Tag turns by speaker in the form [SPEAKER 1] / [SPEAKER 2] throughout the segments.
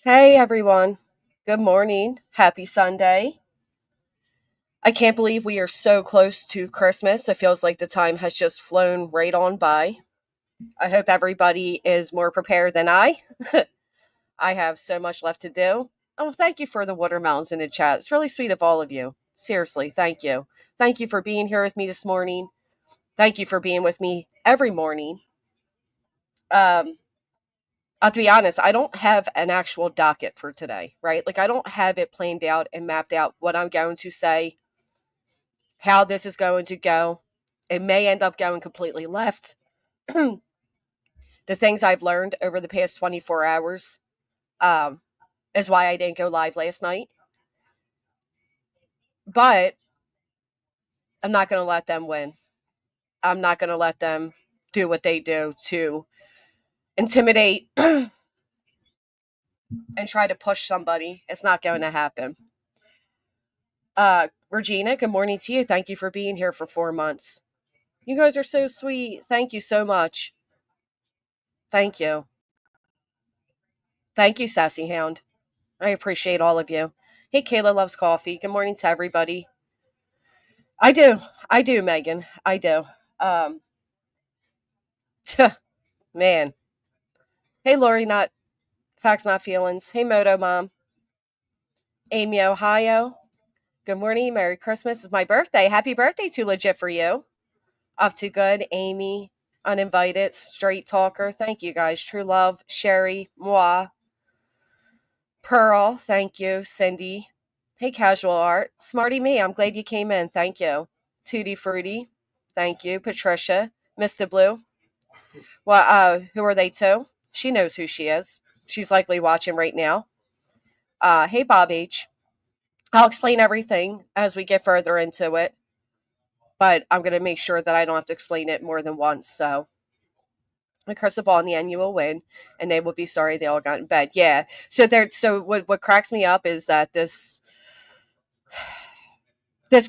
[SPEAKER 1] Hey everyone. Good morning. Happy Sunday. I can't believe we are so close to Christmas. It feels like the time has just flown right on by. I hope everybody is more prepared than I. I have so much left to do. Oh, thank you for the watermelons in the chat. It's really sweet of all of you. Seriously, thank you. Thank you for being here with me this morning. Thank you for being with me every morning. Um, I'll to be honest, I don't have an actual docket for today, right? Like I don't have it planned out and mapped out what I'm going to say, how this is going to go. It may end up going completely left. The things I've learned over the past 24 hours um, is why I didn't go live last night. But I'm not going to let them win. I'm not going to let them do what they do to intimidate and try to push somebody. It's not going to happen. Regina, good morning to you. Thank you for being here for 4 months. You guys are so sweet. Thank you so much. Thank you. Thank you, Sassy Hound. I appreciate all of you. Hey, Kayla loves coffee. Good morning to everybody. I do. I do, Megan. I do. Um, man. Hey, Lori, not facts, not feelings. Hey, Moto Mom. Amy, Ohio. Good morning. Merry Christmas. It's my birthday. Happy birthday to Legit for you. Up to good. Amy, uninvited, straight talker. Thank you, guys. True love. Sherry, moi. Pearl, thank you. Cindy. Hey, Casual Art. Smarty me, I'm glad you came in. Thank you. Tutti Fruity. Thank you. Patricia. Mr. Blue. Well, who are they to? She knows who she is. She's likely watching right now. Hey, Bob H. I'll explain everything as we get further into it, but I'm going to make sure that I don't have to explain it more than once. So, the crystal ball and the end, you will win, and they will be sorry they all got in bed. Yeah. So there. So what cracks me up is that this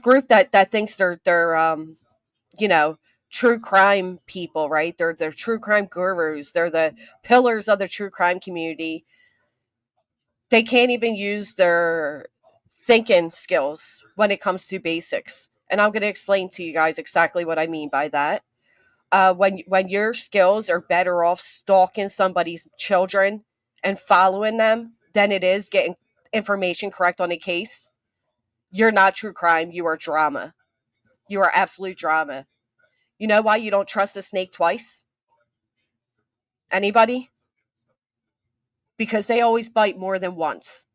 [SPEAKER 1] group that thinks they're you know true crime people, right? They're true crime gurus. They're the pillars of the true crime community. They can't even use their thinking skills when it comes to basics, and I'm going to explain to you guys exactly what I mean by that. When your skills are better off stalking somebody's children and following them than it is getting information correct on a case, you're not true crime. You are drama. You are absolute drama. You know why you don't trust a snake twice? Anybody? Because they always bite more than once.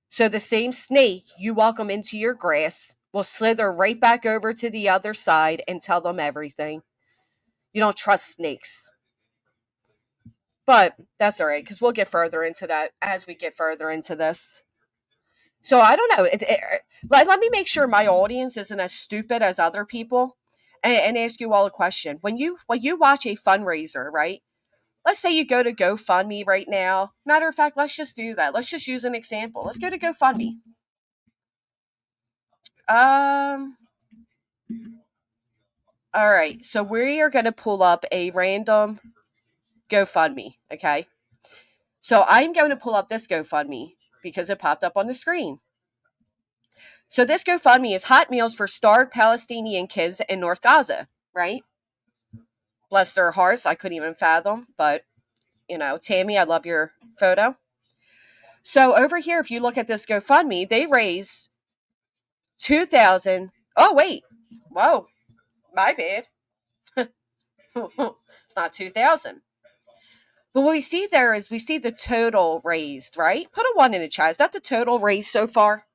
[SPEAKER 1] So the same snake you welcome into your grass will slither right back over to the other side and tell them everything. You don't trust snakes. But that's all right, because we'll get further into that as we get further into this. So I don't know. Let me make sure my audience isn't as stupid as other people, and ask you all a question. When you watch a fundraiser, right? Let's say you go to GoFundMe right now. Matter of fact, let's just do that. Let's just use an example. Let's go to GoFundMe. Um. All right. So we are going to pull up a random GoFundMe. Okay. So I'm going to pull up this GoFundMe because it popped up on the screen. So this GoFundMe is hot meals for starved Palestinian kids in North Gaza, right? Bless their hearts. I couldn't even fathom, but Tammy, I love your photo. So over here, if you look at this GoFundMe, they raised 2,000. Oh wait, whoa, my bad. It's not 2,000. But what we see there is we see the total raised, right? Put a one in the chat. Is that the total raised so far?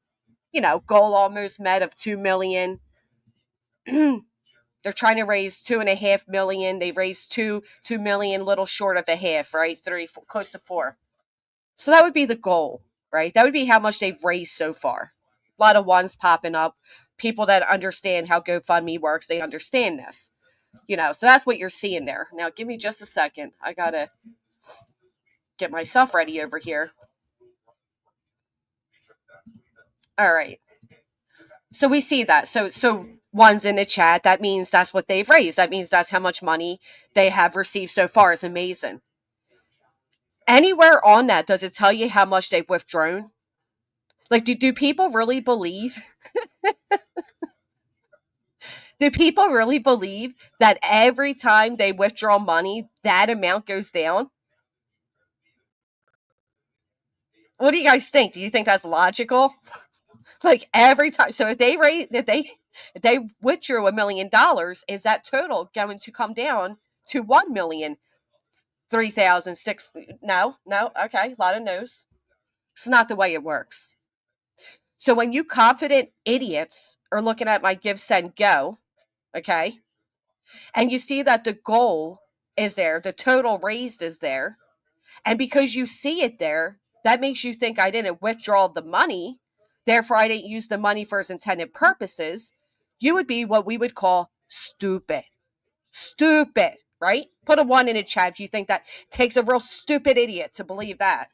[SPEAKER 1] Goal almost met of 2 million. They're trying to raise 2.5 million. They raised 2 million, little short of a half, right? Close to 4. So that would be the goal, right? That would be how much they've raised so far. A lot of ones popping up. People that understand how GoFundMe works, they understand this. So that's what you're seeing there. Now, give me just a second. I gotta get myself ready over here. All right. So we see that. So one's in the chat. That means that's what they've raised. That means that's how much money they have received so far. Is amazing. Anywhere on that, does it tell you how much they've withdrawn? Like, do people really believe? Do people really believe that every time they withdraw money, that amount goes down? What do you guys think? Do you think that's logical? Like every time. So if they withdrew $1 million, is that total going to come down to 1,003,006? No, no. Okay, a lot of no's. It's not the way it works. So when you confident idiots are looking at my give, send, go, okay, and you see that the goal is there, the total raised is there, and because you see it there, that makes you think I didn't withdraw the money, therefore I didn't use the money for its intended purposes, you would be what we would call stupid. Stupid, right? Put a 1 in the chat if you think that takes a real stupid idiot to believe that.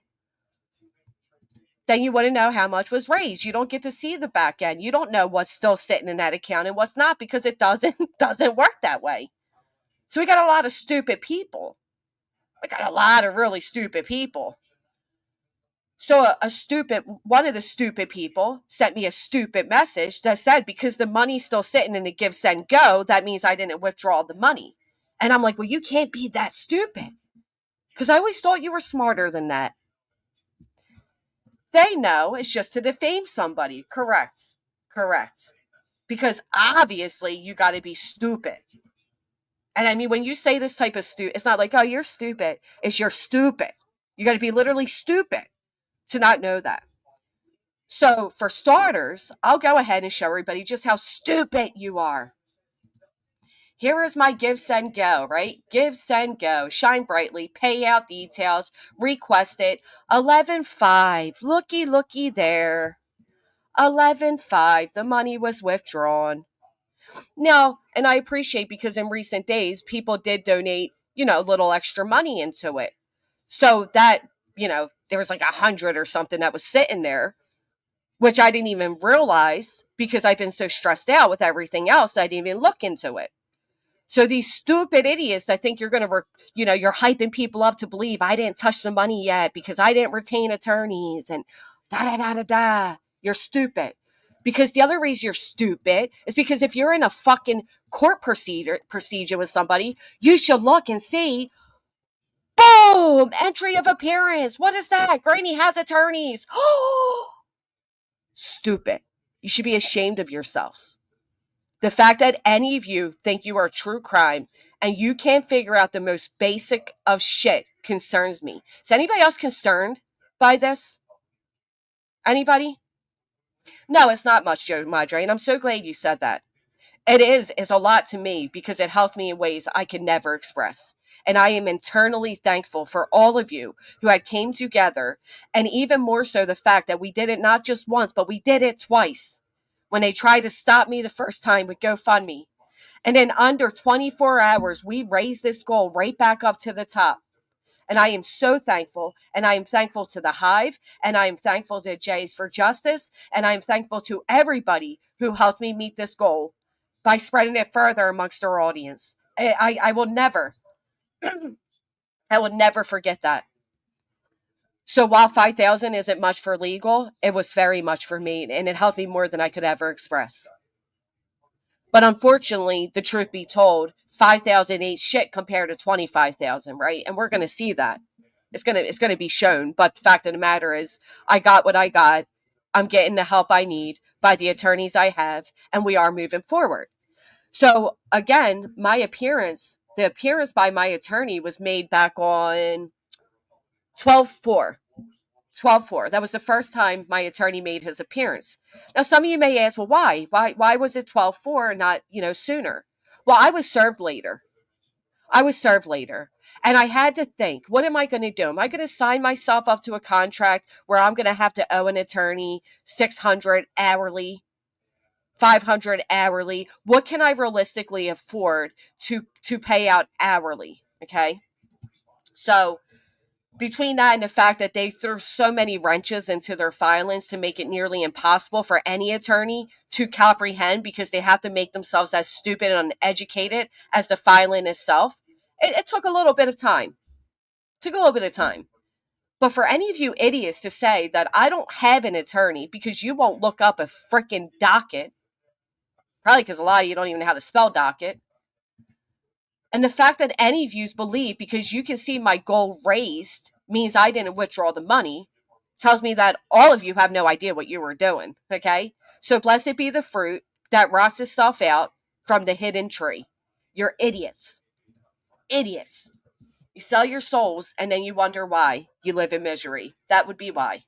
[SPEAKER 1] Then you wouldn't know how much was raised. You don't get to see the back end. You don't know what's still sitting in that account and what's not, because it doesn't work that way. So we got a lot of stupid people. We got a lot of really stupid people. So one of the stupid people sent me a stupid message that said, because the money's still sitting in the give, send, go, that means I didn't withdraw the money. And I'm like, well, you can't be that stupid, because I always thought you were smarter than that. They know it's just to defame somebody. Correct. Because obviously you got to be stupid. And I mean, when you say this type of it's not like, oh, you're stupid. It's you're stupid. You got to be literally stupid to not know that. So for starters, I'll go ahead and show everybody just how stupid you are. Here is my give, send, go, right? Give, send, go. Shine brightly. Payout details. Request it. 11.5. Looky there. 11.5. The money was withdrawn. Now, and I appreciate, because in recent days, people did donate, a little extra money into it. So that, there was like 100 or something that was sitting there, which I didn't even realize because I've been so stressed out with everything else. I didn't even look into it. So these stupid idiots, I think you're going to, you're hyping people up to believe I didn't touch the money yet because I didn't retain attorneys and da. You're stupid. Because the other reason you're stupid is because if you're in a fucking court procedure with somebody, you should look and see, boom, entry of appearance. What is that? Granny has attorneys. Stupid. You should be ashamed of yourselves. The fact that any of you think you are true crime and you can't figure out the most basic of shit concerns me. Is anybody else concerned by this? Anybody? No, it's not much, Joe Madre, and I'm so glad you said that. It's a lot to me because it helped me in ways I can never express. And I am internally thankful for all of you who had came together, and even more so the fact that we did it not just once, but we did it twice. When they tried to stop me the first time with GoFundMe. And in under 24 hours, we raised this goal right back up to the top. And I am so thankful. And I am thankful to the Hive. And I am thankful to Jays for Justice. And I am thankful to everybody who helped me meet this goal by spreading it further amongst our audience. I will never, I will never forget that. So while 5,000 isn't much for legal, it was very much for me. And it helped me more than I could ever express. But unfortunately, the truth be told, 5,000 ain't shit compared to 25,000, right? And we're going to see that. It's going to be shown. But the fact of the matter is, I got what I got. I'm getting the help I need by the attorneys I have, and we are moving forward. So again, the appearance by my attorney was made back on 12/4. 12/4. That was the first time my attorney made his appearance. Now, some of you may ask, well, why? Why was it 12/4 and not, sooner? Well, I was served later. And I had to think, what am I going to do? Am I going to sign myself up to a contract where I'm going to have to owe an attorney $600 hourly, $500 hourly? What can I realistically afford to pay out hourly? Okay. So between that and the fact that they threw so many wrenches into their filings to make it nearly impossible for any attorney to comprehend, because they have to make themselves as stupid and uneducated as the filing itself, it took a little bit of time. But for any of you idiots to say that I don't have an attorney because you won't look up a freaking docket, probably because a lot of you don't even know how to spell docket, and the fact that any of you believe because you can see my goal raised means I didn't withdraw the money tells me that all of you have no idea what you were doing, okay? So blessed be the fruit that rots itself out from the hidden tree. You're idiots. Idiots. You sell your souls and then you wonder why you live in misery. That would be why.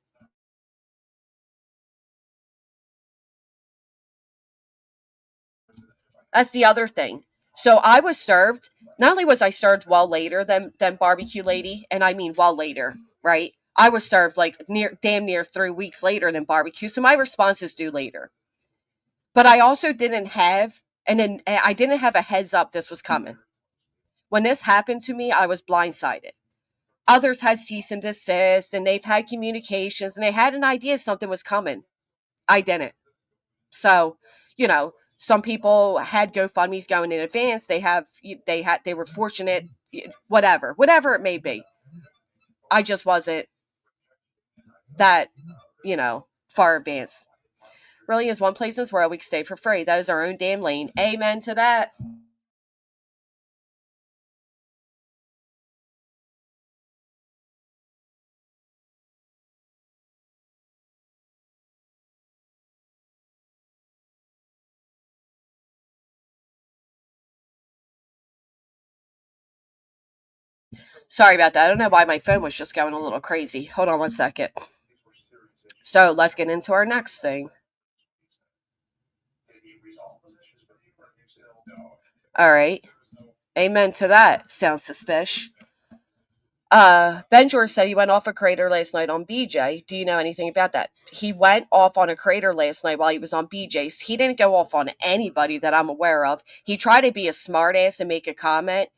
[SPEAKER 1] That's the other thing. So I was served, not only was I served well later than barbecue lady, and I mean well later, right? I was served like damn near 3 weeks later than barbecue. So my response is due later. But I also didn't have, and then I didn't have a heads up this was coming. When this happened to me, I was blindsided. Others had cease and desist, and they've had communications, and they had an idea something was coming. I didn't. So, some people had GoFundMe's going in advance. They were fortunate, whatever it may be. I just wasn't that, far advanced. Really is one place in this world we can stay for free. That is our own damn lane. Amen to that. Sorry about that. I don't know why my phone was just going a little crazy. Hold on one second. So let's get into our next thing. All right. Amen to that. Sounds suspicious. Ben George said he went off a crater last night on BJ. Do you know anything about that? He went off on a crater last night while he was on BJ's. He didn't go off on anybody that I'm aware of. He tried to be a smartass and make a comment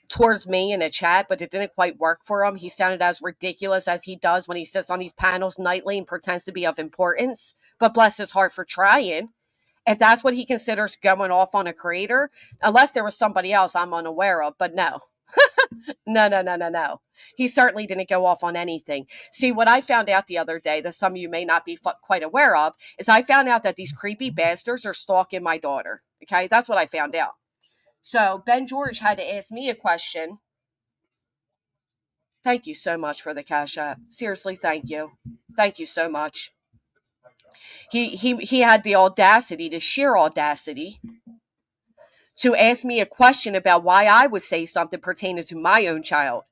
[SPEAKER 1] towards me in a chat, but it didn't quite work for him. He sounded as ridiculous as he does when he sits on these panels nightly and pretends to be of importance. But bless his heart for trying. If that's what he considers going off on a creator, unless there was somebody else I'm unaware of, but no. No. He certainly didn't go off on anything. See, what I found out the other day that some of you may not be quite aware of is I found out that these creepy bastards are stalking my daughter. Okay, that's what I found out. So Ben George had to ask me a question. Thank you so much for the Cash App. Seriously, thank you. Thank you so much. He had the audacity, the sheer audacity, to ask me a question about why I would say something pertaining to my own child.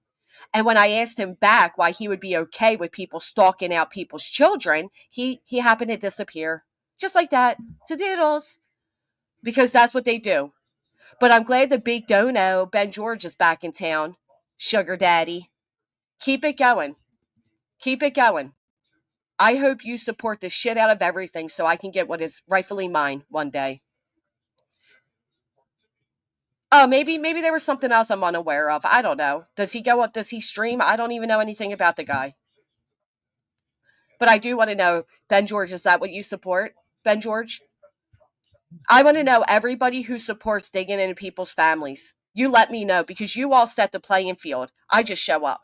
[SPEAKER 1] And when I asked him back why he would be okay with people stalking out people's children, he happened to disappear. Just like that. To doodles. Because that's what they do. But I'm glad the big dono, Ben George, is back in town. Sugar daddy. Keep it going. Keep it going. I hope you support the shit out of everything so I can get what is rightfully mine one day. Oh, maybe there was something else I'm unaware of. I don't know. Does he go up? Does he stream? I don't even know anything about the guy. But I do want to know, Ben George, is that what you support? Ben George? I want to know everybody who supports digging into people's families. You let me know because you all set the playing field. I just show up.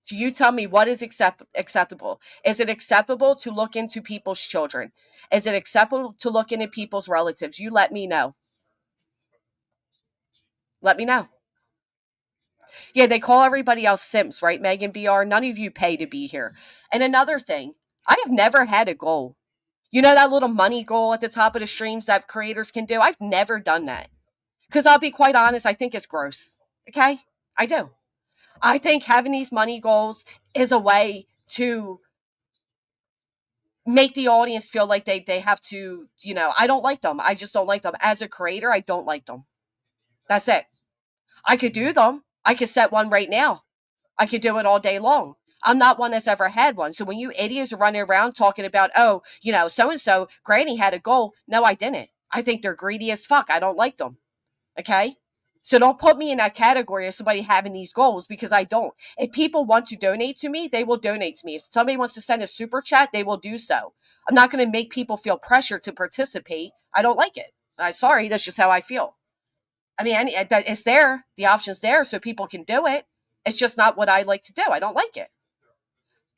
[SPEAKER 1] So you tell me what is acceptable. Is it acceptable to look into people's children? Is it acceptable to look into people's relatives? You let me know. Let me know. Yeah, they call everybody else simps, right, Megan BR? None of you pay to be here. And another thing, I have never had a goal. You know that little money goal at the top of the streams that creators can do? I've never done that. Because I'll be quite honest, I think it's gross. Okay? I do. I think having these money goals is a way to make the audience feel like they have to, I don't like them. I just don't like them. As a creator, I don't like them. That's it. I could do them. I could set one right now. I could do it all day long. I'm not one that's ever had one. So when you idiots are running around talking about, oh, so-and-so, Granny had a goal. No, I didn't. I think they're greedy as fuck. I don't like them. Okay? So don't put me in that category of somebody having these goals because I don't. If people want to donate to me, they will donate to me. If somebody wants to send a super chat, they will do so. I'm not going to make people feel pressure to participate. I don't like it. I'm sorry. That's just how I feel. I mean, it's there. The option's there so people can do it. It's just not what I like to do. I don't like it.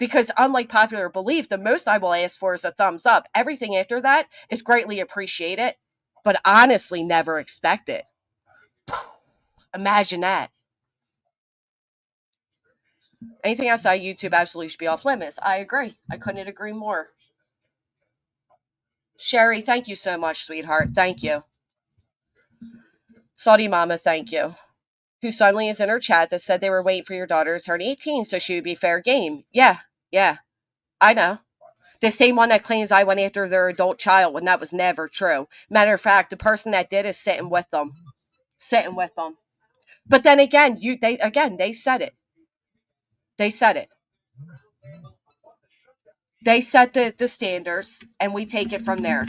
[SPEAKER 1] Because unlike popular belief, the most I will ask for is a thumbs up. Everything after that is greatly appreciated, but honestly never expected. Imagine that. Anything outside YouTube absolutely should be off limits. I agree. I couldn't agree more. Sherry, thank you so much, sweetheart. Thank you. Saudi Mama, thank you. Who suddenly is in her chat that said they were waiting for your daughter to turn 18 so she would be fair game. Yeah, I know. The same one that claims I went after their adult child when that was never true. Matter of fact, the person that did is sitting with them. Sitting with them. But then again, they said it. They said it. They set the standards and we take it from there.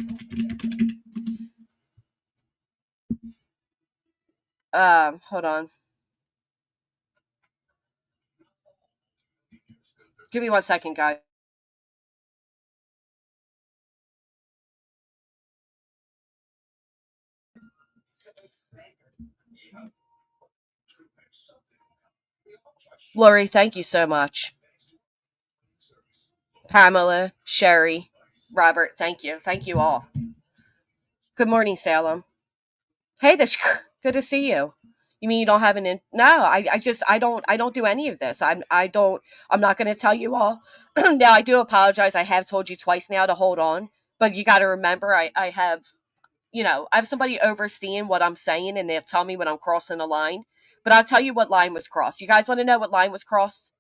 [SPEAKER 1] Hold on. Give me 1 second, guys. Lori, thank you so much. Pamela, Sherry, Robert, thank you. Thank you all. Good morning, Salem. Hey, this good to see you. You mean you don't have no, I don't do any of this. I'm not going to tell you all. Now, I do apologize. I have told you twice now to hold on, but you got to remember I have, I have somebody overseeing what I'm saying and they'll tell me when I'm crossing a line. But I'll tell you what line was crossed. You guys want to know what line was crossed?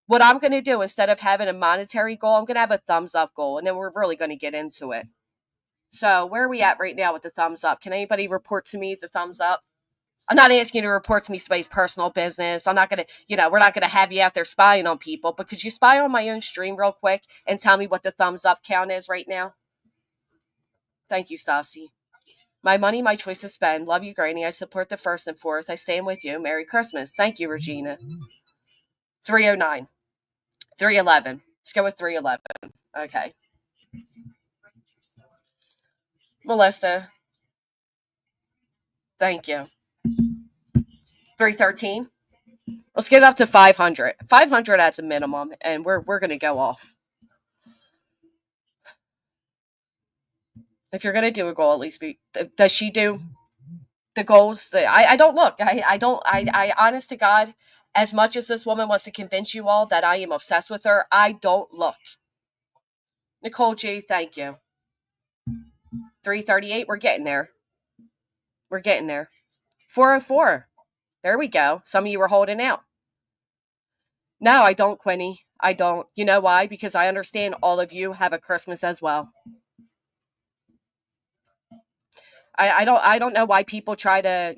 [SPEAKER 1] What I'm going to do, instead of having a monetary goal, I'm going to have a thumbs up goal, and then we're really going to get into it. So where are we at right now with the thumbs up? Can anybody report to me the thumbs up? I'm not asking you to report to me somebody's personal business. I'm not going to, we're not going to have you out there spying on people, but could you spy on my own stream real quick and tell me what the thumbs up count is right now? Thank you, Stassi. My money, my choice to spend. Love you, Granny. I support the first and fourth. I stand with you. Merry Christmas. Thank you, Regina. 309. 311. Let's go with 311. Okay. Melissa. Thank you. 313. Let's get up to 500. 500 at the minimum, and we're going to go off. If you're going to do a goal, at least does she do the goals? I don't look. I honest to God, as much as this woman wants to convince you all that I am obsessed with her, I don't look. Nicole G, thank you. 338, we're getting there. We're getting there. 404. There we go. Some of you were holding out. No, I don't, Quinny. I don't. You know why? Because I understand all of you have a Christmas as well. I don't know why people try to,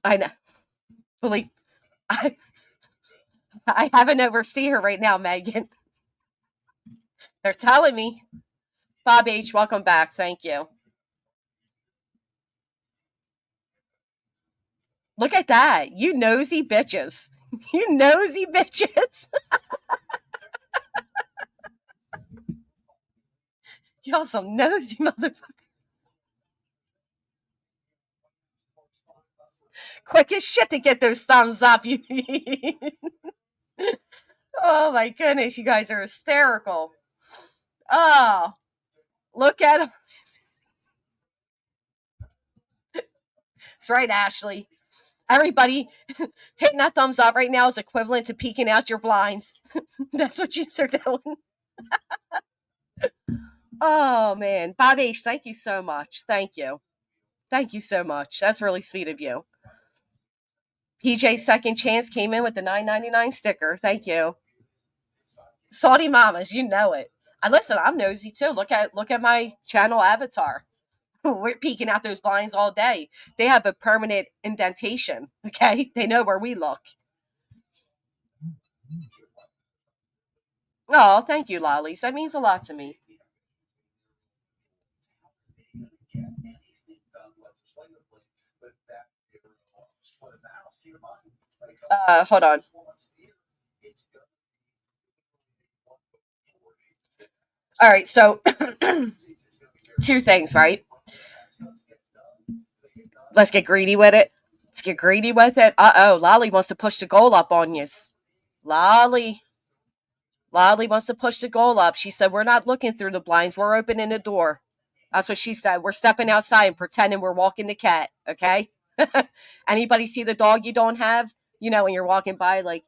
[SPEAKER 1] I know. Believe I have an overseer right now, Megan. They're telling me. Bob H, welcome back. Thank you. Look at that. You nosy bitches. You nosy bitches. Y'all some nosy motherfuckers. Quick as shit to get those thumbs up. Oh my goodness, you guys are hysterical. Oh, look at them. That's right, Ashley. Everybody hitting that thumbs up right now is equivalent to peeking out your blinds. That's what you are doing. Oh, man. Bob H, thank you so much. Thank you. Thank you so much. That's really sweet of you. PJ Second Chance came in with the $9.99 sticker. Thank you. Saudi Mamas, you know it. Listen, I'm nosy too. Look at my channel avatar. We're peeking out those blinds all day. They have a permanent indentation. Okay, they know where we look. Oh, thank you, lollies. That means a lot to me. Hold on. All right, so two things, right? Let's get greedy with it. Uh-oh, Lolly wants to push the goal up on you. Lolly. Lolly wants to push the goal up. She said, we're not looking through the blinds. We're opening the door. That's what she said. We're stepping outside and pretending we're walking the cat. Okay? Anybody see the dog you don't have? You know, when you're walking by, like,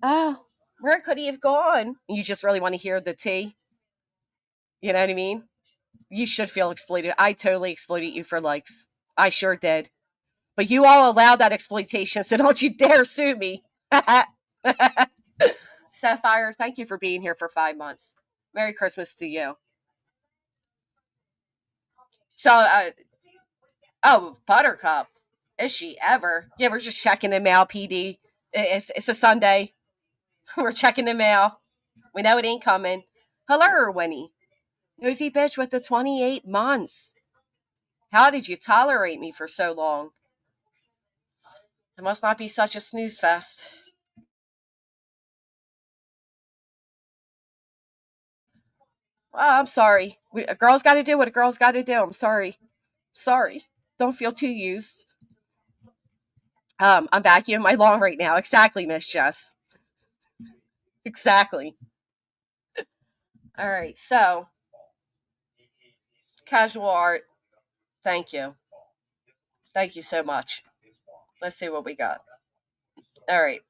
[SPEAKER 1] oh, where could he have gone? You just really want to hear the tea. You know what I mean? You should feel exploited. I totally exploited you for likes. I sure did. But you all allowed that exploitation, so don't you dare sue me. Sapphire, thank you for being here for 5 months. Merry Christmas to you. So, oh, Buttercup. Is she ever? Yeah, we're just checking the mail, PD. It's a Sunday. We're checking the mail. We know it ain't coming. Hello, Winnie. Nosy bitch with the 28 months. How did you tolerate me for so long? It must not be such a snooze fest. Oh, I'm sorry. A girl's got to do what a girl's got to do. I'm sorry. Sorry. Don't feel too used. I'm vacuuming my lawn right now. Exactly, Miss Jess. Exactly. All right. So, casual art. Thank you. Thank you so much. Let's see what we got. All right.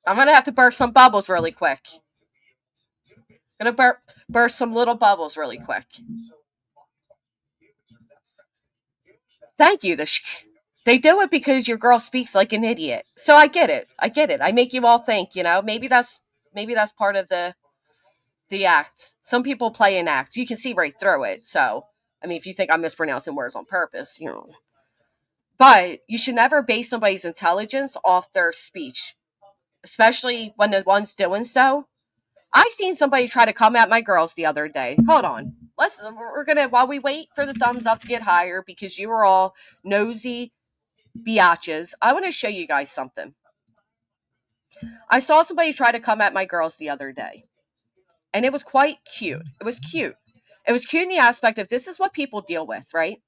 [SPEAKER 1] I'm going to have to burst some bubbles really quick. I'm going to burst some little bubbles really quick. Thank you. They do it because your girl speaks like an idiot. So I get it. I make you all think, you know, maybe that's part of the act. Some people play an act. You can see right through it. So, I mean, if you think I'm mispronouncing words on purpose, you know. But you should never base somebody's intelligence off their speech, especially when the one's doing so. I seen somebody try to come at my girls the other day. Hold on. We're gonna, while we wait for the thumbs up to get higher because you were all nosy biatches, I want to show you guys something. I saw somebody try to come at my girls the other day, and it was quite cute. It was cute. It was cute in the aspect of this is what people deal with, right?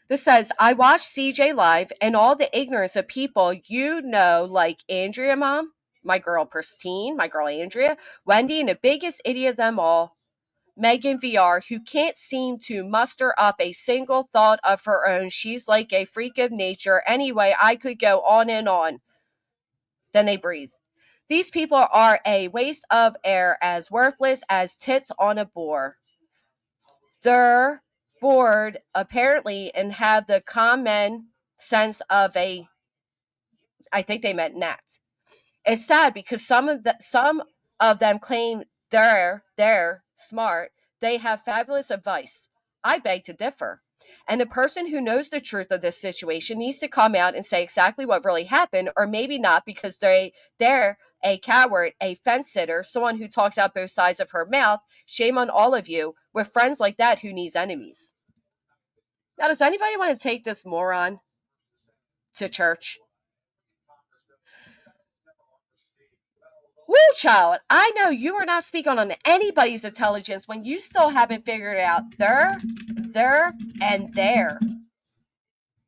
[SPEAKER 1] This says, I watched CJ live and all the ignorance of people you know, like Andrea Mom, my girl Pristine, my girl Andrea, Wendy, and the biggest idiot of them all, Megan VR, who can't seem to muster up a single thought of her own. She's like a freak of nature. Anyway, I could go on and on. Then they breathe. These people are a waste of air, as worthless as tits on a boar. They're bored, apparently, and have the common sense of a, I think they meant gnat. It's sad because some of them claim they're smart. They have fabulous advice. I beg to differ. And the person who knows the truth of this situation needs to come out and say exactly what really happened, or maybe not, because they're a coward, a fence sitter, someone who talks out both sides of her mouth. Shame on all of you with friends like that who needs enemies. Now, does anybody want to take this moron to church? Woo, child, I know you are not speaking on anybody's intelligence when you still haven't figured out there, and there.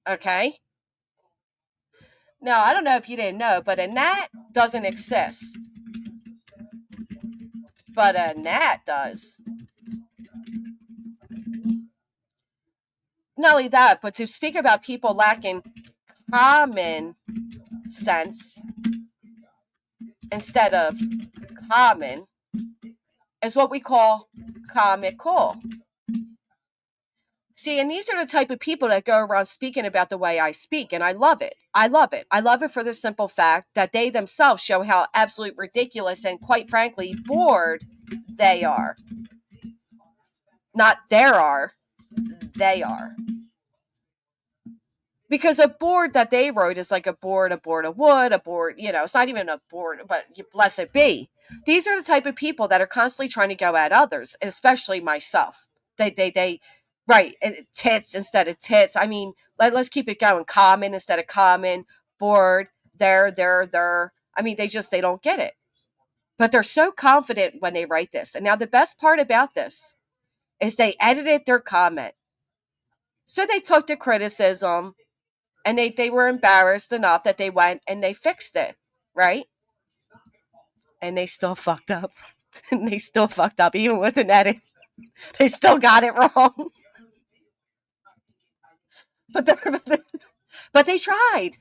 [SPEAKER 1] Okay? Now, I don't know if you didn't know, but a gnat doesn't exist. But a gnat does. Not only that, but to speak about people lacking common sense instead of common is what we call comical. See, and these are the type of people that go around speaking about the way I speak, and I love it. I love it. I love it for the simple fact that they themselves show how absolutely ridiculous and, quite frankly, bored they are. Not there are, they are. Because a board that they wrote is like a board of wood, a board, you know, it's not even a board, but blessed be. These are the type of people that are constantly trying to go at others, especially myself. They right, and tits instead of tits. I mean, let's keep it going. Common instead of common, board, there. I mean, they don't get it. But they're so confident when they write this. And now the best part about this is they edited their comment. So they took the criticism And they were embarrassed enough that they went and they fixed it, right? And they still fucked up. And they still fucked up, even with an edit. They still got it wrong. But but they tried.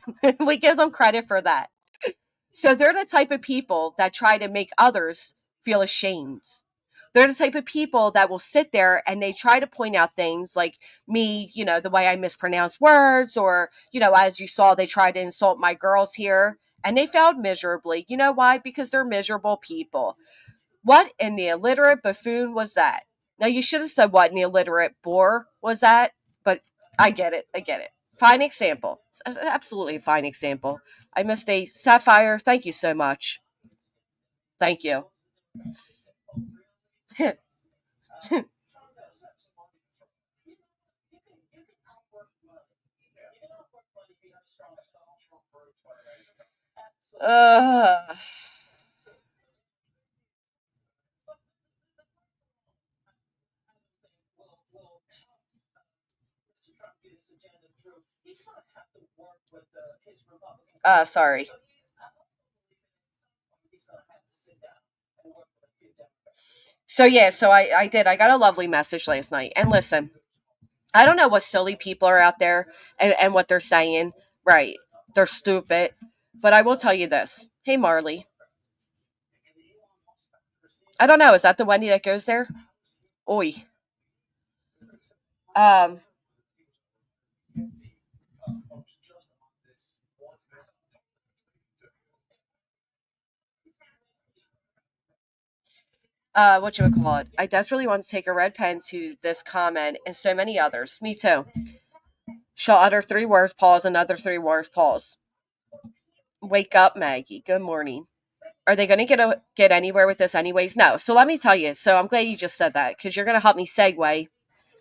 [SPEAKER 1] We give them credit for that. So they're the type of people that try to make others feel ashamed. They're the type of people that will sit there and they try to point out things like me, the way I mispronounce words, or, as you saw, they tried to insult my girls here and they failed miserably. You know why? Because they're miserable people. What in the illiterate buffoon was that? Now, you should have said what in the illiterate bore was that, but I get it. I get it. Fine example. Absolutely a fine example. I missed a sapphire. Thank you so much. Thank you. uh, sorry. So, yeah, so I did. I got a lovely message last night. And listen, I don't know what silly people are out there and what they're saying. Right. They're stupid. But I will tell you this. Hey, Marley. I don't know. Is that the Wendy that goes there? Oi. Um, what you would call it? I desperately want to take a red pen to this comment and so many others. Me too. Shall utter three words, pause, another three words, pause. Wake up, Maggie. Good morning. Are they going to get anywhere with this anyways? No. So let me tell you. So I'm glad you just said that because you're going to help me segue,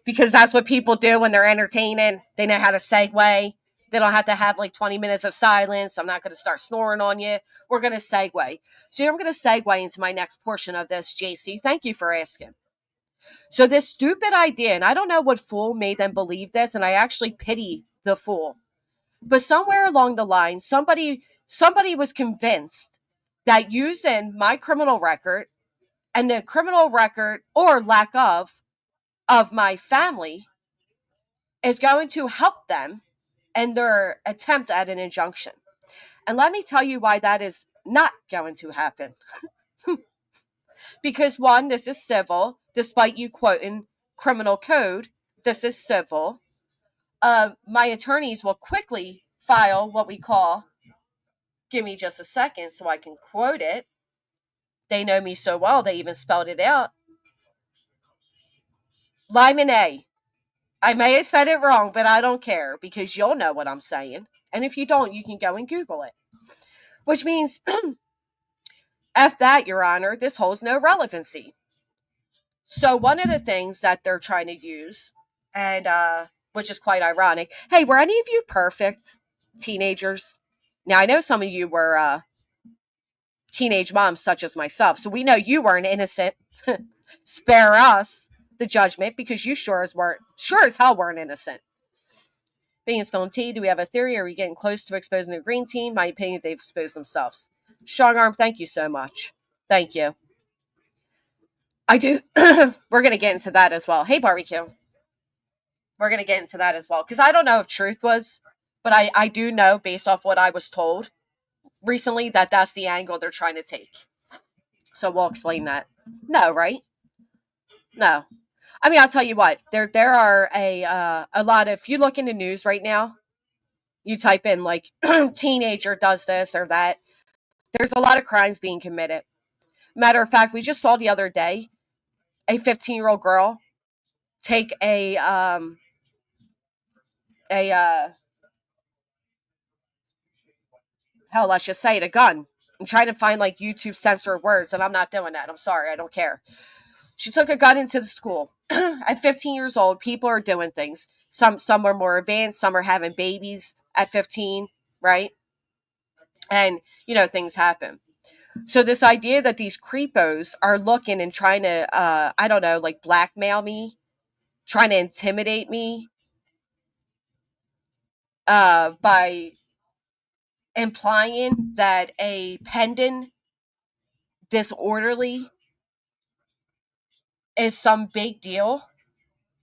[SPEAKER 1] because that's what people do when they're entertaining. They know how to segue. They don't have to have like 20 minutes of silence. I'm not going to start snoring on you. We're going to segue. So I'm going to segue into my next portion of this, JC. Thank you for asking. So this stupid idea, and I don't know what fool made them believe this, and I actually pity the fool. But somewhere along the line, somebody was convinced that using my criminal record and the criminal record or lack of my family is going to help them in their attempt at an injunction. And let me tell you why that is not going to happen. Because one, this is civil, despite you quoting criminal code, this is civil. My attorneys will quickly file what we call, give me just a second so I can quote it. They know me so well, they even spelled it out. Lyman A. I may have said it wrong, but I don't care because you'll know what I'm saying. And if you don't, you can go and Google it. Which means, F that, Your Honor, this holds no relevancy. So one of the things that they're trying to use, and which is quite ironic, hey, were any of you perfect teenagers? Now, I know some of you were teenage moms such as myself, so we know you weren't innocent. Spare us the judgment because you sure as hell weren't innocent. Being spilling tea, do we have a theory? Are we getting close to exposing the green team? My opinion, they've exposed themselves. Strong arm, thank you so much. Thank you. I do. We're going to get into that as well. Hey, barbecue. We're going to get into that as well. Because I don't know if truth was, but I do know based off what I was told recently that that's the angle they're trying to take. So we'll explain that. No, right? No. I mean, I'll tell you what. There are a lot of, if you look into news right now, you type in like teenager does this or that, there's a lot of crimes being committed. Matter of fact, we just saw the other day a 15-year-old girl take a hell, let's just say it, a gun. I'm trying to find like YouTube censored words, and I'm not doing that. I'm sorry, I don't care. She took a gun into the school. At 15 years old, people are doing things. Some are more advanced, some are having babies at 15, right? And things happen. So this idea that these creepos are looking and trying to I don't know, like blackmail me, trying to intimidate me, by implying that a pending disorderly is some big deal.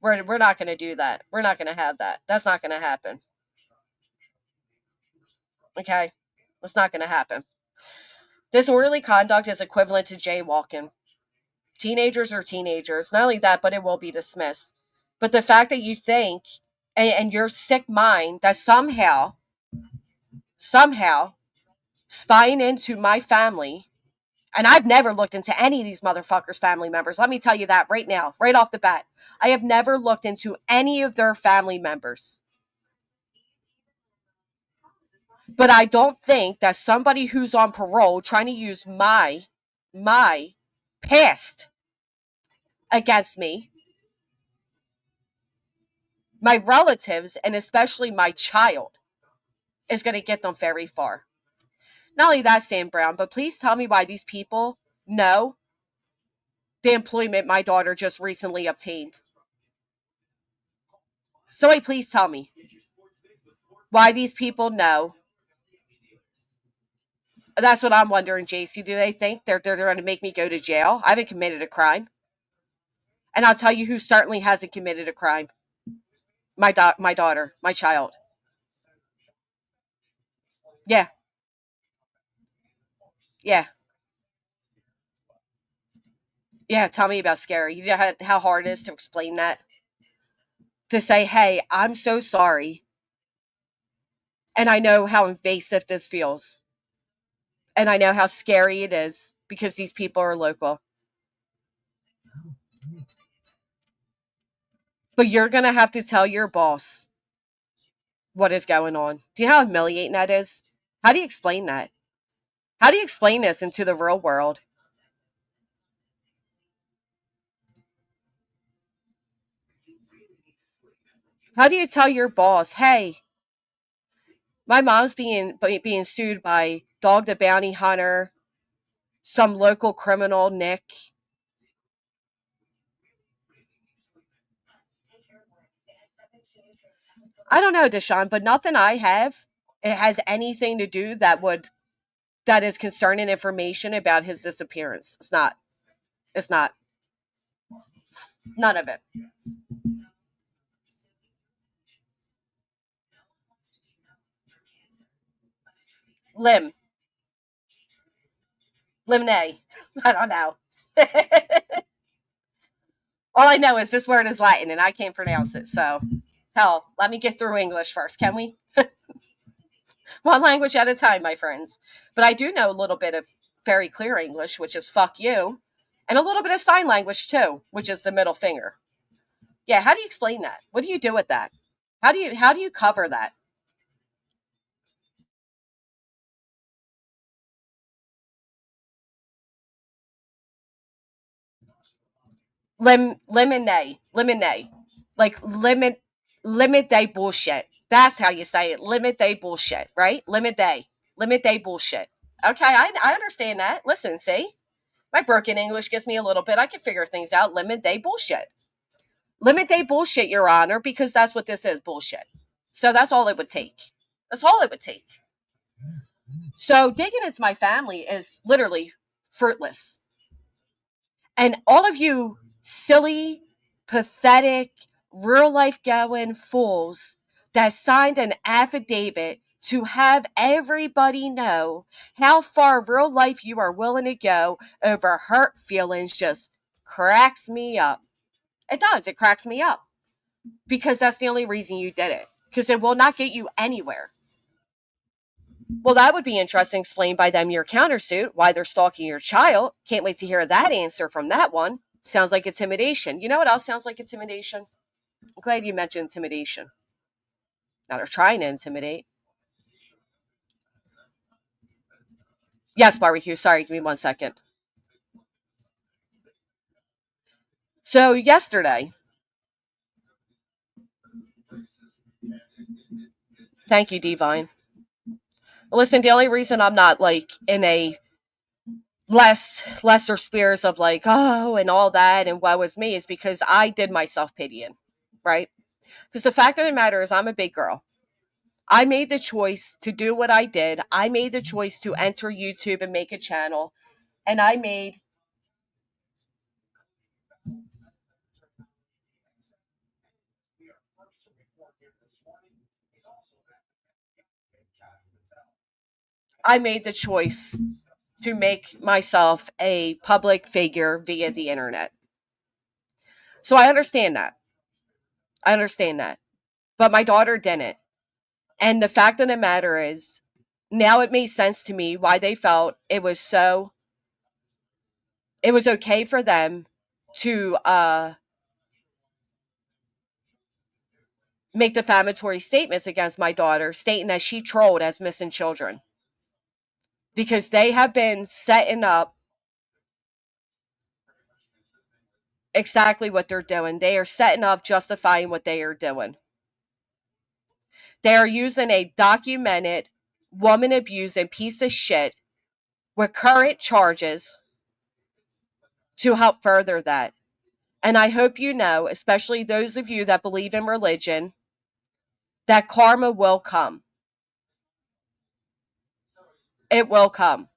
[SPEAKER 1] We're not going to do that. We're not going to have that. That's not going to happen. Okay? That's not going to happen. Disorderly conduct is equivalent to jaywalking. Teenagers are teenagers. Not only that, but it will be dismissed. But the fact that you think, and your sick mind, that somehow, spying into my family, and I've never looked into any of these motherfuckers' family members. Let me tell you that right now, right off the bat. I have never looked into any of their family members. But I don't think that somebody who's on parole trying to use my past against me, my relatives, and especially my child, is going to get them very far. Not only that, Sam Brown, but please tell me why these people know the employment my daughter just recently obtained. Somebody please tell me why these people know. That's what I'm wondering, JC. Do they think they're going to make me go to jail? I haven't committed a crime. And I'll tell you who certainly hasn't committed a crime. My daughter, my child. Yeah. Yeah. Yeah, tell me about scary. You know how hard it is to explain that? To say, hey, I'm so sorry. And I know how invasive this feels. And I know how scary it is because these people are local. But you're going to have to tell your boss what is going on. Do you know how humiliating that is? How do you explain that? How do you explain this into the real world? How do you tell your boss, hey, my mom's being sued by Dog the Bounty Hunter, some local criminal, Nick? I don't know, Deshaun, but nothing I have it has anything to do that is concerning information about his disappearance. It's not. It's not. None of it. Lim. Limne. I don't know. All I know is this word is Latin and I can't pronounce it. So, hell, let me get through English first, can we? One language at a time, my friends. But I do know a little bit of very clear English, which is fuck you, and a little bit of sign language too, which is the middle finger. Yeah, how do you explain that? What do you do with that? How do you cover that? Lemonade, like limit day bullshit. That's how you say it. Limit day bullshit, right? Limit day bullshit. Okay, I understand that. Listen, see, my broken English gives me a little bit. I can figure things out. Limit day bullshit. Limit day bullshit, Your Honor, because that's what this is, bullshit. So that's all it would take. That's all it would take. So digging into my family is literally fruitless. And all of you silly, pathetic, real life going fools that signed an affidavit to have everybody know how far real life you are willing to go over hurt feelings just cracks me up. It does. It cracks me up because that's the only reason you did it, because it will not get you anywhere. Well, that would be interesting, explained by them your countersuit, why they're stalking your child. Can't wait to hear that answer from that one. Sounds like intimidation. You know what else sounds like intimidation? I'm glad you mentioned intimidation. Now they're trying to intimidate. Yes, barbecue. Sorry, give me 1 second. So yesterday, thank you, Divine. Listen, the only reason I'm not like in a lesser spirits of like, oh, and all that and what was me is because I did myself pitying, right? Because the fact of the matter is I'm a big girl. I made the choice to do what I did. I made the choice to enter YouTube and make a channel. And I made the choice to make myself a public figure via the internet. So I understand that. I understand that. But my daughter didn't. And the fact of the matter is, now it makes sense to me why they felt it was okay for them to make defamatory statements against my daughter, stating that she trolled as missing children. Because they have been setting up exactly what they're doing. They are setting up, justifying what they are doing. They are using a documented woman abusing piece of shit with current charges to help further that. And I hope you know, especially those of you that believe in religion, that karma will come. It will come.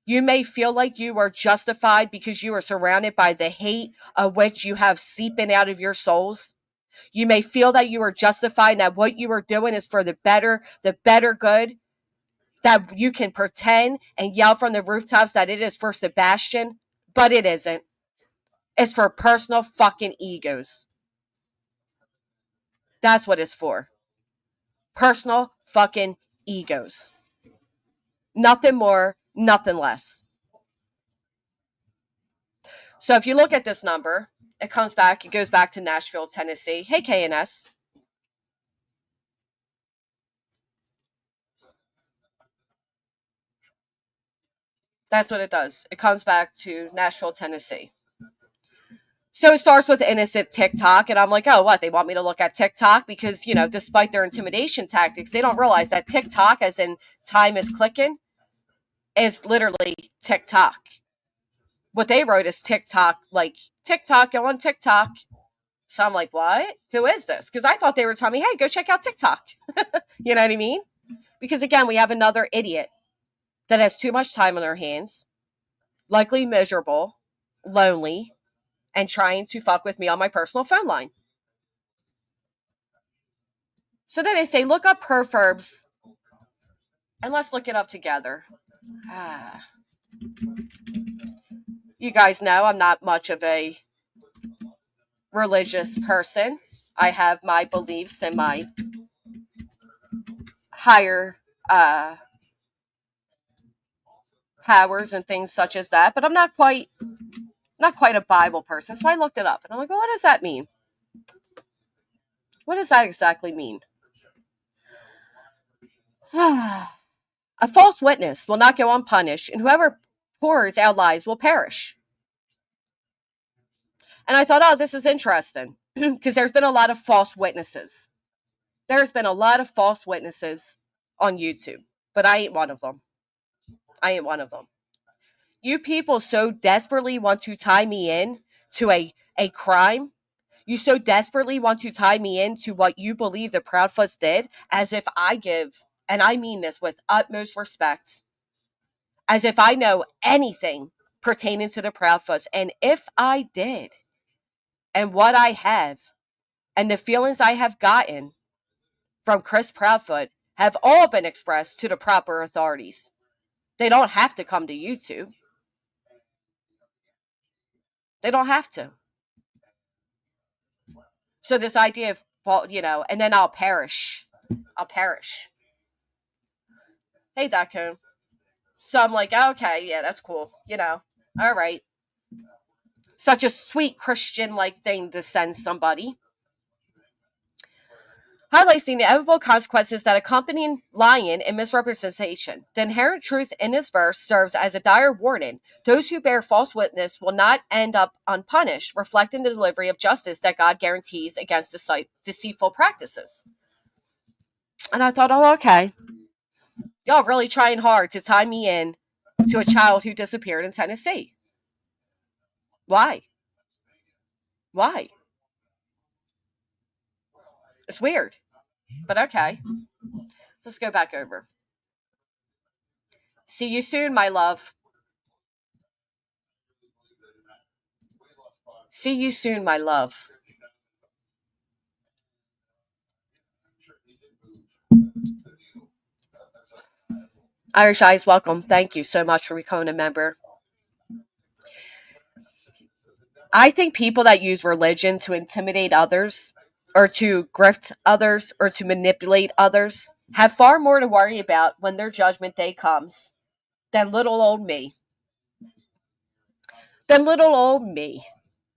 [SPEAKER 1] You may feel like you are justified because you are surrounded by the hate of which you have seeping out of your souls. You may feel that you are justified and that what you are doing is for the better good, that you can pretend and yell from the rooftops that it is for Sebastian, but it isn't. It's for personal fucking egos. That's what it's for. Personal fucking egos. Nothing more, nothing less. So if you look at this number, it goes back to Nashville, Tennessee. Hey, KNS. That's what it does. It comes back to Nashville, Tennessee. So it starts with innocent TikTok, and I'm like, oh, what? They want me to look at TikTok? Because, despite their intimidation tactics, they don't realize that TikTok, as in time is clicking, is literally TikTok. What they wrote is TikTok, like, TikTok, go on TikTok. So I'm like, what? Who is this? Because I thought they were telling me, hey, go check out TikTok. You know what I mean? Because, again, we have another idiot that has too much time on their hands, likely miserable, lonely, and trying to fuck with me on my personal phone line. So then they say, look up proverbs and let's look it up together. You guys know I'm not much of a religious person. I have my beliefs and my higher powers and things such as that, but I'm not quite a Bible person. So I looked it up and I'm like, well, what does that mean? What does that exactly mean? A false witness will not go unpunished, and whoever pours out lies will perish. And I thought, oh, this is interesting because there's been a lot of false witnesses. There's been a lot of false witnesses on YouTube, but I ain't one of them. I ain't one of them. You people so desperately want to tie me in to a crime. You so desperately want to tie me into what you believe the Proudfoots did, as if I give, and I mean this with utmost respect, as if I know anything pertaining to the Proudfoots. And if I did, and what I have, and the feelings I have gotten from Chris Proudfoot have all been expressed to the proper authorities. They don't have to come to YouTube. They don't have to. So this idea of, well, and then I'll perish. I'll perish. Hey, Dakun. So I'm like, okay, yeah, that's cool. All right. Such a sweet Christian-like thing to send somebody. Highlights the inevitable consequences that accompany lying and misrepresentation. The inherent truth in this verse serves as a dire warning. Those who bear false witness will not end up unpunished, reflecting the delivery of justice that God guarantees against deceitful practices. And I thought, oh, okay. Y'all really trying hard to tie me in to a child who disappeared in Tennessee. Why? Why? It's weird. But okay, let's go back over. See you soon, my love. See you soon, my love. Irish Eyes, welcome. Thank you so much for becoming a member. I think people that use religion to intimidate others or to grift others or to manipulate others have far more to worry about when their judgment day comes than little old me. Than little old me.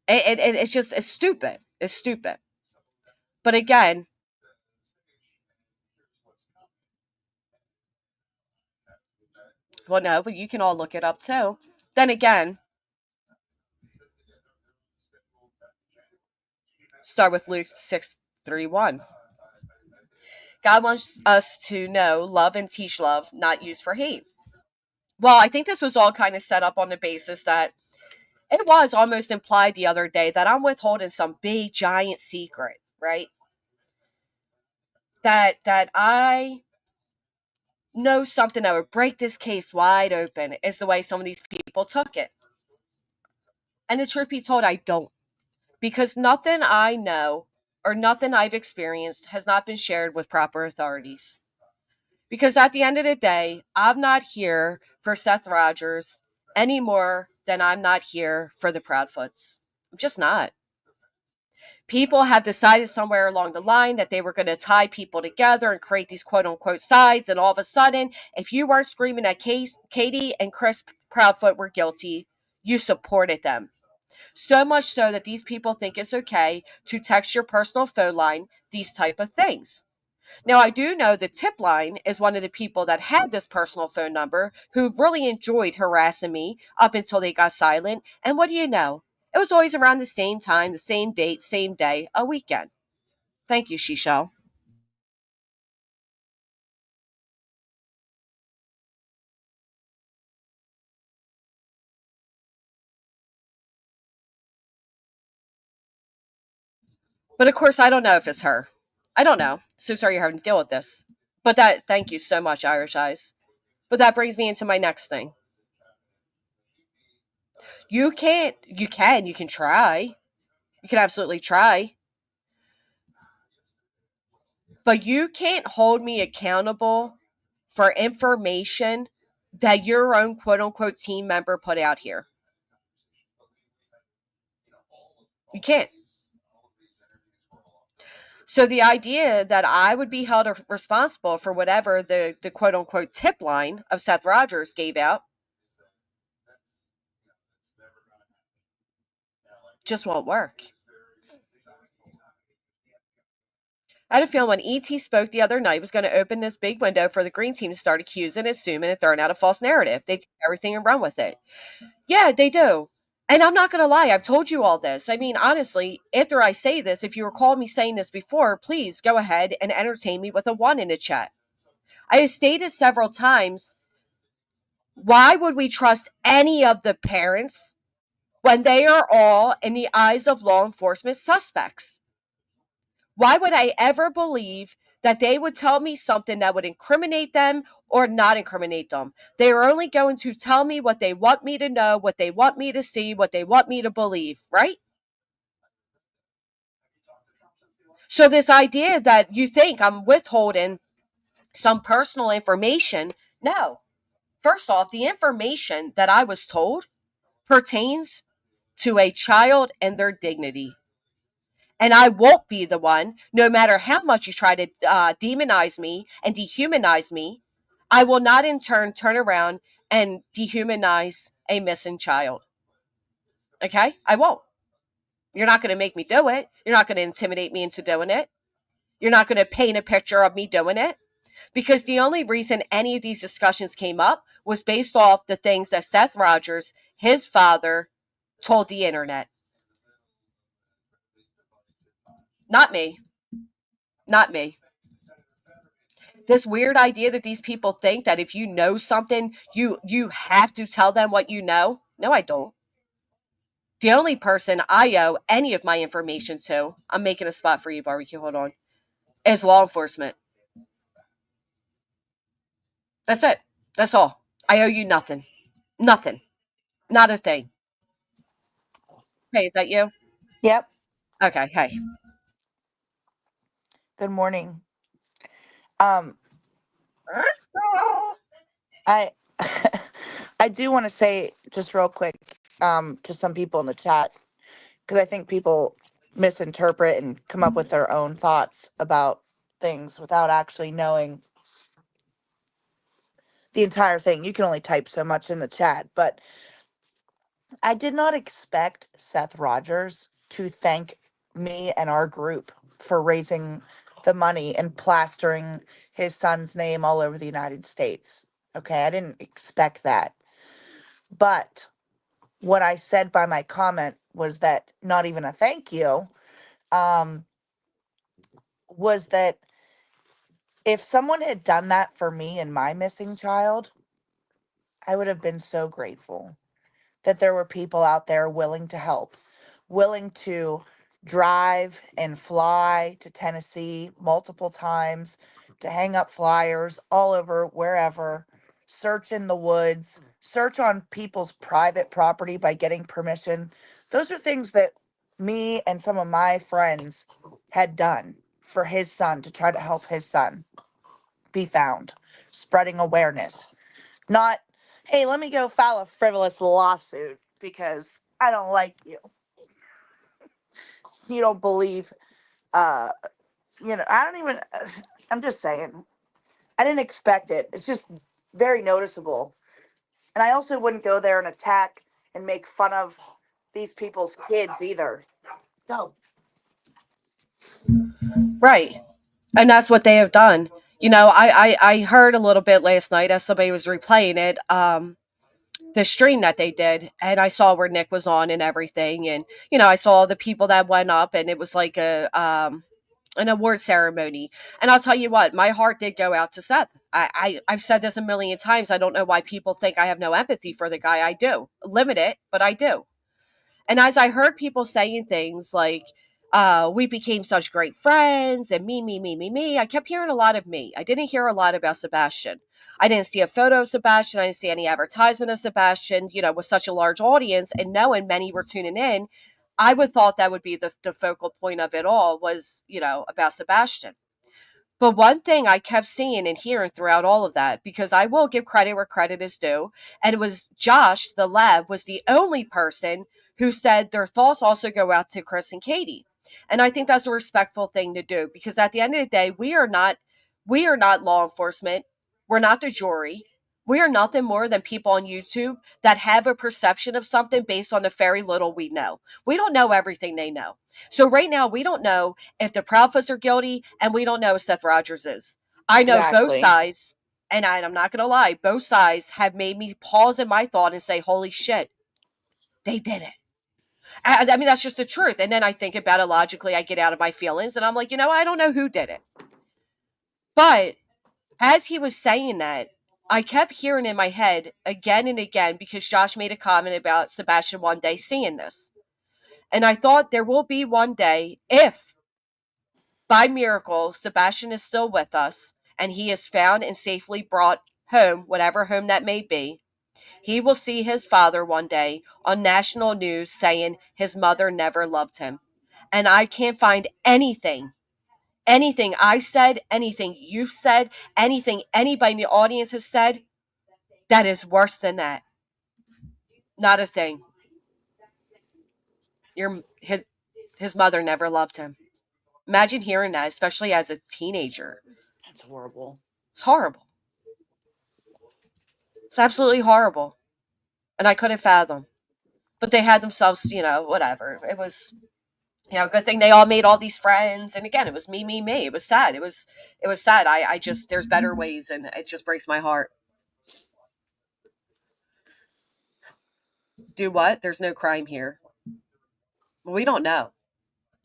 [SPEAKER 1] It's just, it's stupid. It's stupid. But again, well, no, but you can all look it up too. Then again, start with Luke 6:31. God wants us to know, love, and teach love, not use for hate. Well, I think this was all kind of set up on the basis that it was almost implied the other day that I'm withholding some big giant secret, right? That I know something that would break this case wide open is the way some of these people took it. And the truth be told, I don't. Because nothing I know or nothing I've experienced has not been shared with proper authorities. Because at the end of the day, I'm not here for Seth Rogers any more than I'm not here for the Proudfoots. I'm just not. People have decided somewhere along the line that they were going to tie people together and create these quote unquote sides. And all of a sudden, if you weren't screaming that Katie and Chris Proudfoot were guilty, you supported them. So much so that these people think it's okay to text your personal phone line these type of things. Now, I do know the tip line is one of the people that had this personal phone number who really enjoyed harassing me up until they got silent. And what do you know? It was always around the same time, the same date, same day, a weekend. Thank you, Shisho. But of course, I don't know if it's her. I don't know. So sorry you're having to deal with this. But that, thank you so much, Irish Eyes. But that brings me into my next thing. You can try. You can absolutely try. But you can't hold me accountable for information that your own quote unquote team member put out here. You can't. So the idea that I would be held responsible for whatever the quote unquote tip line of Seth Rogers gave out just won't work. I had a feeling when ET spoke the other night was going to open this big window for the green team to start accusing, assuming, and throwing out a false narrative. They take everything and run with it. Yeah, they do. And I'm not going to lie, I've told you all this. I mean, honestly, after I say this, if you recall me saying this before, please go ahead and entertain me with a one in the chat. I have stated several times, why would we trust any of the parents when they are all, in the eyes of law enforcement, suspects? Why would I ever believe that they would tell me something that would incriminate them or not incriminate them? They are only going to tell me what they want me to know, what they want me to see, what they want me to believe, right? So, this idea that you think I'm withholding some personal information, no. First off, the information that I was told pertains to a child and their dignity. And I won't be the one, no matter how much you try to demonize me and dehumanize me, I will not in turn around and dehumanize a missing child. Okay? I won't. You're not going to make me do it. You're not going to intimidate me into doing it. You're not going to paint a picture of me doing it. Because the only reason any of these discussions came up was based off the things that Seth Rogers, his father, told the internet. Not me. Not me. This weird idea that these people think that if you know something, you have to tell them what you know. No, I don't. The only person I owe any of my information to, I'm making a spot for you, barbecue. Hold on. is law enforcement. That's it. That's all. I owe you nothing. Nothing. Not a thing. Hey, is that you?
[SPEAKER 2] Yep.
[SPEAKER 1] Okay, hey.
[SPEAKER 2] Good morning. Um, I I do want to say just real quick to some people in the chat because I think people misinterpret and come up with their own thoughts about things without actually knowing the entire thing. You can only type so much in the chat, but I did not expect Seth Rogers to thank me and our group for raising the money and plastering his son's name all over the United States. Okay, I didn't expect that. But what I said by my comment was that not even a thank you, um, was that if someone had done that for me and my missing child, I would have been so grateful that there were people out there willing to help, willing to drive and fly to Tennessee multiple times to hang up flyers all over wherever, search in the woods, search on people's private property by getting permission. Those are things that me and some of my friends had done for his son to try to help his son be found, spreading awareness. Not, hey, let me go file a frivolous lawsuit because I don't like you. You don't believe, uh, I don't even, I'm just saying. I didn't expect it. It's just very noticeable. And I also wouldn't go there and attack and make fun of these people's kids either. No.
[SPEAKER 1] Right. And that's what they have done. I heard a little bit last night as somebody was replaying it, the stream that they did, and I saw where Nick was on and everything, and I saw the people that went up, and it was like an award ceremony. And I'll tell you what, my heart did go out to Seth. I've said this a million times. I don't know why people think I have no empathy for the guy. I do. Limited, but I do. And as I heard people saying things like, we became such great friends and me, I kept hearing a lot of me. I didn't hear a lot about Sebastian. I didn't see a photo of Sebastian. I didn't see any advertisement of Sebastian, with such a large audience and knowing many were tuning in. I would thought that would be the focal point of it all was, about Sebastian. But one thing I kept seeing and hearing throughout all of that, because I will give credit where credit is due, and it was Josh, the lab, was the only person who said their thoughts also go out to Chris and Katie. And I think that's a respectful thing to do because at the end of the day, we are not law enforcement. We're not the jury. We are nothing more than people on YouTube that have a perception of something based on the very little we know. We don't know everything they know. So right now, we don't know if the Proudfoots are guilty, and we don't know if Seth Rogers is. I know both
[SPEAKER 2] Exactly.
[SPEAKER 1] sides, and I'm not going to lie, both sides have made me pause in my thought and say, holy shit, they did it. I mean, that's just the truth. And then I think about it logically. I get out of my feelings, and I'm like, I don't know who did it. But as he was saying that, I kept hearing in my head again and again because Josh made a comment about Sebastian one day seeing this. And I thought there will be one day, if by miracle, Sebastian is still with us and he is found and safely brought home, whatever home that may be. He will see his father one day on national news saying his mother never loved him. And I can't find anything I've said, anything you've said, anything anybody in the audience has said that is worse than that. Not a thing. His mother never loved him. Imagine hearing that, especially as a teenager.
[SPEAKER 2] That's horrible.
[SPEAKER 1] It's horrible. It's absolutely horrible. And I couldn't fathom. But they had themselves, whatever. It was, good thing they all made all these friends. And again, it was me. It was sad. It was sad. I just, there's better ways, and it just breaks my heart. Do what? There's no crime here. We don't know.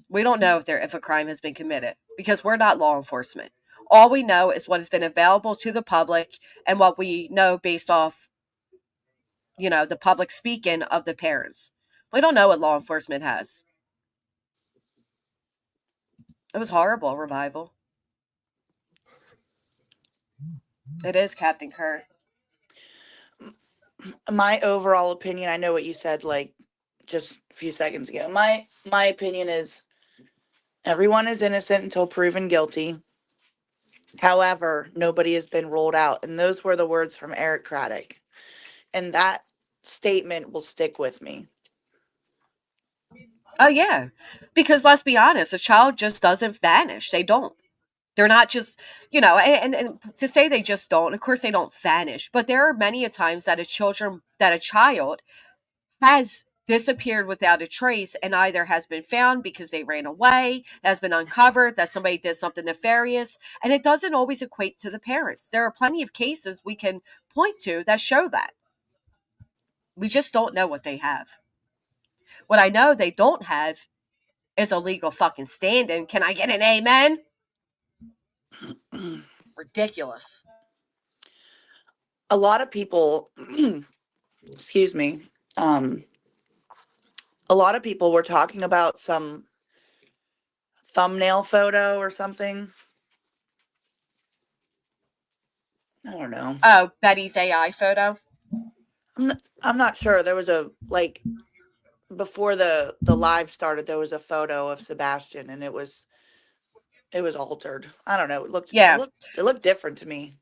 [SPEAKER 1] We don't know if a crime has been committed because we're not law enforcement. All we know is what has been available to the public and what we know based off, the public speaking of the parents. We don't know what law enforcement has. It was horrible, Revival. It is Captain Kurt.
[SPEAKER 2] My overall opinion, I know what you said like just a few seconds ago. My opinion is everyone is innocent until proven guilty. However, nobody has been ruled out. And those were the words from Eric Craddock. And that statement will stick with me.
[SPEAKER 1] Oh yeah, because let's be honest, a child just doesn't vanish. They don't. They're not just, and to say they just don't, of course they don't vanish, but there are many a times that a child has disappeared without a trace and either has been found because they ran away, has been uncovered, that somebody did something nefarious, and it doesn't always equate to the parents. There are plenty of cases we can point to that show that. We just don't know what they have. What I know they don't have is a legal fucking stand-in. Can I get an amen? Ridiculous.
[SPEAKER 2] A lot of people, excuse me, um, a lot of people were talking about some thumbnail photo or something. I don't know.
[SPEAKER 1] Oh, Betty's AI photo.
[SPEAKER 2] I'm not sure. There was a like before the live started. There was a photo of Sebastian, and it was altered. I don't know.
[SPEAKER 1] Yeah.
[SPEAKER 2] It looked different to me.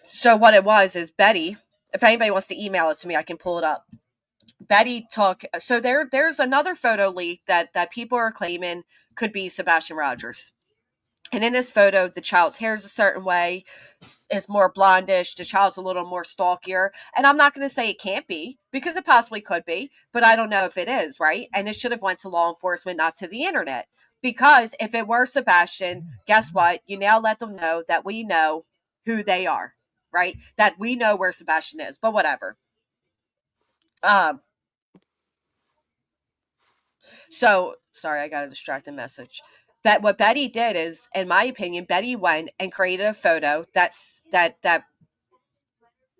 [SPEAKER 1] So what it was is Betty, if anybody wants to email it to me, I can pull it up. Betty took, so there's another photo leak that people are claiming could be Sebastian Rogers. And in this photo, the child's hair is a certain way, is more blondish. The child's a little more stalkier. And I'm not going to say it can't be, because it possibly could be, but I don't know if it is, right? And it should have went to law enforcement, not to the internet. Because if it were Sebastian, guess what? You now let them know that we know who they are, right? That we know where Sebastian is, but whatever. Um, So sorry, I got a distracted message. But what Betty did is, in my opinion, Betty went and created a photo that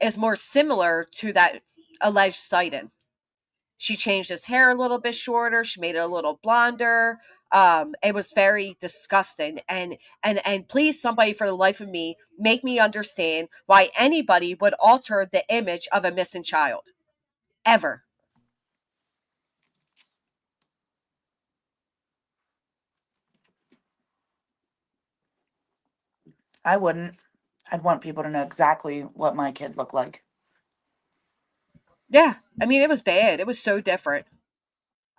[SPEAKER 1] is more similar to that alleged sighting. She changed his hair a little bit shorter. She made it a little blonder. It was very disgusting. And please, somebody, for the life of me, make me understand why anybody would alter the image of a missing child ever.
[SPEAKER 2] I wouldn't. I'd want people to know exactly what my kid looked like.
[SPEAKER 1] Yeah, I mean, it was bad. It was so different.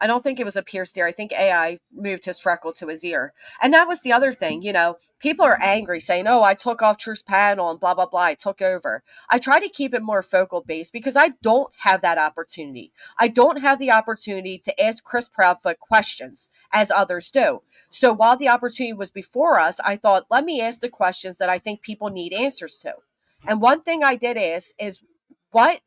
[SPEAKER 1] I don't think it was a pierced ear. I think AI moved his freckle to his ear. And that was the other thing, people are angry saying, oh, I took off Truth's panel and blah, blah, blah. I took over. I try to keep it more focal based because I don't have that opportunity. I don't have the opportunity to ask Chris Proudfoot questions as others do. So while the opportunity was before us, I thought, let me ask the questions that I think people need answers to. And one thing I did ask is, what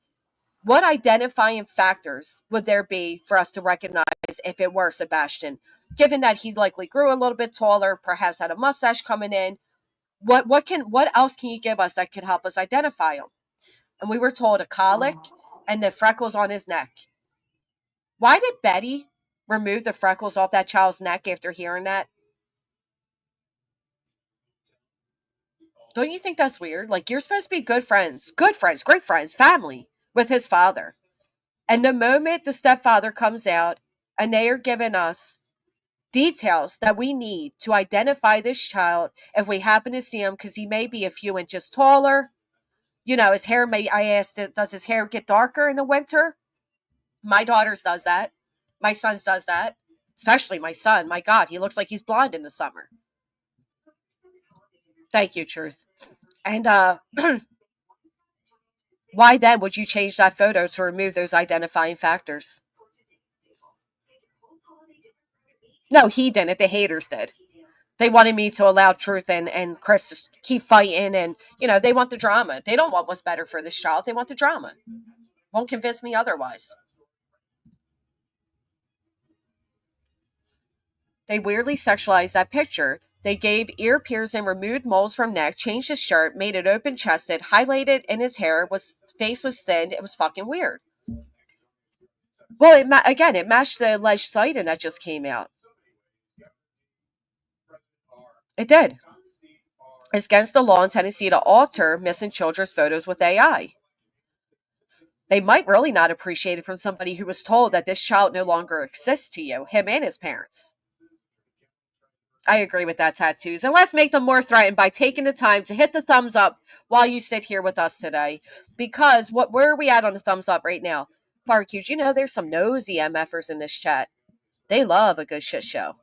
[SPEAKER 1] what identifying factors would there be for us to recognize if it were Sebastian? Given that he likely grew a little bit taller, perhaps had a mustache coming in, what else can you give us that could help us identify him? And we were told a colic and the freckles on his neck. Why did Betty remove the freckles off that child's neck after hearing that? Don't you think that's weird? Like, you're supposed to be good friends, great friends, family with his father. And the moment the stepfather comes out and they are giving us details that we need to identify this child if we happen to see him, because he may be a few inches taller. His hair may, I asked, does his hair get darker in the winter? My daughter's does that. My son's does that. Especially my son. My God, he looks like he's blonde in the summer. Thank you, Truth. And why then would you change that photo to remove those identifying factors? No, he didn't. The haters did. They wanted me to allow Truth and Chris to keep fighting, and they want the drama. They don't want what's better for this child. They want the drama. Won't convince me otherwise. They weirdly sexualized that picture. They gave ear piercing, removed moles from neck, changed his shirt, made it open chested, highlighted in his hair, was face was thinned. It was fucking weird. Well, it matched the alleged sighting that just came out. It did. It's against the law in Tennessee to alter missing children's photos with AI. They might really not appreciate it from somebody who was told that this child no longer exists to you, him and his parents. I agree with that, tattoos. And let's make them more threatened by taking the time to hit the thumbs up while you sit here with us today. Because where are we at on the thumbs up right now? Barbecues, you know there's some nosy MFers in this chat. They love a good shit show.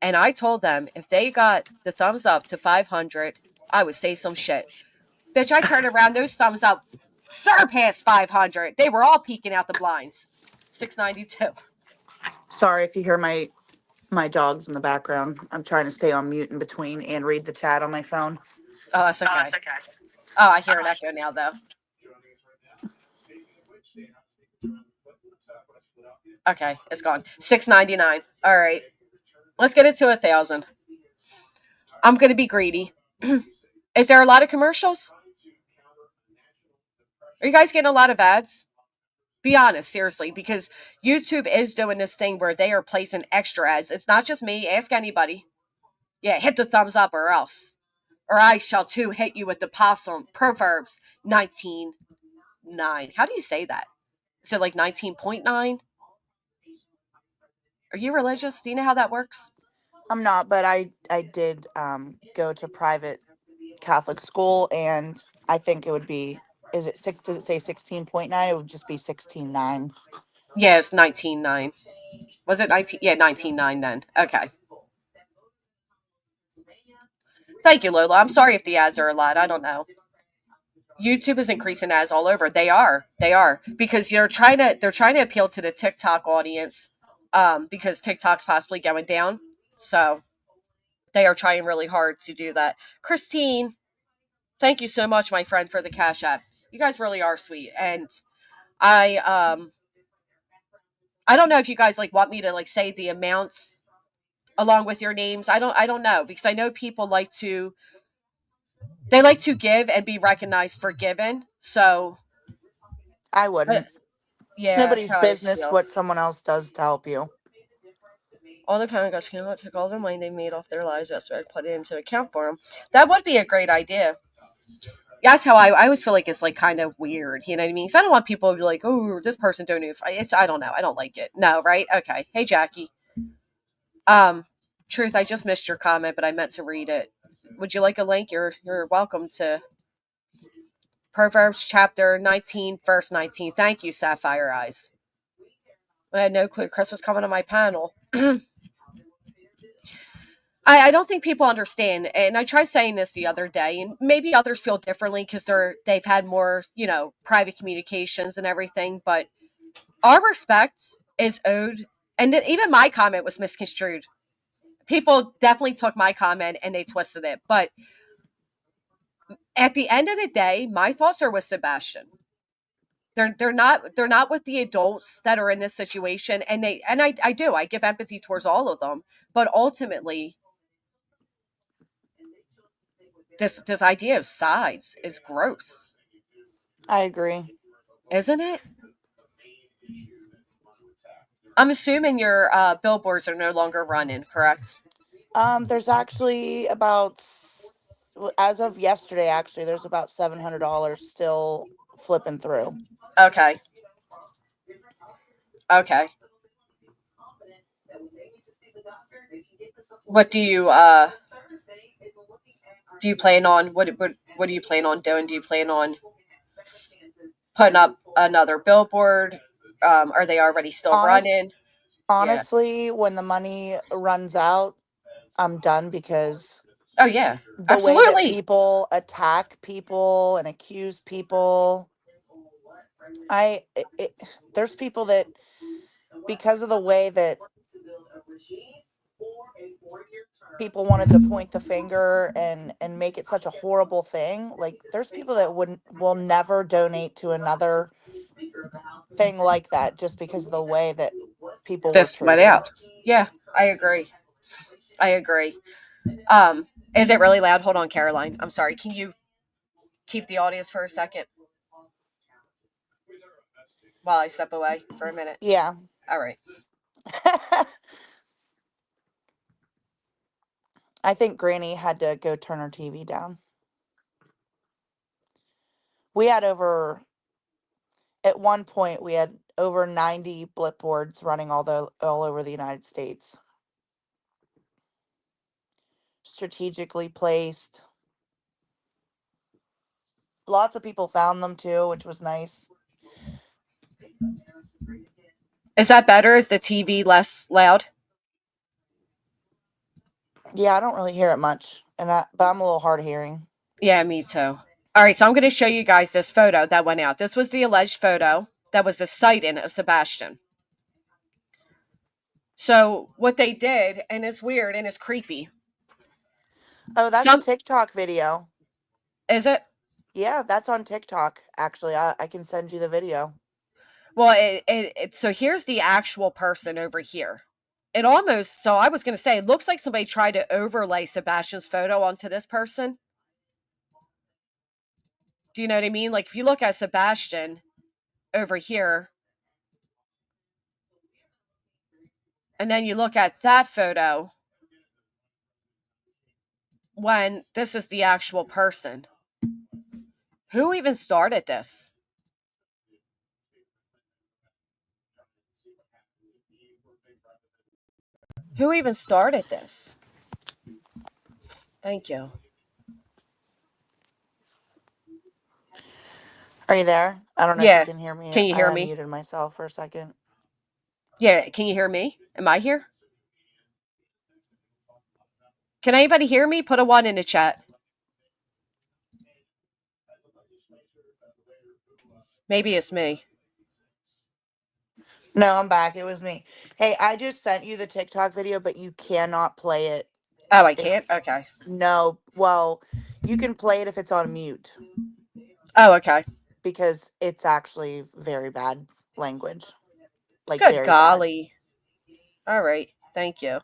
[SPEAKER 1] And I told them if they got the thumbs up to 500, I would say some shit. Bitch, I turned around, those thumbs up surpassed 500. They were all peeking out the blinds. 692.
[SPEAKER 2] Sorry if you hear my dogs in the background. I'm trying to stay on mute in between and read the chat on my phone.
[SPEAKER 1] Oh, that's okay. Oh, I hear an echo now, though. Okay, it's gone. 699. All right. Let's get it to 1,000. I'm going to be greedy. Is there a lot of commercials? Are you guys getting a lot of ads? Be honest, seriously, because YouTube is doing this thing where they are placing extra ads. It's not just me. Ask anybody. Yeah, hit the thumbs up or else. Or I shall too hit you with the possum. Proverbs 19:9. How do you say that? Is it like 19.9? Are you religious? Do you know how that works?
[SPEAKER 2] I'm not, but I did go to private Catholic school, and I think it would be, is it six? Does it say 16.9? It would just be 16.9.
[SPEAKER 1] Yeah, it's 19.9. Was it 19? Yeah, 19.9 then. Okay. Thank you, Lola. I'm sorry if the ads are a lot. I don't know. YouTube is increasing ads all over. They are. They are. Because they're trying to appeal to the TikTok audience. Because TikTok's possibly going down. So they are trying really hard to do that. Christine, thank you so much, my friend, for the Cash App. You guys really are sweet. And I don't know if you guys like want me to like say the amounts along with your names. I don't know, because I know people like to give and be recognized for giving. So
[SPEAKER 2] I
[SPEAKER 1] but
[SPEAKER 2] wouldn't. It's
[SPEAKER 1] yeah, that's
[SPEAKER 2] nobody's
[SPEAKER 1] how I always
[SPEAKER 2] business
[SPEAKER 1] feel.
[SPEAKER 2] what someone else does to help you.
[SPEAKER 1] All the Pentagon cannot took all the money they made off their lives yesterday and put it into account for them. That would be a great idea. That's how I always feel like it's like kind of weird. You know what I mean? Because I don't want people to be like, oh, this person donated. I don't know. I don't like it. No, right? Okay. Hey, Jackie. Um, Truth, I just missed your comment, but I meant to read it. Would you like a link? You're welcome to Proverbs chapter 19, verse 19. Thank you, Sapphire Eyes. I had no clue Chris was coming on my panel. I don't think people understand, and I tried saying this the other day, and maybe others feel differently because they've had more, private communications and everything. But our respect is owed, and even my comment was misconstrued. People definitely took my comment and they twisted it. But at the end of the day, my thoughts are with Sebastian. They're not with the adults that are in this situation, and I give empathy towards all of them, but ultimately this idea of sides is gross,
[SPEAKER 2] I agree.
[SPEAKER 1] isn't it? I'm assuming your billboards are no longer running, correct?
[SPEAKER 2] There's actually as of yesterday, actually, there's about $700 still flipping through.
[SPEAKER 1] Okay. Okay. What do you plan on what do you plan on doing? Do you plan on putting up another billboard? Are they already still
[SPEAKER 2] Honest,
[SPEAKER 1] running? Yeah.
[SPEAKER 2] honestly, when the money runs out, I'm done, because
[SPEAKER 1] Oh yeah.
[SPEAKER 2] the way that
[SPEAKER 1] Absolutely.
[SPEAKER 2] people attack people and accuse people, there's people that, because of the way that people wanted to point the finger and make it such a horrible thing, like there's people that wouldn't will never donate to another thing like that, just because of the way that people were
[SPEAKER 1] This went
[SPEAKER 2] treated.
[SPEAKER 1] out. Yeah, I agree. I agree. Is it really loud? Hold on, Caroline. I'm sorry. Can you keep the audience for a second while I step away for a minute?
[SPEAKER 2] Yeah.
[SPEAKER 1] All right.
[SPEAKER 2] I think Granny had to go turn her TV down. We had over At one point we had over 90 blip boards running all over the United States. Strategically placed. Lots of people found them too, which was nice.
[SPEAKER 1] Is that better? Is the TV less loud?
[SPEAKER 2] Yeah, I don't really hear it much, but I'm a little hard of hearing.
[SPEAKER 1] Yeah, me too. All right, so I'm going to show you guys this photo that went out. This was the alleged photo that was the sighting of Sebastian. So what they did, and it's weird and it's creepy.
[SPEAKER 2] Oh, that's a
[SPEAKER 1] Some
[SPEAKER 2] TikTok video.
[SPEAKER 1] is it?
[SPEAKER 2] Yeah, that's on TikTok. Actually, I can send you the video.
[SPEAKER 1] Well, so here's the actual person over here. It almost, so I was going to say, it looks like somebody tried to overlay Sebastian's photo onto this person. Do you know what I mean? Like if you look at Sebastian over here, and then you look at that photo, when this is the actual person. Who even started this? Who even started this? Thank you.
[SPEAKER 2] Are you there? I don't know if you
[SPEAKER 1] Yeah.
[SPEAKER 2] can hear me.
[SPEAKER 1] Can you
[SPEAKER 2] I
[SPEAKER 1] hear me?
[SPEAKER 2] unmuted myself for a second.
[SPEAKER 1] Yeah. Can you hear me? Am I here? Can anybody hear me? Put a 1 in the chat. Maybe it's me.
[SPEAKER 2] No, I'm back. It was me. Hey, I just sent you the TikTok video, but you cannot play it
[SPEAKER 1] Oh, I can't?
[SPEAKER 2] if
[SPEAKER 1] Okay.
[SPEAKER 2] no. Well, you can play it if it's on mute
[SPEAKER 1] Oh, okay.
[SPEAKER 2] because it's actually very bad language. Like
[SPEAKER 1] Good
[SPEAKER 2] very bad.
[SPEAKER 1] golly. All right. Thank you.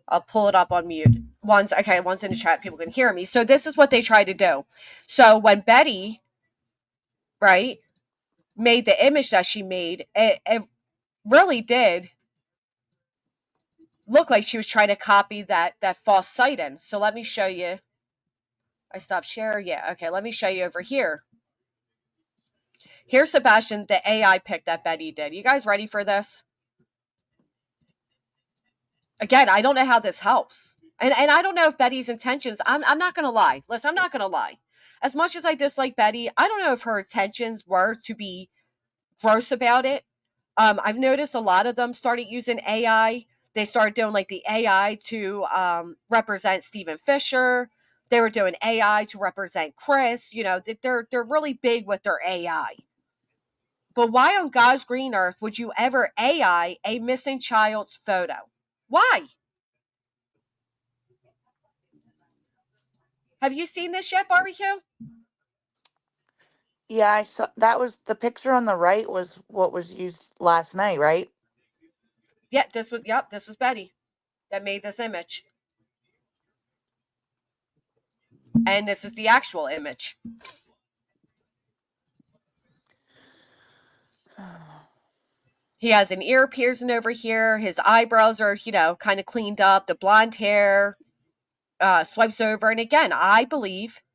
[SPEAKER 1] I'll pull it up on mute. Once in the chat, people can hear me. So this is what they tried to do. So when Betty, right, made the image that she made, it really did look like she was trying to copy that false sighting. So let me show you. I stopped share. Yeah, okay. Let me show you over here. Here's Sebastian, the AI pic that Betty did. You guys ready for this? Again, I don't know how this helps. And I don't know if Betty's intentions, I'm not gonna lie. Listen, I'm not gonna lie. As much as I dislike Betty, I don't know if her intentions were to be gross about it. I've noticed a lot of them started using AI. They started doing like the AI to represent Stephen Fisher. They were doing AI to represent Chris. You know, they're really big with their AI. But why on God's green earth would you ever AI a missing child's photo? Why? Have you seen this yet, Barbecue?
[SPEAKER 2] Yeah, I saw that was the picture on the right was what was used last night, right?
[SPEAKER 1] Yeah, this was Betty that made this image. And this is the actual image. He has an ear piercing over here. His eyebrows are, kind of cleaned up. The blonde hair swipes over. And again,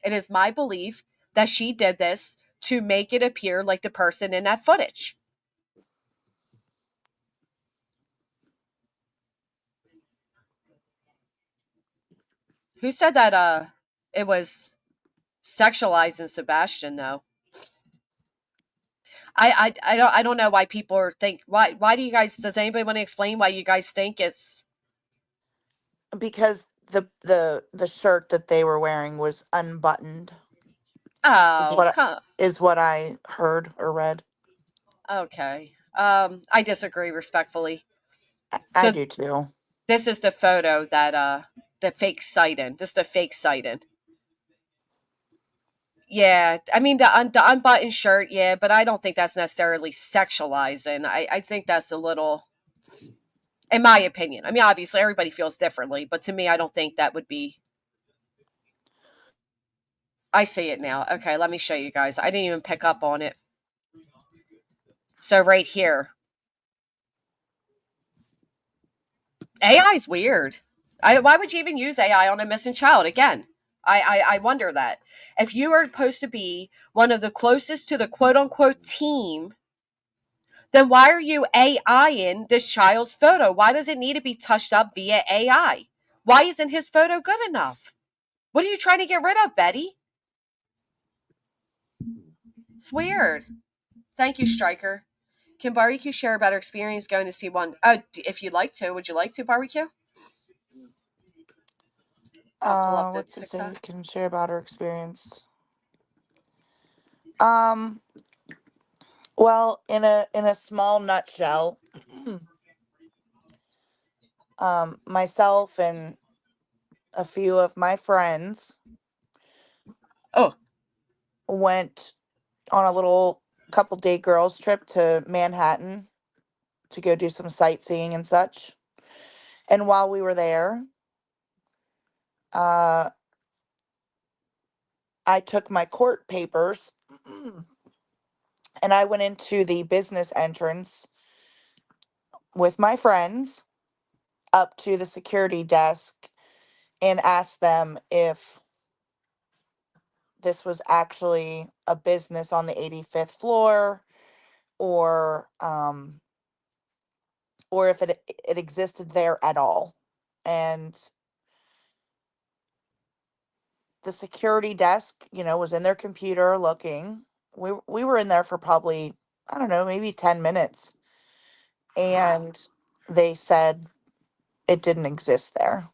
[SPEAKER 1] it is my belief that she did this to make it appear like the person in that footage. Who said that it was sexualizing Sebastian though? I don't know why people are why do you guys does anybody want to explain why you guys think it's
[SPEAKER 2] Because the shirt that they were wearing was unbuttoned. Is
[SPEAKER 1] oh
[SPEAKER 2] what
[SPEAKER 1] come
[SPEAKER 2] is what I heard or read.
[SPEAKER 1] okay. I disagree respectfully.
[SPEAKER 2] I
[SPEAKER 1] So
[SPEAKER 2] do too.
[SPEAKER 1] this is the photo that the fake sighting. This is the fake sighting. Yeah, I mean the unbuttoned shirt, yeah, but I don't think that's necessarily sexualizing. I think that's a little, in my opinion. I mean, obviously everybody feels differently, but to me, I don't think that would be. I see it now. Okay, let me show you guys. I didn't even pick up on it. So right here, AI is weird. Why would you even use AI on a missing child? Again, I wonder that. If you are supposed to be one of the closest to the quote unquote team, then why are you AIing this child's photo? Why does it need to be touched up via AI? Why isn't his photo good enough? What are you trying to get rid of, Betty? It's weird. Thank you, Striker. Can barbecue share about her experience going to see one? Oh, if you'd like to, would you like to barbecue? I'll pull up the
[SPEAKER 2] What's it say?
[SPEAKER 1] TikTok.
[SPEAKER 2] Can share about her experience. Um, well, in a small nutshell, myself and a few of my friends
[SPEAKER 1] Oh,
[SPEAKER 2] went on a little couple day girls trip to Manhattan to go do some sightseeing and such. And while we were there, uh, I took my court papers and I went into the business entrance with my friends up to the security desk and asked them if this was actually a business on the 85th floor or or if it existed there at all. And the security desk, was in their computer looking. We were in there for probably, I don't know, maybe 10 minutes, and they said it didn't exist there.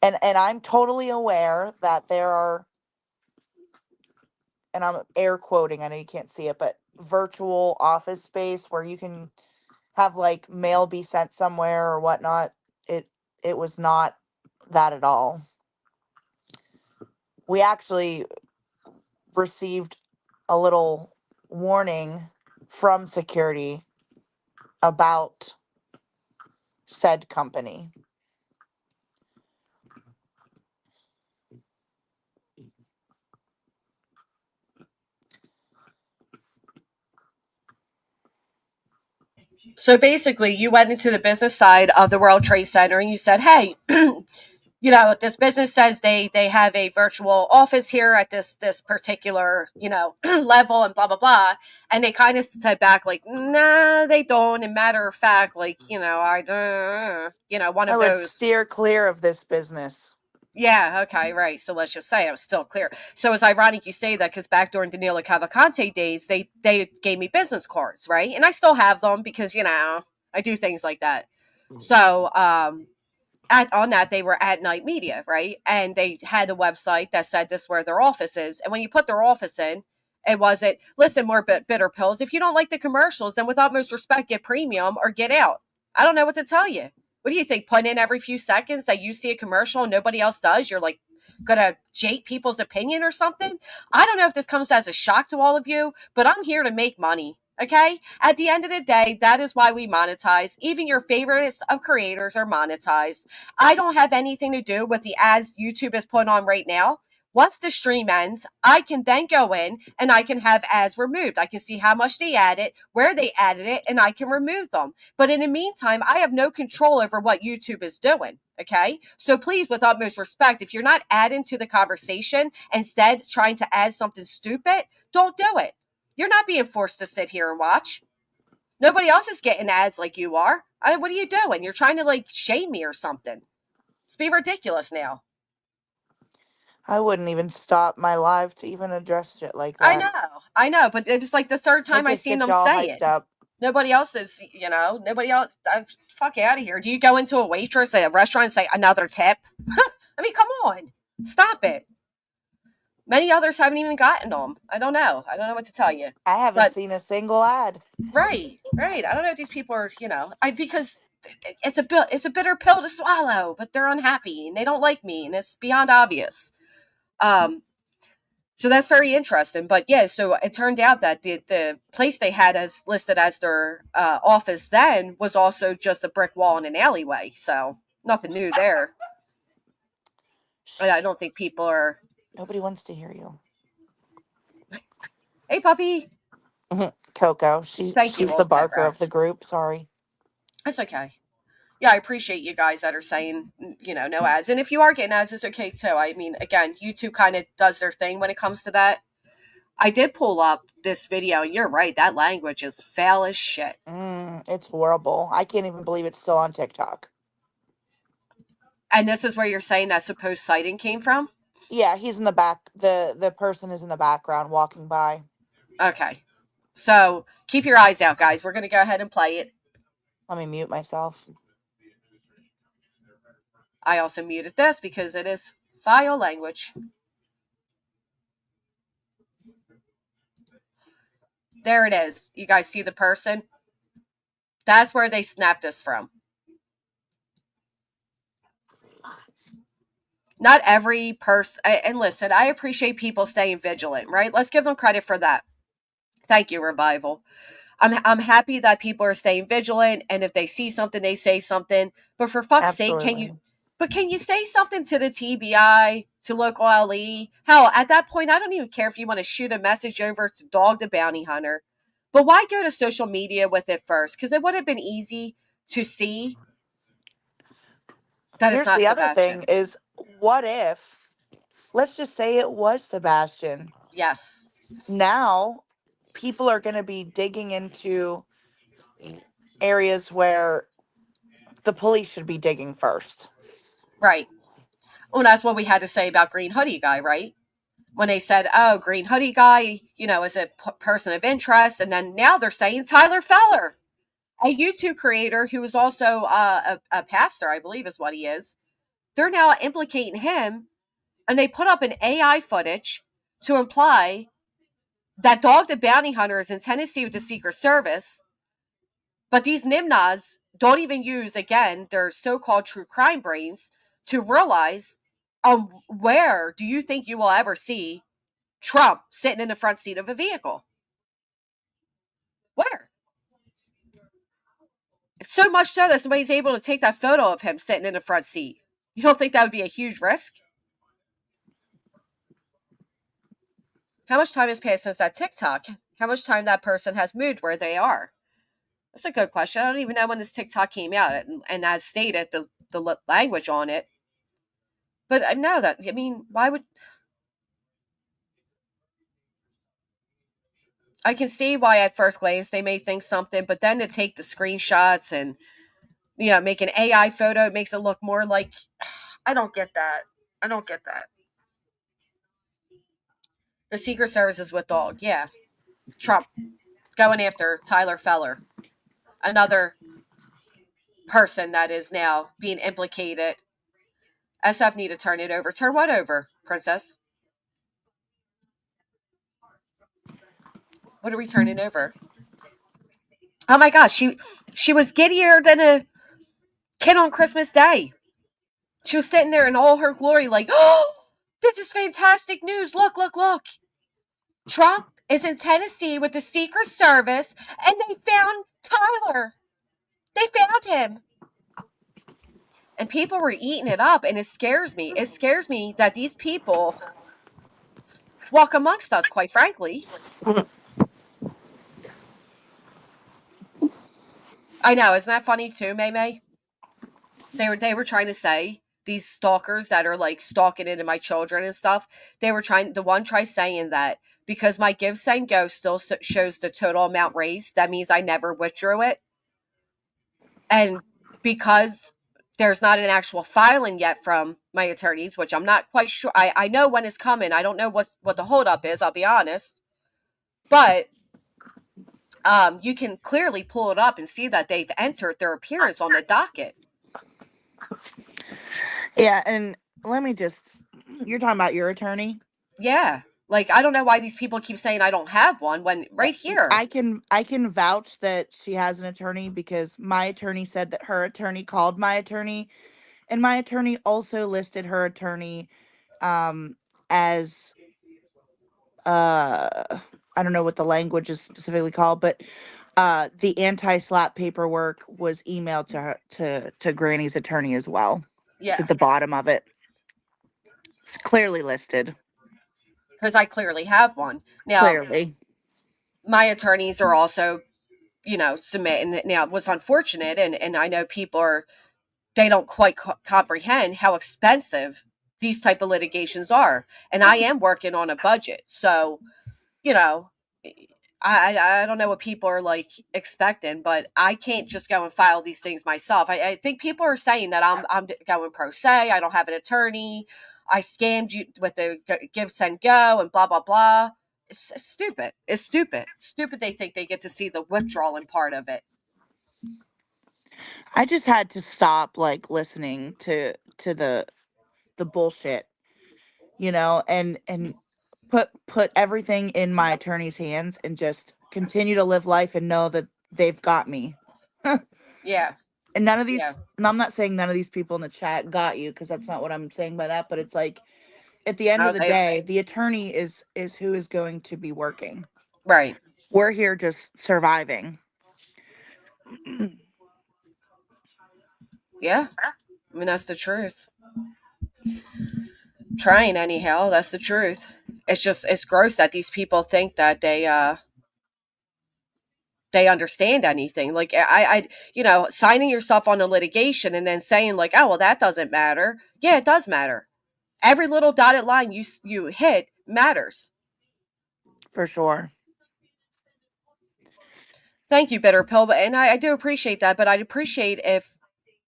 [SPEAKER 2] And I'm totally aware that there are, and I'm air quoting, I know you can't see it, but virtual office space where you can have like mail be sent somewhere or whatnot. It was not that at all. We actually received a little warning from security about said company.
[SPEAKER 1] so basically, you went into the business side of the World Trade Center and you said, "Hey, this business says they have a virtual office here at this particular level and blah blah blah," and they kind of said back like, "Nah, they don't." And matter of fact, like I don't, one
[SPEAKER 2] I
[SPEAKER 1] of
[SPEAKER 2] would
[SPEAKER 1] those.
[SPEAKER 2] steer clear of this business.
[SPEAKER 1] Yeah, okay, right. So let's just say I was still clear. So it's ironic you say that because back during Danilo Cavalcante days, they gave me business cards, right? And I still have them because I do things like that. So on that they were at Night Media, right? And they had a website that said this where their office is. And when you put their office in, it wasn't listen more bitter pills. If you don't like the commercials, then with utmost respect, get premium or get out. I don't know what to tell you. What do you think? Put in every few seconds that you see a commercial and nobody else does, you're like gonna jate people's opinion or something? I don't know if this comes as a shock to all of you, but I'm here to make money. Okay? At the end of the day, that is why we monetize. Even your favorites of creators are monetized. I don't have anything to do with the ads YouTube is put on right now. Once the stream ends, I can then go in and I can have ads removed. I can see how much they added, where they added it, and I can remove them. But in the meantime, I have no control over what YouTube is doing. Okay. So please, with utmost respect, if you're not adding to the conversation, instead trying to add something stupid, don't do it. You're not being forced to sit here and watch. Nobody else is getting ads like you are. What are you doing? You're trying to like shame me or something. It's be ridiculous now.
[SPEAKER 2] I wouldn't even stop my live to even address shit like that.
[SPEAKER 1] I know, but it was like the third
[SPEAKER 2] It
[SPEAKER 1] time I
[SPEAKER 2] just
[SPEAKER 1] seen
[SPEAKER 2] gets
[SPEAKER 1] them
[SPEAKER 2] y'all
[SPEAKER 1] say
[SPEAKER 2] hyped
[SPEAKER 1] it.
[SPEAKER 2] up.
[SPEAKER 1] Nobody else is, nobody else. Fuck out of here. Do you go into a waitress at a restaurant and say another tip? I mean, come on, stop it. Many others haven't even gotten them. I don't know. I don't know what to tell you.
[SPEAKER 2] I haven't
[SPEAKER 1] But
[SPEAKER 2] seen a single ad.
[SPEAKER 1] right, right. I don't know if these people are, I because it's a bitter pill to swallow, but they're unhappy and they don't like me, and it's beyond obvious. Um, So that's very interesting. But yeah, so it turned out that the place they had as listed as their office then was also just a brick wall in an alleyway. So nothing new there. And I
[SPEAKER 2] Shh.
[SPEAKER 1] don't think people are.
[SPEAKER 2] Nobody wants to hear you.
[SPEAKER 1] Hey, puppy.
[SPEAKER 2] Coco.
[SPEAKER 1] Thank you,
[SPEAKER 2] She's the
[SPEAKER 1] old pet
[SPEAKER 2] barker
[SPEAKER 1] rat.
[SPEAKER 2] of the group. Sorry.
[SPEAKER 1] That's okay. Yeah, I appreciate you guys that are saying, no ads. And if you are getting ads, it's okay too. I mean, again, YouTube kind of does their thing when it comes to that. I did pull up this video, and you're right, that language is foul as shit.
[SPEAKER 2] It's horrible. I can't even believe it's still on TikTok.
[SPEAKER 1] And this is where you're saying that supposed sighting came from?
[SPEAKER 2] Yeah, he's in the back. The person is in the background walking by.
[SPEAKER 1] Okay. So keep your eyes out, guys. We're going to go ahead and play it.
[SPEAKER 2] Let me mute myself.
[SPEAKER 1] I also muted this because it is foul language. There it is. You guys see the person? That's where they snapped this from. Not every person, and listen, I appreciate people staying vigilant, right? Let's give them credit for that. Thank you, Revival. I'm happy that people are staying vigilant, and if they see something, they say something. But for fuck's sake,
[SPEAKER 2] Absolutely.
[SPEAKER 1] can you say something to the TBI, to local LE? Hell, at that point, I don't even care if you want to shoot a message over to Dog the Bounty Hunter. But why go to social media with it first? Because it would have been easy to see that it's
[SPEAKER 2] Here's
[SPEAKER 1] not
[SPEAKER 2] the other thing
[SPEAKER 1] Sebastian.
[SPEAKER 2] is, what if, let's just say it was Sebastian.
[SPEAKER 1] Yes.
[SPEAKER 2] Now, people are going to be digging into areas where the police should be digging first.
[SPEAKER 1] Right. Well, that's what we had to say about Green Hoodie Guy, right? When they said, oh, Green Hoodie Guy, is a person of interest. And then now they're saying Tyler Feller, a YouTube creator who is also a pastor, I believe is what he is. They're now implicating him, and they put up an AI footage to imply that Dog the Bounty Hunter is in Tennessee with the Secret Service. But these nimnods don't even use, again, their so-called true crime brains to realize, where do you think you will ever see Trump sitting in the front seat of a vehicle? Where? So much so that somebody's able to take that photo of him sitting in the front seat. You don't think that would be a huge risk? How much time has passed since that TikTok? How much time that person has moved where they are? That's a good question. I don't even know when this TikTok came out, and as stated, the language on it. But I know that. I mean, why would I can see why at first glance they may think something, but then to take the screenshots and make an AI photo, it makes it look more like. I don't get that. I don't get that. The Secret Service is with Dog. Yeah, Trump going after Tyler Feller, another person that is now being implicated. SF need to turn it over. Turn what over, Princess? What are we turning over? Oh my gosh, she was giddier than a kid on Christmas Day. She was sitting there in all her glory, like, oh, this is fantastic news. Look, look, look. Trump is in Tennessee with the Secret Service, and they found Tyler. They found him. And people were eating it up, and it scares me. It scares me that these people walk amongst us, quite frankly. I know, isn't that funny too, May May? They were trying to say, these stalkers that are like stalking into my children and stuff, the one tries saying that because my give send go still shows the total amount raised, that means I never withdrew it. And because there's not an actual filing yet from my attorneys, which I'm not quite sure. I know when it's coming. I don't know what the holdup is, I'll be honest. But you can clearly pull it up and see that they've entered their appearance on the docket.
[SPEAKER 2] Yeah, and let me just, you're talking about your attorney?
[SPEAKER 1] Yeah. Like, I don't know why these people keep saying I don't have one when right here.
[SPEAKER 2] I can vouch that she has an attorney because my attorney said that her attorney called my attorney, and my attorney also listed her attorney as I don't know what the language is specifically called, but the anti-SLAPP paperwork was emailed to her, to Granny's attorney as well. It's
[SPEAKER 1] Yeah.
[SPEAKER 2] at the bottom of it. It's clearly listed.
[SPEAKER 1] Because I clearly have one. Now,
[SPEAKER 2] Clearly.
[SPEAKER 1] my attorneys are also, submitting. Now, it was unfortunate, and I know people are, they don't quite comprehend how expensive these type of litigations are. And I am working on a budget. So, you know, I don't know what people are like expecting, but I can't just go and file these things myself. I think people are saying that I'm going pro se. I don't have an attorney. I scammed you with the give send go and blah blah blah. It's stupid. It's stupid. Stupid. They think they get to see the withdrawing part of it.
[SPEAKER 2] I just had to stop like listening to the bullshit, and put everything in my attorney's hands and just continue to live life and know that they've got me.
[SPEAKER 1] Yeah.
[SPEAKER 2] And none of
[SPEAKER 1] Yeah.
[SPEAKER 2] these, and I'm not saying none of these people in the chat got you, because that's not what I'm saying by that, but it's like at the end of
[SPEAKER 1] No,
[SPEAKER 2] the
[SPEAKER 1] they
[SPEAKER 2] day, the attorney is who is going to be working.
[SPEAKER 1] right.
[SPEAKER 2] We're here just surviving.
[SPEAKER 1] Yeah. I mean that's the truth. Trying anyhow, that's the truth. It's gross that these people think that they understand anything. Like signing yourself on a litigation and then saying like, oh well, that doesn't matter. Yeah, it does matter. Every little dotted line you hit matters.
[SPEAKER 2] For sure.
[SPEAKER 1] Thank you, Bitter Pill, and I do appreciate that. But I'd appreciate if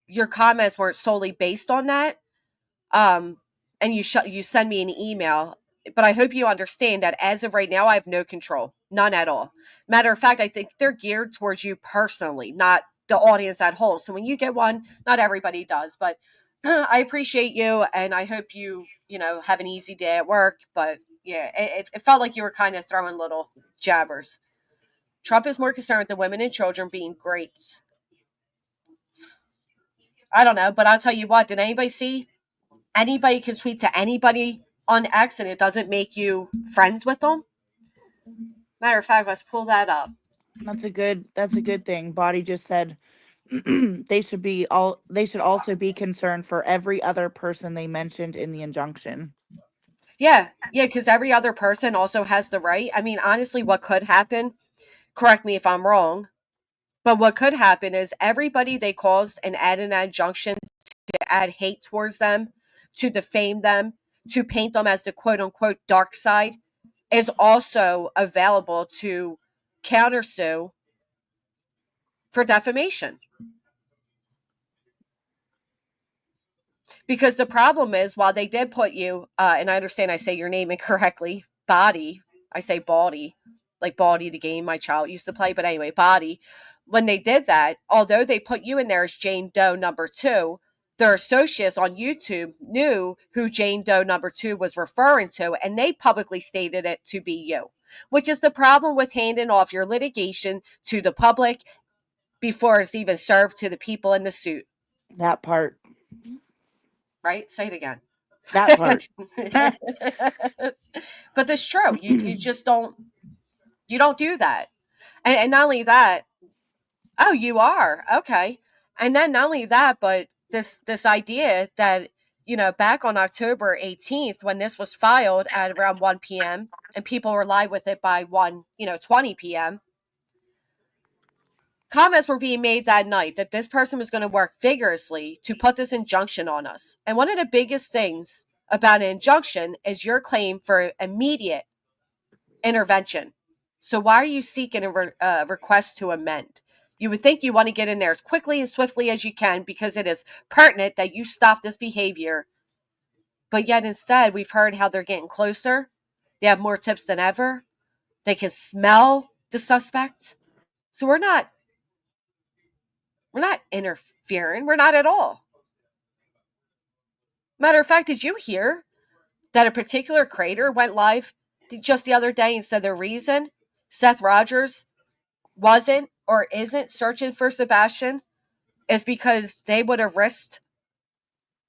[SPEAKER 1] your comments weren't solely based on that. Um, and you send me an email. But I hope you understand that as of right now, I have no control, none at all. Matter of fact, I think they're geared towards you personally, not the audience at whole. So when you get one, not everybody does, but I appreciate you, and I hope you have an easy day at work. But yeah, it felt like you were kind of throwing little jabbers. Trump is more concerned with the women and children being great. I don't know, but I'll tell you what. Did anybody see anybody can tweet to anybody on X and it doesn't make you friends with them? Matter of fact, let's pull that up.
[SPEAKER 2] That's a good thing. Body just said they should also be concerned for every other person they mentioned in the injunction.
[SPEAKER 1] Yeah, yeah, because every other person also has the right. I mean, honestly, what could happen, correct me if I'm wrong, but what could happen is everybody they caused and add an injunction to add hate towards them, to defame them, to paint them as the quote unquote dark side is also available to countersue for defamation. Because the problem is, while they did put you, and I understand I say your name incorrectly, Body, I say Baldy, like Baldy the game my child used to play, but anyway, Body. When they did that, although they put you in there as Jane Doe number two, their associates on YouTube knew who Jane Doe number two was referring to, and they publicly stated it to be you, which is the problem with handing off your litigation to the public before it's even served to the people in the suit.
[SPEAKER 2] That part.
[SPEAKER 1] Right? Say it again.
[SPEAKER 2] That part.
[SPEAKER 1] But that's true. You just don't do that. And not only that, oh, you are. Okay. And then not only that, but this idea that, back on October 18th when this was filed at around 1 p.m. and people were live with it by 20 p.m. Comments were being made that night that this person was going to work vigorously to put this injunction on us. And one of the biggest things about an injunction is your claim for immediate intervention. So why are you seeking a request to amend? You would think you want to get in there as quickly and swiftly as you can because it is pertinent that you stop this behavior. But yet instead, we've heard how they're getting closer. They have more tips than ever. They can smell the suspect. So we're not interfering. We're not at all. Matter of fact, did you hear that a particular creator went live just the other day and said the reason Seth Rogers wasn't or isn't searching for Sebastian is because they would have risked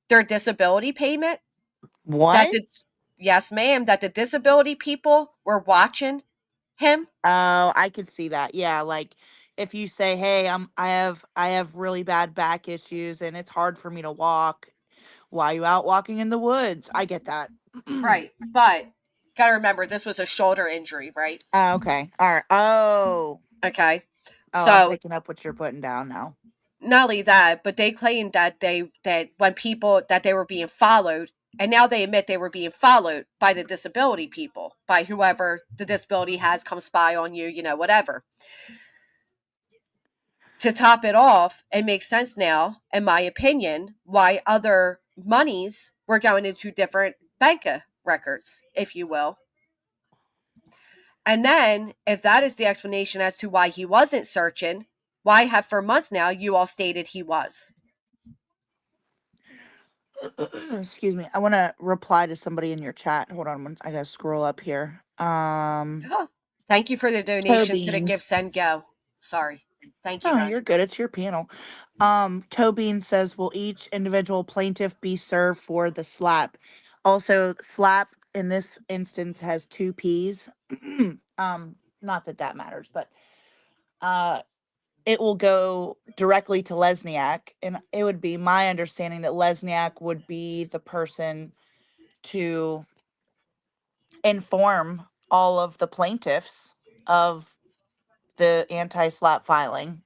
[SPEAKER 1] their disability payment? That
[SPEAKER 2] What?
[SPEAKER 1] the Yes, ma'am, that the disability people were watching him?
[SPEAKER 2] Oh, I could see that. Yeah, like if you say, "Hey, I have really bad back issues and it's hard for me to walk." Why are you out walking in the woods? I get that.
[SPEAKER 1] Right. But gotta remember this was a shoulder injury, right?
[SPEAKER 2] Okay. All right. Oh.
[SPEAKER 1] Okay.
[SPEAKER 2] Oh, I'm
[SPEAKER 1] So
[SPEAKER 2] picking up what you're putting down now.
[SPEAKER 1] not only that, but they claimed that when people that they were being followed, and now they admit they were being followed by the disability people, by whoever the disability has come spy on you, whatever. To top it off, it makes sense now, in my opinion, why other monies were going into different bank records, if you will. And then, if that is the explanation as to why he wasn't searching, why have for months now you all stated he was?
[SPEAKER 2] Excuse me. I want to reply to somebody in your chat. Hold on, I gotta scroll up here.
[SPEAKER 1] Oh, thank you for the
[SPEAKER 2] Toe
[SPEAKER 1] donation to the Give
[SPEAKER 2] Beans.
[SPEAKER 1] Send Go. Sorry. Thank you
[SPEAKER 2] No, you're
[SPEAKER 1] guys.
[SPEAKER 2] good. It's your panel. Toe Beans says, "Will each individual plaintiff be served for the slap?" Also, slap in this instance has two P's. Not that that matters, but uh, it will go directly to Lesniak, and it would be my understanding that Lesniak would be the person to inform all of the plaintiffs of the anti-SLAPP filing,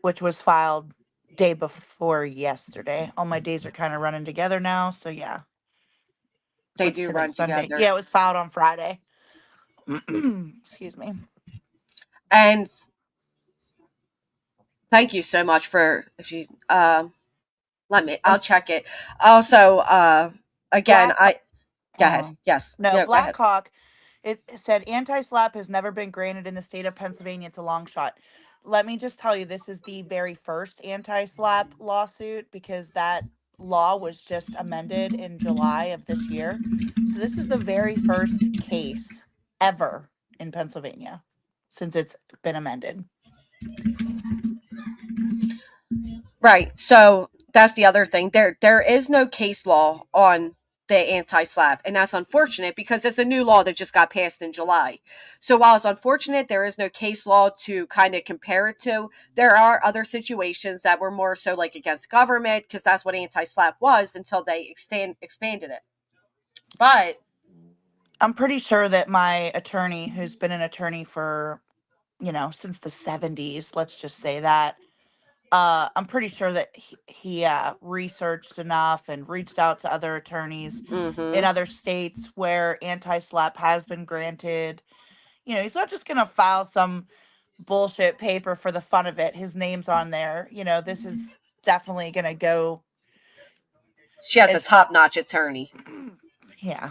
[SPEAKER 2] which was filed day before yesterday. All my days are kind of running together now, so yeah.
[SPEAKER 1] They
[SPEAKER 2] What's
[SPEAKER 1] do
[SPEAKER 2] today?
[SPEAKER 1] run
[SPEAKER 2] Sunday.
[SPEAKER 1] together.
[SPEAKER 2] Yeah, it was filed on Friday. Excuse me.
[SPEAKER 1] And thank you so much for if you I'll
[SPEAKER 2] And
[SPEAKER 1] check it. Also, again,
[SPEAKER 2] Black
[SPEAKER 1] go ahead. Yes.
[SPEAKER 2] no,
[SPEAKER 1] No, go ahead.
[SPEAKER 2] Black Hawk. It said anti-SLAPP has never been granted in the state of Pennsylvania. It's a long shot. Let me just tell you, this is the very first anti-SLAPP lawsuit because that law was just amended in July of this year. So this is the very first case ever in Pennsylvania since it's been amended.
[SPEAKER 1] Right. So that's the other thing. There is no case law on the anti-SLAPP, and that's unfortunate because it's a new law that just got passed in July. So while it's unfortunate there is no case law to kind of compare it to, there are other situations that were more so like against government because that's what anti-SLAPP was until they expanded it. But
[SPEAKER 2] I'm pretty sure that my attorney, who's been an attorney for, since the 70s, let's just say that, I'm pretty sure that he researched enough and reached out to other attorneys in
[SPEAKER 1] mhm.
[SPEAKER 2] other states where anti-SLAPP has been granted. He's not just going to file some bullshit paper for the fun of it. His name's on there. This is definitely going to go
[SPEAKER 1] She has a
[SPEAKER 2] as,
[SPEAKER 1] top-notch attorney.
[SPEAKER 2] yeah,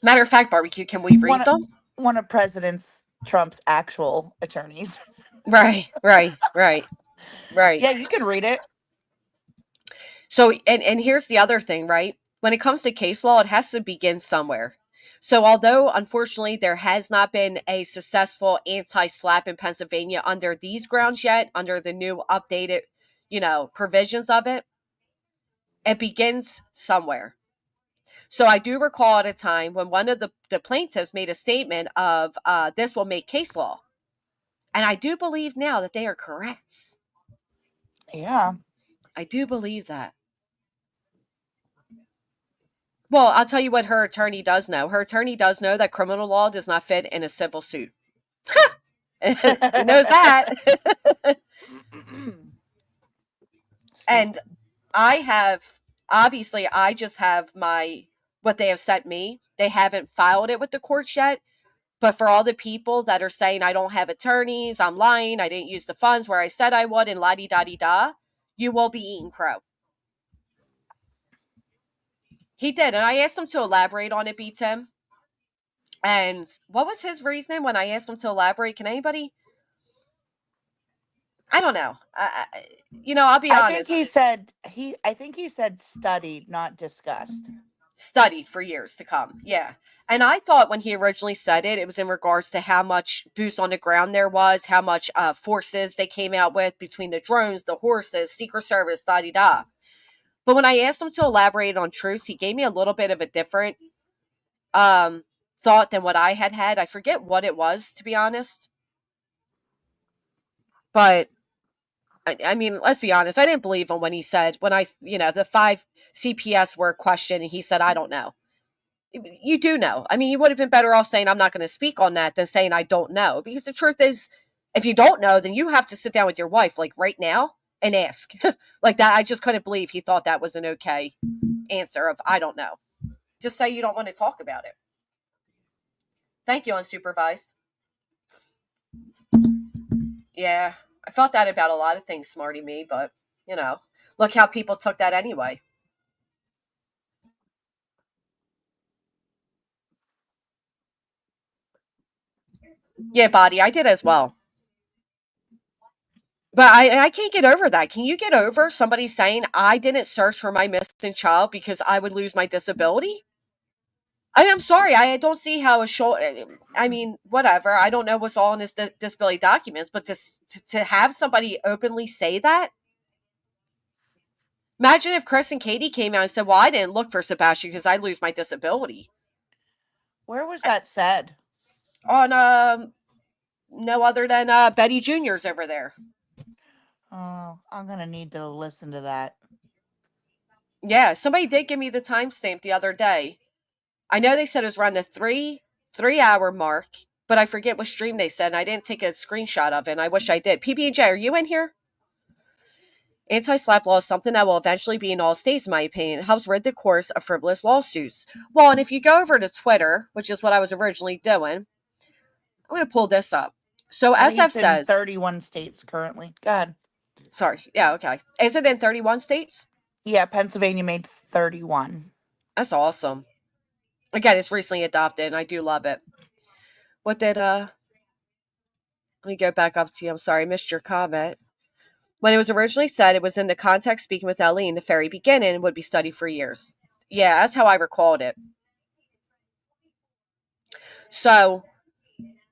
[SPEAKER 1] Matter of fact, barbecue, can we
[SPEAKER 2] one
[SPEAKER 1] read
[SPEAKER 2] of,
[SPEAKER 1] them?
[SPEAKER 2] one of President Trump's actual attorneys.
[SPEAKER 1] Right, right, right, right.
[SPEAKER 2] Yeah, you can read it.
[SPEAKER 1] So, and here's the other thing, right? When it comes to case law, it has to begin somewhere. So, although unfortunately there has not been a successful anti-SLAPP in Pennsylvania under these grounds yet, under the new updated, provisions of it, it begins somewhere. So, I do recall at a time when one of the plaintiffs made a statement of this will make case law. And I do believe now that they are correct.
[SPEAKER 2] Yeah.
[SPEAKER 1] I do believe that. Well, I'll tell you what her attorney does know. Her attorney does know that criminal law does not fit in a civil suit. He knows that.
[SPEAKER 2] Excuse
[SPEAKER 1] And
[SPEAKER 2] me.
[SPEAKER 1] I have, obviously, I just have what they have sent me. They haven't filed it with the courts yet. But for all the people that are saying, I don't have attorneys, I'm lying, I didn't use the funds where I said I would, and la di da di da, you will be eating crow. He did. And I asked him to elaborate on it, B Tim. And what was his reasoning when I asked him to elaborate? Can anybody? I don't know. I'll be
[SPEAKER 2] I think
[SPEAKER 1] honest.
[SPEAKER 2] he said I think he said studied, not discussed.
[SPEAKER 1] Studied for years to come. Yeah. And I thought when he originally said it, it was in regards to how much boots on the ground there was, how much forces they came out with between the drones, the horses, Secret Service, da da da. But when I asked him to elaborate on truce, he gave me a little bit of a different thought than what I had had. I forget what it was, to be honest. But I mean, let's be honest. I didn't believe him when he said, the five CPS were questioned and he said, I don't know. You do know. I mean, you would have been better off saying, I'm not going to speak on that than saying, I don't know. Because the truth is, If you don't know, then you have to sit down with your wife, like right now, and ask. Like that, I just couldn't believe he thought that was an okay answer of, I don't know. Just say you don't want to talk about it. Thank you, unsupervised. Yeah, I felt that about a lot of things, smarty me, but, you know, look how people took that anyway. Yeah, body, I did as well. But I can't get over that. Can you get over somebody saying I didn't search for my missing child because I would lose my disability? I'm sorry. I don't see how a short. I mean, whatever. I don't know what's all in his disability documents, but to have somebody openly say that. Imagine if Chris and Katie came out and said, "Well, I didn't look for Sebastian because I lose my disability."
[SPEAKER 2] Where was that said?
[SPEAKER 1] On no other than Betty Junior's over there.
[SPEAKER 2] Oh, I'm gonna need to listen to that.
[SPEAKER 1] Yeah, somebody did give me the timestamp the other day. I know they said it was around the three hour mark, but I forget what stream they said, and I didn't take a screenshot of it. And I wish I did. PB&J, are you in here? Anti-SLAPP law is something that will eventually be in all states, in my opinion. It helps rid the courts of frivolous lawsuits. Well, and if you go over to Twitter, which is what I was originally doing, I'm going to pull this up. So
[SPEAKER 2] I think
[SPEAKER 1] SF
[SPEAKER 2] it's in
[SPEAKER 1] says,
[SPEAKER 2] 31 states currently. Go ahead.
[SPEAKER 1] sorry, yeah, okay. Is it in 31 states?
[SPEAKER 2] Yeah, Pennsylvania made 31.
[SPEAKER 1] That's awesome. Again, it's recently adopted, and I do love it. What did, let me go back up to you. I'm sorry, I missed your comment. When it was originally said, it was in the context speaking with Ellie in the very beginning and would be studied for years. Yeah, that's how I recalled it. So,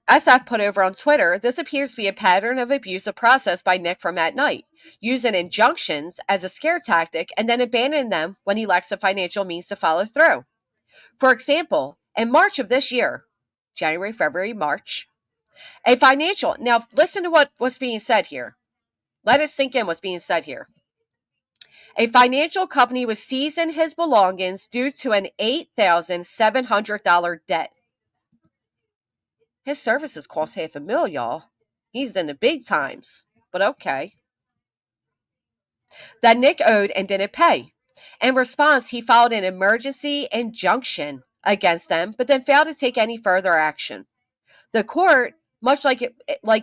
[SPEAKER 1] SF put over on Twitter, this appears to be a pattern of abuse of process by Nick from at night, using injunctions as a scare tactic and then abandoning them when he lacks the financial means to follow through. For example, in March of this year, January, February, March, a financial, now listen to what's being said here. Let it sink in what's being said here. A financial company was seizing his belongings due to an $8,700 debt. His services cost $500,000, y'all. He's in the big times, but okay. That Nick owed and didn't pay. In response, he filed an emergency injunction against them, but then failed to take any further action. The court, much like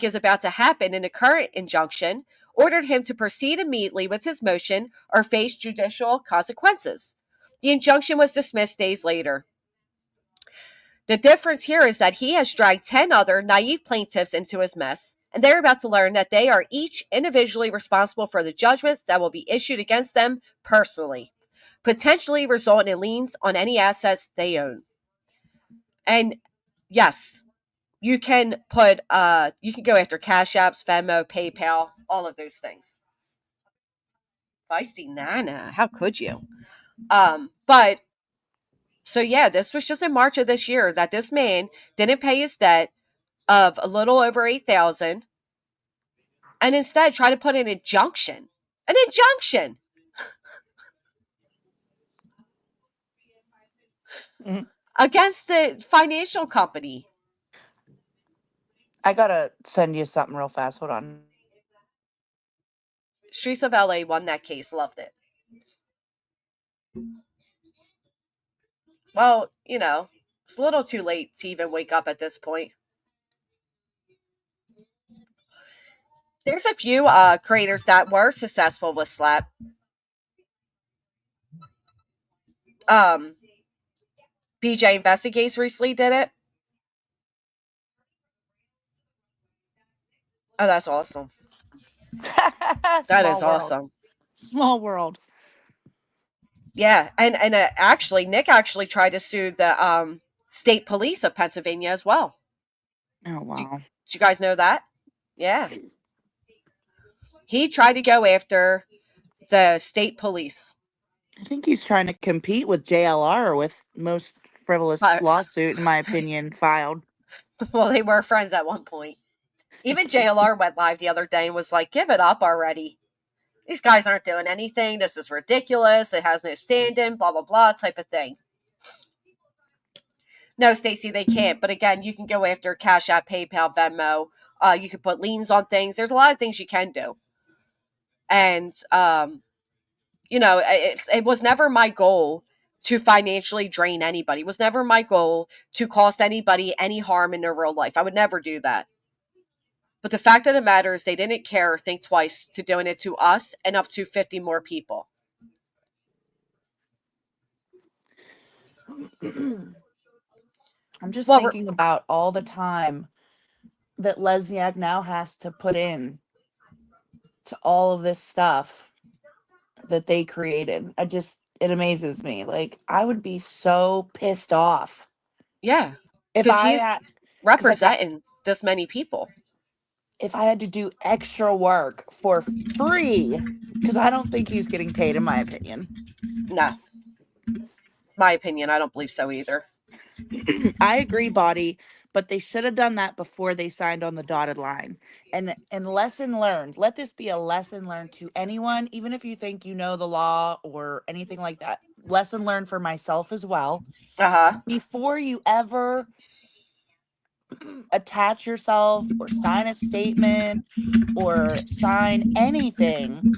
[SPEAKER 1] is about to happen in the current injunction, ordered him to proceed immediately with his motion or face judicial consequences. The injunction was dismissed days later. The difference here is that he has dragged 10 other naive plaintiffs into his mess, and they're about to learn that they are each individually responsible for the judgments that will be issued against them personally, potentially resulting in liens on any assets they own. And yes, you can go after Cash Apps, Venmo, PayPal, all of those things. Feisty Nana, how could you? But so yeah, this was just in March of this year that this man didn't pay his debt of a little over 8,000 and instead try to put an injunction. An injunction
[SPEAKER 2] Mhm.
[SPEAKER 1] against the financial company.
[SPEAKER 2] I gotta send you something real fast. Hold on.
[SPEAKER 1] Streets of LA won that case, loved it. Well, it's a little too late to even wake up at this point. There's a few creators that were successful with SLAPP. BJ Investigates recently did it. Oh, that's awesome. That
[SPEAKER 2] Small
[SPEAKER 1] is
[SPEAKER 2] world.
[SPEAKER 1] awesome.
[SPEAKER 2] Small world.
[SPEAKER 1] Yeah, and actually, Nick actually tried to sue the state police of Pennsylvania as well.
[SPEAKER 2] Oh,
[SPEAKER 1] Did,
[SPEAKER 2] wow.
[SPEAKER 1] did you guys know that? Yeah, he tried to go after the state police.
[SPEAKER 2] I think he's trying to compete with JLR with most frivolous
[SPEAKER 1] But,
[SPEAKER 2] lawsuit, in my opinion, filed.
[SPEAKER 1] well, they were friends at one point. Even JLR went live the other day and was like, "Give it up already. These guys aren't doing anything. This is ridiculous. It has no stand-in. Blah blah blah," type of thing. No, Stacy, they can't. But again, you can go after Cash App, PayPal, Venmo. You can put liens on things. There's a lot of things you can do. And it was never my goal to financially drain anybody. It was never my goal to cost anybody any harm in their real life. I would never do that. But the fact of the matter is, they didn't care or think twice to doing it to us and up to 50 more people.
[SPEAKER 2] I'm just
[SPEAKER 1] Well,
[SPEAKER 2] thinking about all the time that Lesniak now has to put in to all of this stuff that they created. It amazes me. Like, I would be so pissed off
[SPEAKER 1] yeah,
[SPEAKER 2] if
[SPEAKER 1] because
[SPEAKER 2] I
[SPEAKER 1] he's
[SPEAKER 2] had, because
[SPEAKER 1] representing this many people.
[SPEAKER 2] if I had to do extra work for free, because I don't think he's getting paid, in my opinion.
[SPEAKER 1] No, my opinion, I don't believe so either.
[SPEAKER 2] I agree, body, but they should have done that before they signed on the dotted line. And lesson learned. Let this be a lesson learned to anyone, even if you think you know the law or anything like that. Lesson learned for myself as well.
[SPEAKER 1] Uh huh.
[SPEAKER 2] Before you ever attach yourself or sign a statement or sign anything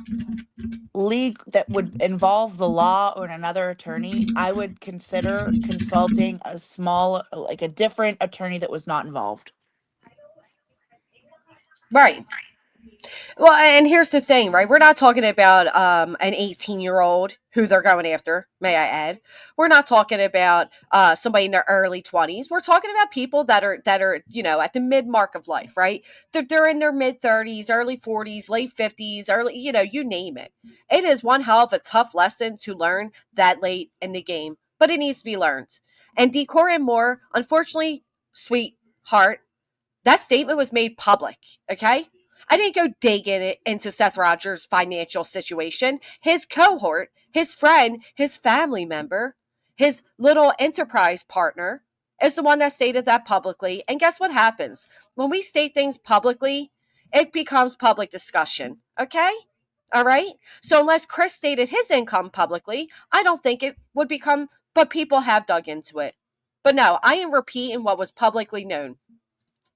[SPEAKER 2] that would involve the law or another attorney, I would consider consulting like a different attorney that was not involved.
[SPEAKER 1] Right. Well, and here's the thing, right? We're not talking about an 18-year-old who they're going after, may I add. We're not talking about somebody in their early 20s. We're talking about people that are at the mid mark of life, right? They're in their mid 30s, early 40s, late 50s, early, you name it. It is one hell of a tough lesson to learn that late in the game, but it needs to be learned. And Decor and Moore, unfortunately, sweetheart, that statement was made public, okay? I didn't go digging it into Seth Rogers' financial situation. His cohort, his friend, his family member, his little enterprise partner is the one that stated that publicly. And guess what happens? When we state things publicly, it becomes public discussion, okay? All right? So unless Chris stated his income publicly, I don't think it would become, but people have dug into it. But no, I am repeating what was publicly known.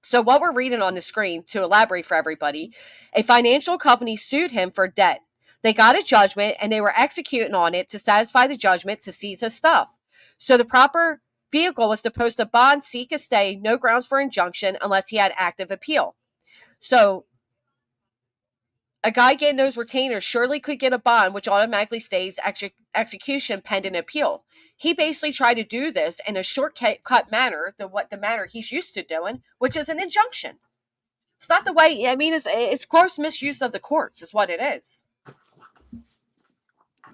[SPEAKER 1] So, what we're reading on the screen, to elaborate for everybody, a financial company sued him for debt. They got a judgment and they were executing on it to satisfy the judgment to seize his stuff. So, the proper vehicle was to post a bond, seek a stay, no grounds for injunction unless he had active appeal. So, a guy getting those retainers surely could get a bond, which automatically stays execution pending appeal. He basically tried to do this in a shortcut manner, the manner he's used to doing, which is an injunction. It's not the way. I mean, it's gross misuse of the courts, is what it is.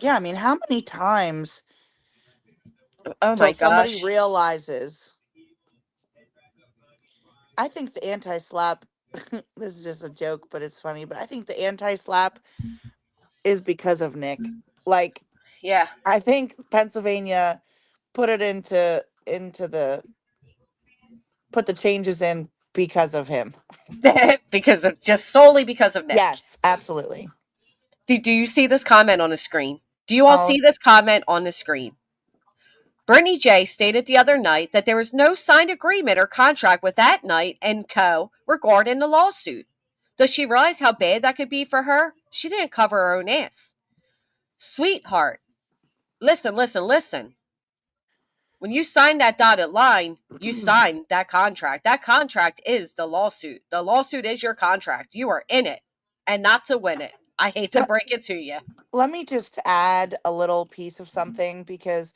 [SPEAKER 2] Yeah, I mean, how many times
[SPEAKER 1] Oh
[SPEAKER 2] till
[SPEAKER 1] my
[SPEAKER 2] somebody
[SPEAKER 1] gosh.
[SPEAKER 2] realizes? I think the anti-SLAPP, this is just a joke, but it's funny, but I think the anti-SLAPP is because of Nick. Like,
[SPEAKER 1] Yeah.
[SPEAKER 2] I think Pennsylvania put it into the put the changes in because of him.
[SPEAKER 1] Because of just solely because of Nick.
[SPEAKER 2] Yes, absolutely.
[SPEAKER 1] Do you see this comment on the screen? Do you all
[SPEAKER 2] Oh,
[SPEAKER 1] see this comment on the screen? Brittany J stated the other night that there was no signed agreement or contract with that night and co regarding the lawsuit. Does she realize how bad that could be for her? She didn't cover her own ass. Sweetheart, listen, listen, listen. When you sign that dotted line, you sign that contract. That contract is the lawsuit. The lawsuit is your contract. You are in it and not to win it. I hate to
[SPEAKER 2] let,
[SPEAKER 1] break it to you.
[SPEAKER 2] let me just add a little piece of something because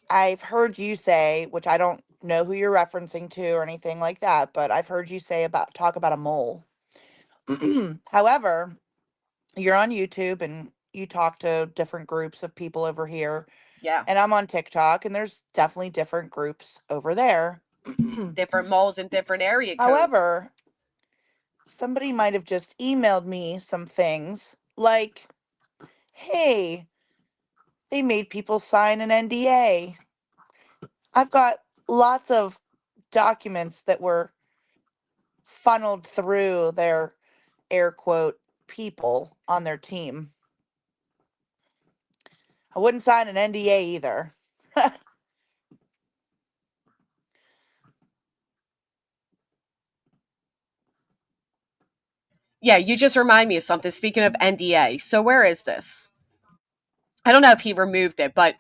[SPEAKER 2] I've heard you say, which I don't know who you're referencing to or anything like that, but I've heard you say about talk about a mole. However, you're on YouTube and you talk to different groups of people over here,
[SPEAKER 1] Yeah.
[SPEAKER 2] and I'm on TikTok, and there's definitely different groups over there.
[SPEAKER 1] Different moles and different area codes.
[SPEAKER 2] However, somebody might have just emailed me some things like, hey, they made people sign an NDA. I've got lots of documents that were funneled through their air quote people on their team. I wouldn't sign an NDA either.
[SPEAKER 1] Yeah, you just remind me of something. Speaking of NDA, so where is this? I don't know if he removed it, but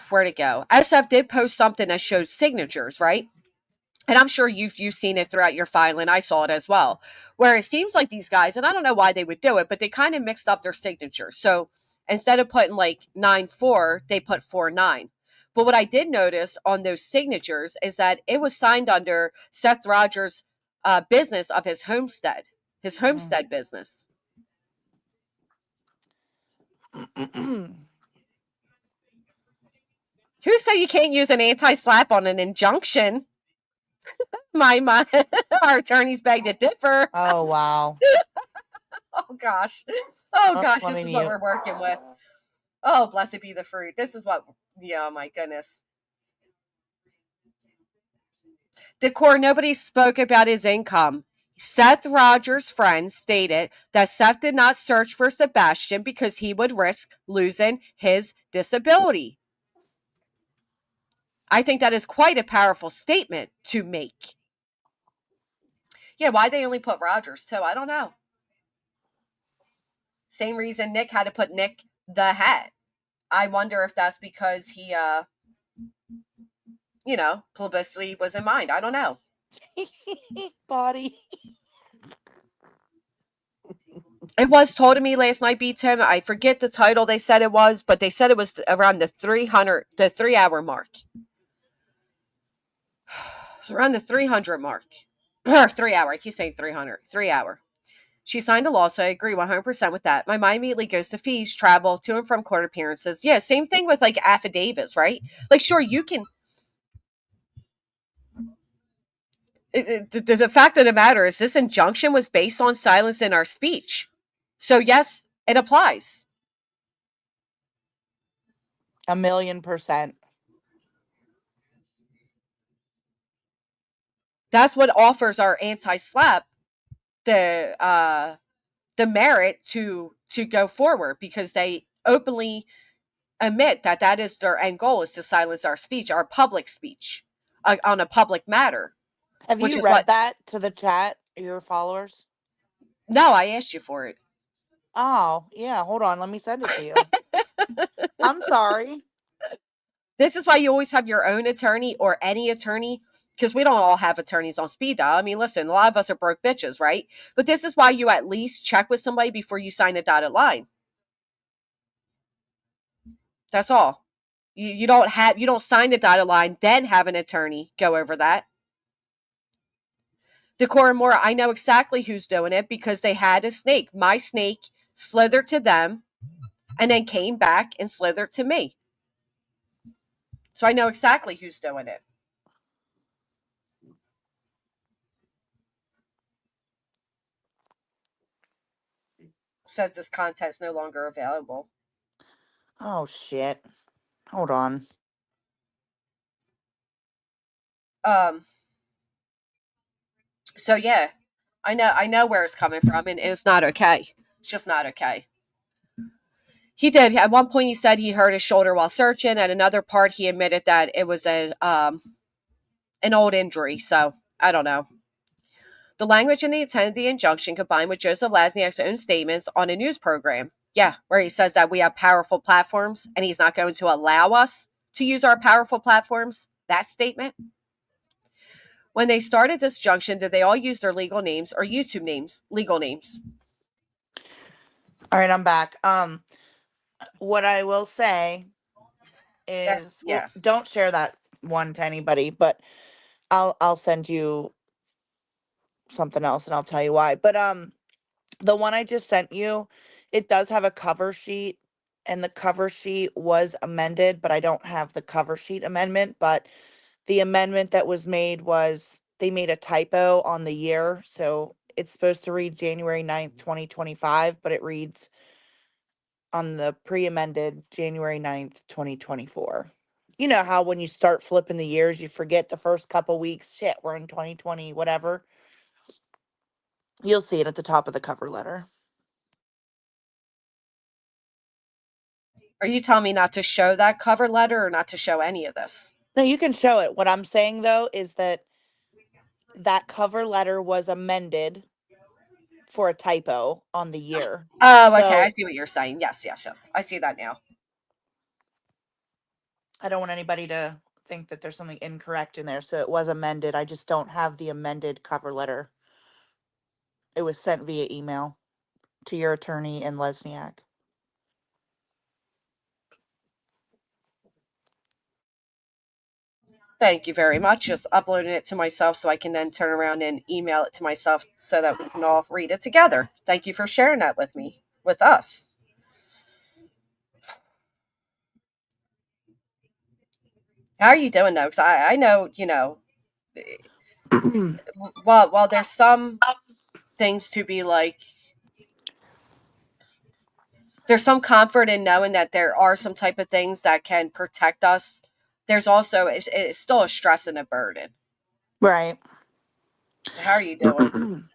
[SPEAKER 1] where'd it go? SF did post something that shows signatures, right? And I'm sure you've seen it throughout your filing. I saw it as well, where it seems like these guys, and I don't know why they would do it, but they kind of mixed up their signatures. So instead of putting like 9-4, they put 4-9. But what I did notice on those signatures is that it was signed under Seth Rogers' business of his
[SPEAKER 2] Mm.
[SPEAKER 1] homestead business. Who said you can't use an anti-SLAPP on an injunction? My, our attorneys beg to differ.
[SPEAKER 2] Oh, wow.
[SPEAKER 1] Oh gosh. Oh
[SPEAKER 2] Oh,
[SPEAKER 1] gosh,
[SPEAKER 2] let
[SPEAKER 1] this
[SPEAKER 2] me
[SPEAKER 1] is what
[SPEAKER 2] mute.
[SPEAKER 1] we're working with. Oh, blessed be the fruit. This is what, yeah, oh my goodness. The court, nobody spoke about his income. Seth Rogers' friend stated that Seth did not search for Sebastian because he would risk losing his disability. I think that is quite a powerful statement to make. Yeah, why they only put Rogers too? I don't know. Same reason Nick had to put Nick the Hat. I wonder if that's because he publicity was in mind. I don't know.
[SPEAKER 2] Body.
[SPEAKER 1] It was told to me last night, B Tim. I forget the title they said it was, but they said it was around the 3-hour mark. It was around the 300 mark. Or 3 hour. I keep saying 300. 3 hour. She signed a law, so I agree 100% with that. My mind immediately goes to fees, travel, to and from court appearances. Yeah, same thing with like affidavits, right? Like, sure, you can. The fact of the matter is, this injunction was based on silence in our speech. So, yes, it applies.
[SPEAKER 2] 1,000,000%.
[SPEAKER 1] That's what offers our anti-SLAPP the merit to go forward, because they openly admit that that is their end goal, is to silence our speech, our public speech, on a public matter,
[SPEAKER 2] Have
[SPEAKER 1] which
[SPEAKER 2] you
[SPEAKER 1] is what.
[SPEAKER 2] read that to the chat, your followers?
[SPEAKER 1] No, I asked you for it.
[SPEAKER 2] Oh, yeah. Hold on. Let me send it to you. I'm sorry.
[SPEAKER 1] This is why you always have your own attorney or any attorney, because we don't all have attorneys on speed dial. I mean, listen, a lot of us are broke bitches, right? But this is why you at least check with somebody before you sign a dotted line. That's all. You don't sign the dotted line, then have an attorney go over that. Decor and more, I know exactly who's doing it because they had a snake. My snake slithered to them and then came back and slithered to me. So I know exactly who's doing it. Says this content is no longer available.
[SPEAKER 2] Oh, shit. Hold on.
[SPEAKER 1] Um. So yeah, I know where it's coming from, and it's not okay. It's just not okay. He did. At one point, he said he hurt his shoulder while searching. At another part, he admitted that it was an old injury. So I don't know. The language and the intent of the injunction combined with Joseph Lasniak's own statements on a news program. Yeah, where he says that we have powerful platforms and he's not going to allow us to use our powerful platforms. That statement. When they started this junction, did they all use their legal names or YouTube names, legal names?
[SPEAKER 2] All right, I'm back. What I will say
[SPEAKER 1] That's,
[SPEAKER 2] is, well,
[SPEAKER 1] yeah.
[SPEAKER 2] don't share that one to anybody, but I'll send you something else and I'll tell you why. But the one I just sent you, it does have a cover sheet, and the cover sheet was amended, but I don't have the cover sheet amendment. But the amendment that was made was they made a typo on the year. So it's supposed to read January 9th, 2025, but it reads on the pre-amended January 9th, 2024. You know how when you start flipping the years, you forget the first couple weeks. Shit, we're in 2020, whatever. You'll see it at the top of the cover letter.
[SPEAKER 1] Are you telling me not to show that cover letter or not to show any of this?
[SPEAKER 2] No, you can show it. What I'm saying though is that that cover letter was amended for a typo on the year.
[SPEAKER 1] Oh, okay. I
[SPEAKER 2] So
[SPEAKER 1] see what you're saying. Yes, yes, yes. I see that now.
[SPEAKER 2] I don't want anybody to think that there's something incorrect in there. So it was amended. I just don't have the amended cover letter. It was sent via email to your attorney in Lesniak.
[SPEAKER 1] Thank you very much. Just uploading it to myself so I can then turn around and email it to myself so that we can all read it together. Thank you for sharing that with me, with us. How are you doing though? Because I know, while there's some things to be like, there's some comfort in knowing that there are some type of things that can protect us. There's also, it's still a stress and a burden.
[SPEAKER 2] Right.
[SPEAKER 1] So how are you doing?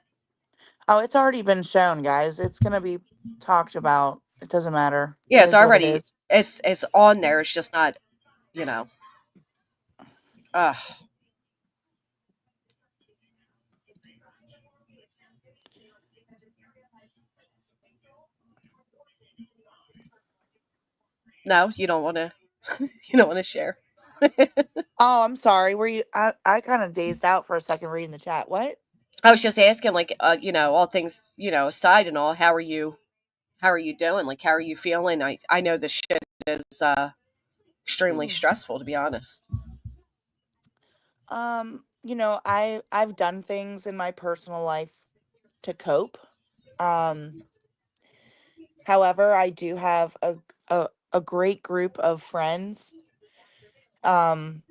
[SPEAKER 2] Oh, it's already been shown, guys. It's going to be talked about. It doesn't matter. It
[SPEAKER 1] Yeah, it's
[SPEAKER 2] is what it
[SPEAKER 1] already,
[SPEAKER 2] is.
[SPEAKER 1] it's on there. It's just not, you know. Ugh. No, you don't want to. You don't want to share.
[SPEAKER 2] Oh, I'm sorry. Were you I kind of dazed out for a second reading the chat. What?
[SPEAKER 1] I was just asking, like, all things, aside and all. How are you? How are you doing? Like, how are you feeling? I know this shit is extremely stressful, to be honest.
[SPEAKER 2] I've done things in my personal life to cope. Um, However, I do have a great group of friends. Um,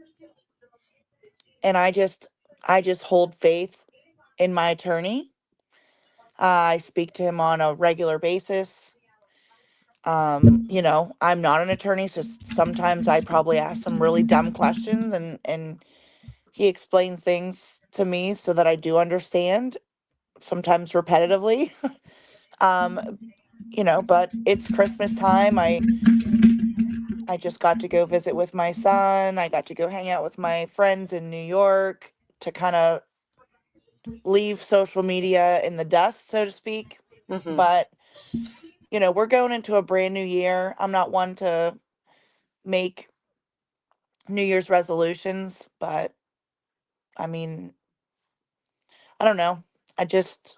[SPEAKER 2] and I just hold faith in my attorney. I speak to him on a regular basis. I'm not an attorney, so sometimes I probably ask some really dumb questions, and he explains things to me so that I do understand, sometimes repetitively. um, but it's Christmas time. I just got to go visit with my son. I got to go hang out with my friends in New York to kind of leave social media in the dust, so to speak.
[SPEAKER 1] Hmm.
[SPEAKER 2] But, we're going into a brand new year. I'm not one to make New Year's resolutions, but I mean, I don't know. I just,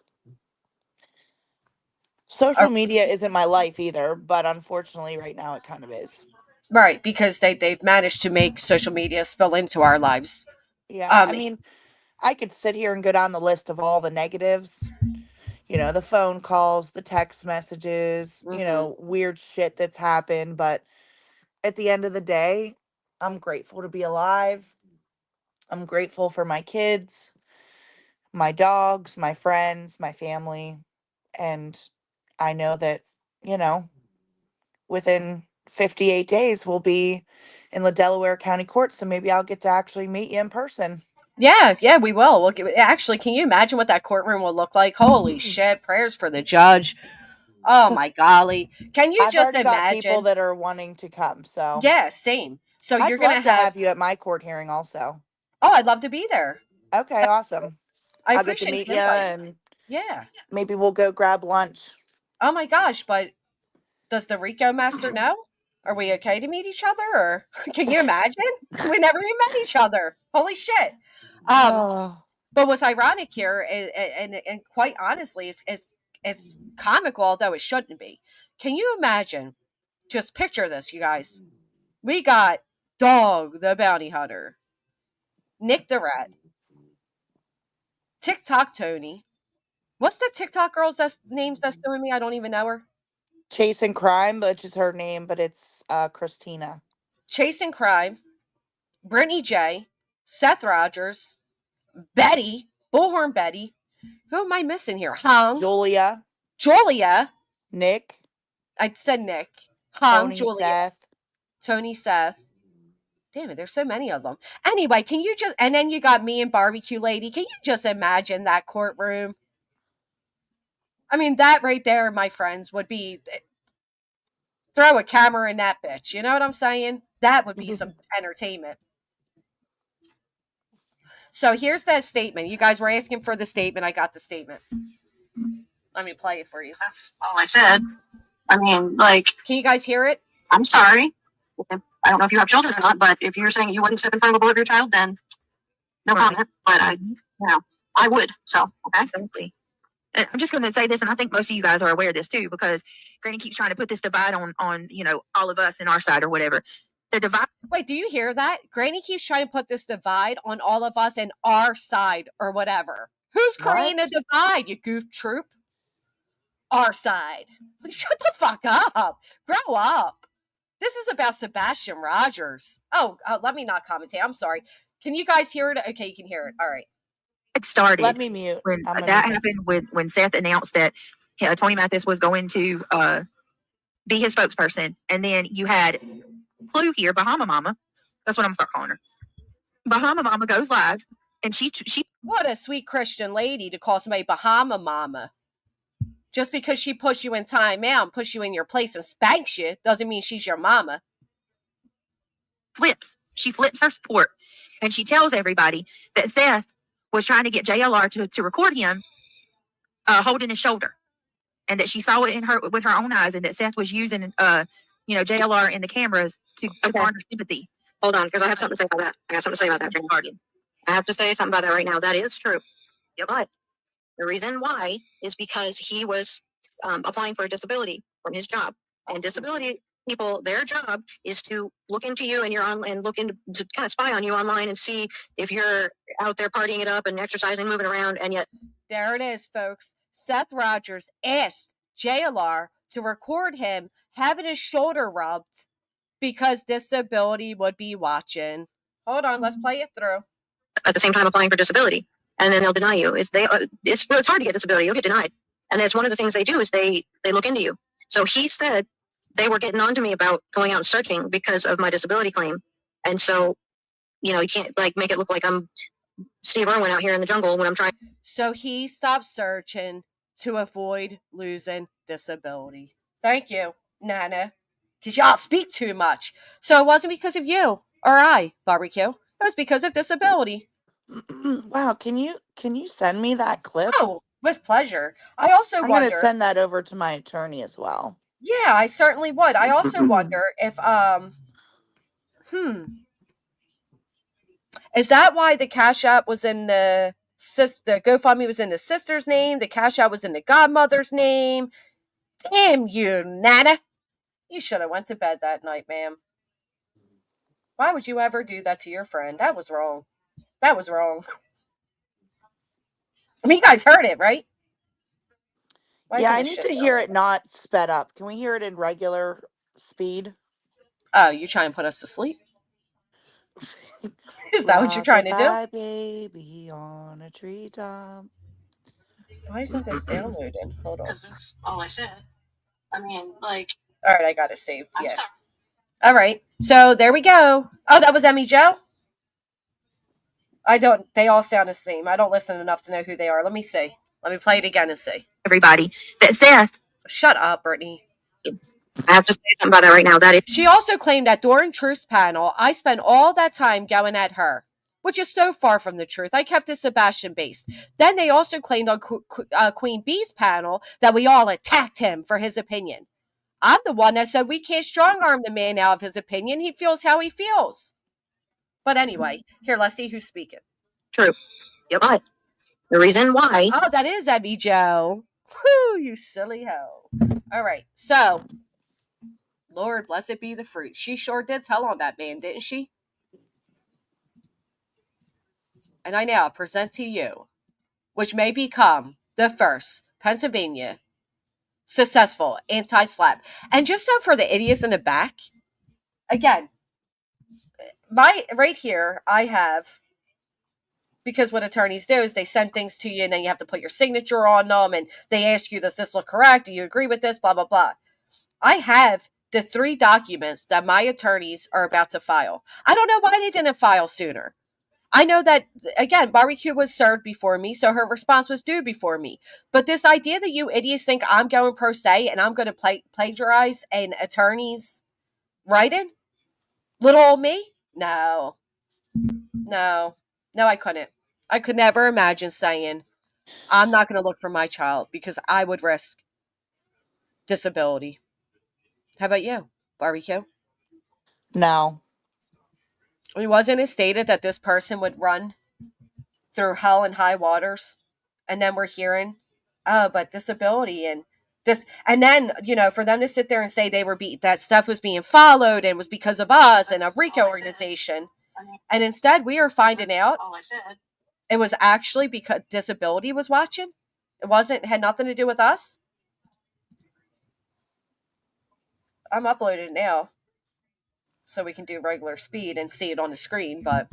[SPEAKER 2] social media isn't my life either, but unfortunately, right now it kind of is.
[SPEAKER 1] Right, because they've managed to make social media spill into our lives.
[SPEAKER 2] Yeah. I
[SPEAKER 1] Um.
[SPEAKER 2] mean, I could sit here and go down the list of all the negatives, the phone calls, the text messages,
[SPEAKER 1] Hmm.
[SPEAKER 2] weird shit that's happened. But at the end of the day, I'm grateful to be alive. I'm grateful for my kids, my dogs, my friends, my family. And I know that, you know, within 58 days, we'll be in the Delaware County Court. So maybe I'll get to actually meet you in person.
[SPEAKER 1] Yeah, yeah, we will. Actually, can you imagine what that courtroom will look like? Holy shit! Prayers for the judge. Oh my golly! Can you
[SPEAKER 2] I've
[SPEAKER 1] just
[SPEAKER 2] already got people
[SPEAKER 1] imagine?
[SPEAKER 2] that are wanting to come. So
[SPEAKER 1] Yeah, same. So
[SPEAKER 2] I'd
[SPEAKER 1] you're gonna
[SPEAKER 2] love to
[SPEAKER 1] have.
[SPEAKER 2] have you at my court hearing also.
[SPEAKER 1] Oh, I'd love to be there.
[SPEAKER 2] Okay, awesome.
[SPEAKER 1] I
[SPEAKER 2] I'll get to
[SPEAKER 1] appreciate
[SPEAKER 2] meet
[SPEAKER 1] the
[SPEAKER 2] you
[SPEAKER 1] invite.
[SPEAKER 2] and
[SPEAKER 1] Yeah.
[SPEAKER 2] maybe we'll go grab lunch.
[SPEAKER 1] Oh my gosh! But does the Rico master know? Are we okay to meet each other? Or can you imagine? We never even met each other. Holy shit! Um,
[SPEAKER 2] Oh.
[SPEAKER 1] but what's ironic here, and quite honestly, is comical, although it shouldn't be. Can you imagine? Just picture this, you guys. We got Dog the Bounty Hunter, Nick the Rat, TikTok Tony. What's the TikTok girl's names that's doing me? I don't even know her.
[SPEAKER 2] Chasing Crime, which is her name, but it's Christina.
[SPEAKER 1] Chasing Crime, Brittany J, Seth Rogers, Betty, Bullhorn Betty. Who am I missing here? Hung,
[SPEAKER 2] Julia,
[SPEAKER 1] Julia.
[SPEAKER 2] Nick,
[SPEAKER 1] I said Nick. Hung,
[SPEAKER 2] Tony,
[SPEAKER 1] Julia,
[SPEAKER 2] Seth.
[SPEAKER 1] Tony, Seth. Damn it, there's so many of them. Anyway, can you just, and then you got me and Barbecue Lady. Can you just imagine that courtroom? I mean, that right there, my friends, would be, throw a camera in that bitch. You know what I'm saying? That would be some entertainment. So here's that statement. You guys were asking for the statement. I got the statement. Let me play it for you.
[SPEAKER 3] That's all I said. I mean, like,
[SPEAKER 1] can you guys hear it?
[SPEAKER 3] I'm sorry. I don't know if you have children or not, but if you're saying you wouldn't step in front of a bullet of your child, then no comment. But I would. So, okay.
[SPEAKER 4] Exactly. And I'm just going to say this, and I think most of you guys are aware of this too, because Granny keeps trying to put this divide on all of us and our side or whatever. The divide.
[SPEAKER 1] Wait, do you hear that? Granny keeps trying to put this divide on all of us and our side or whatever. Who's creating a divide, you goof troop? Our side. Shut the fuck up. Grow up. This is about Sebastian Rogers. Oh, let me not commentate. I'm sorry. Can you guys hear it? Okay, you can hear it. All right.
[SPEAKER 4] It started.
[SPEAKER 2] Let me mute.
[SPEAKER 4] When that happened, when Seth announced that Tony Mathis was going to be his spokesperson, and then you had Clue here, Bahama Mama. That's what I'm gonna start calling her. Bahama Mama goes live, and she.
[SPEAKER 1] What a sweet Christian lady to call somebody Bahama Mama. Just because she puts you in time out and puts you in your place and spanks you doesn't mean she's your mama.
[SPEAKER 4] She flips her support, and she tells everybody that Seth was trying to get JLR to record him holding his shoulder, and that she saw it with her own eyes, and that Seth was using JLR in the cameras to garner sympathy.
[SPEAKER 3] Hold on, because I have something to say about that. I have to say something about that right now. That is true.
[SPEAKER 4] Yep.
[SPEAKER 3] But the reason why is because he was applying for a disability from his job, and disability people, their job is to look into you and look into, to kind of spy on you online and see if you're out there partying it up and exercising, moving around, and yet.
[SPEAKER 1] There it is, folks. Seth Rogers asked JLR to record him having his shoulder rubbed because disability would be watching. Hold on, let's play it through.
[SPEAKER 3] At the same time applying for disability, and then they'll deny you. It's hard to get disability. You'll get denied. And that's one of the things they do is they look into you. So he said they were getting on to me about going out and searching because of my disability claim. And so, you can't make it look like I'm Steve Irwin out here in the jungle when I'm trying.
[SPEAKER 1] So he stopped searching to avoid losing disability. Thank you, Nana. Because y'all speak too much. So it wasn't because of you or I, Barbecue. It was because of disability.
[SPEAKER 2] Wow, can you send me that clip?
[SPEAKER 1] Oh, with pleasure. I'm
[SPEAKER 2] going to send that over to my attorney as well.
[SPEAKER 1] Yeah, I certainly would. I also wonder if is that why the Cash App was in the GoFundMe was in the sister's name, the Cash App was in the godmother's name? Damn you, Nana. You should have went to bed that night, ma'am. Why would you ever do that to your friend? That was wrong. That was wrong. I mean, you guys heard it, right?
[SPEAKER 2] Yeah, I need to hear it not sped up. Can we hear it in regular speed?
[SPEAKER 1] Oh, you trying to put us to sleep? Is that what you're trying to do?
[SPEAKER 2] Baby on a treetop.
[SPEAKER 1] Why isn't this downloading? Hold on.
[SPEAKER 3] Because that's all I said. I mean,
[SPEAKER 1] all right, I got it saved. Yeah. All right. So there we go. Oh, that was Emmy Joe? They all sound the same. I don't listen enough to know who they are. Let me see. Let me play it again and see.
[SPEAKER 4] Everybody that Seth.
[SPEAKER 1] Shut up, Brittany.
[SPEAKER 3] I have to say something about that right now.
[SPEAKER 1] She also claimed that during Truth's panel, I spent all that time going at her, which is so far from the truth. I kept it Sebastian based. Then they also claimed on Queen Bee's panel that we all attacked him for his opinion. I'm the one that said we can't strong arm the man out of his opinion. He feels how he feels. But anyway, here, let's see who's speaking.
[SPEAKER 3] True. Yep. But the reason why.
[SPEAKER 1] Oh, that is Abby Joe. Whoo, you silly hoe. All right. So, Lord, blessed be the fruit. She sure did tell on that man, didn't she? And I now present to you, which may become the first Pennsylvania successful anti-SLAPP. And just so for the idiots in the back, again, right here, I have, because what attorneys do is they send things to you and then you have to put your signature on them and they ask you, does this look correct? Do you agree with this? Blah, blah, blah. I have the 3 documents that my attorneys are about to file. I don't know why they didn't file sooner. I know that, again, Barbecue was served before me, so her response was due before me. But this idea that you idiots think I'm going pro se and I'm going to plagiarize an attorney's writing? Little old me? No, I couldn't. I could never imagine saying, I'm not going to look for my child because I would risk disability. How about you, Barbecue?
[SPEAKER 2] No.
[SPEAKER 1] I mean, wasn't it stated that this person would run through hell and high waters? And then we're hearing, oh, but disability and this. And then, for them to sit there and say they were that stuff was being followed and was because of us and a Rico organization. And instead, we are finding out it was actually because disability was watching. Had nothing to do with us. I'm uploading it now so we can do regular speed and see it on the screen. But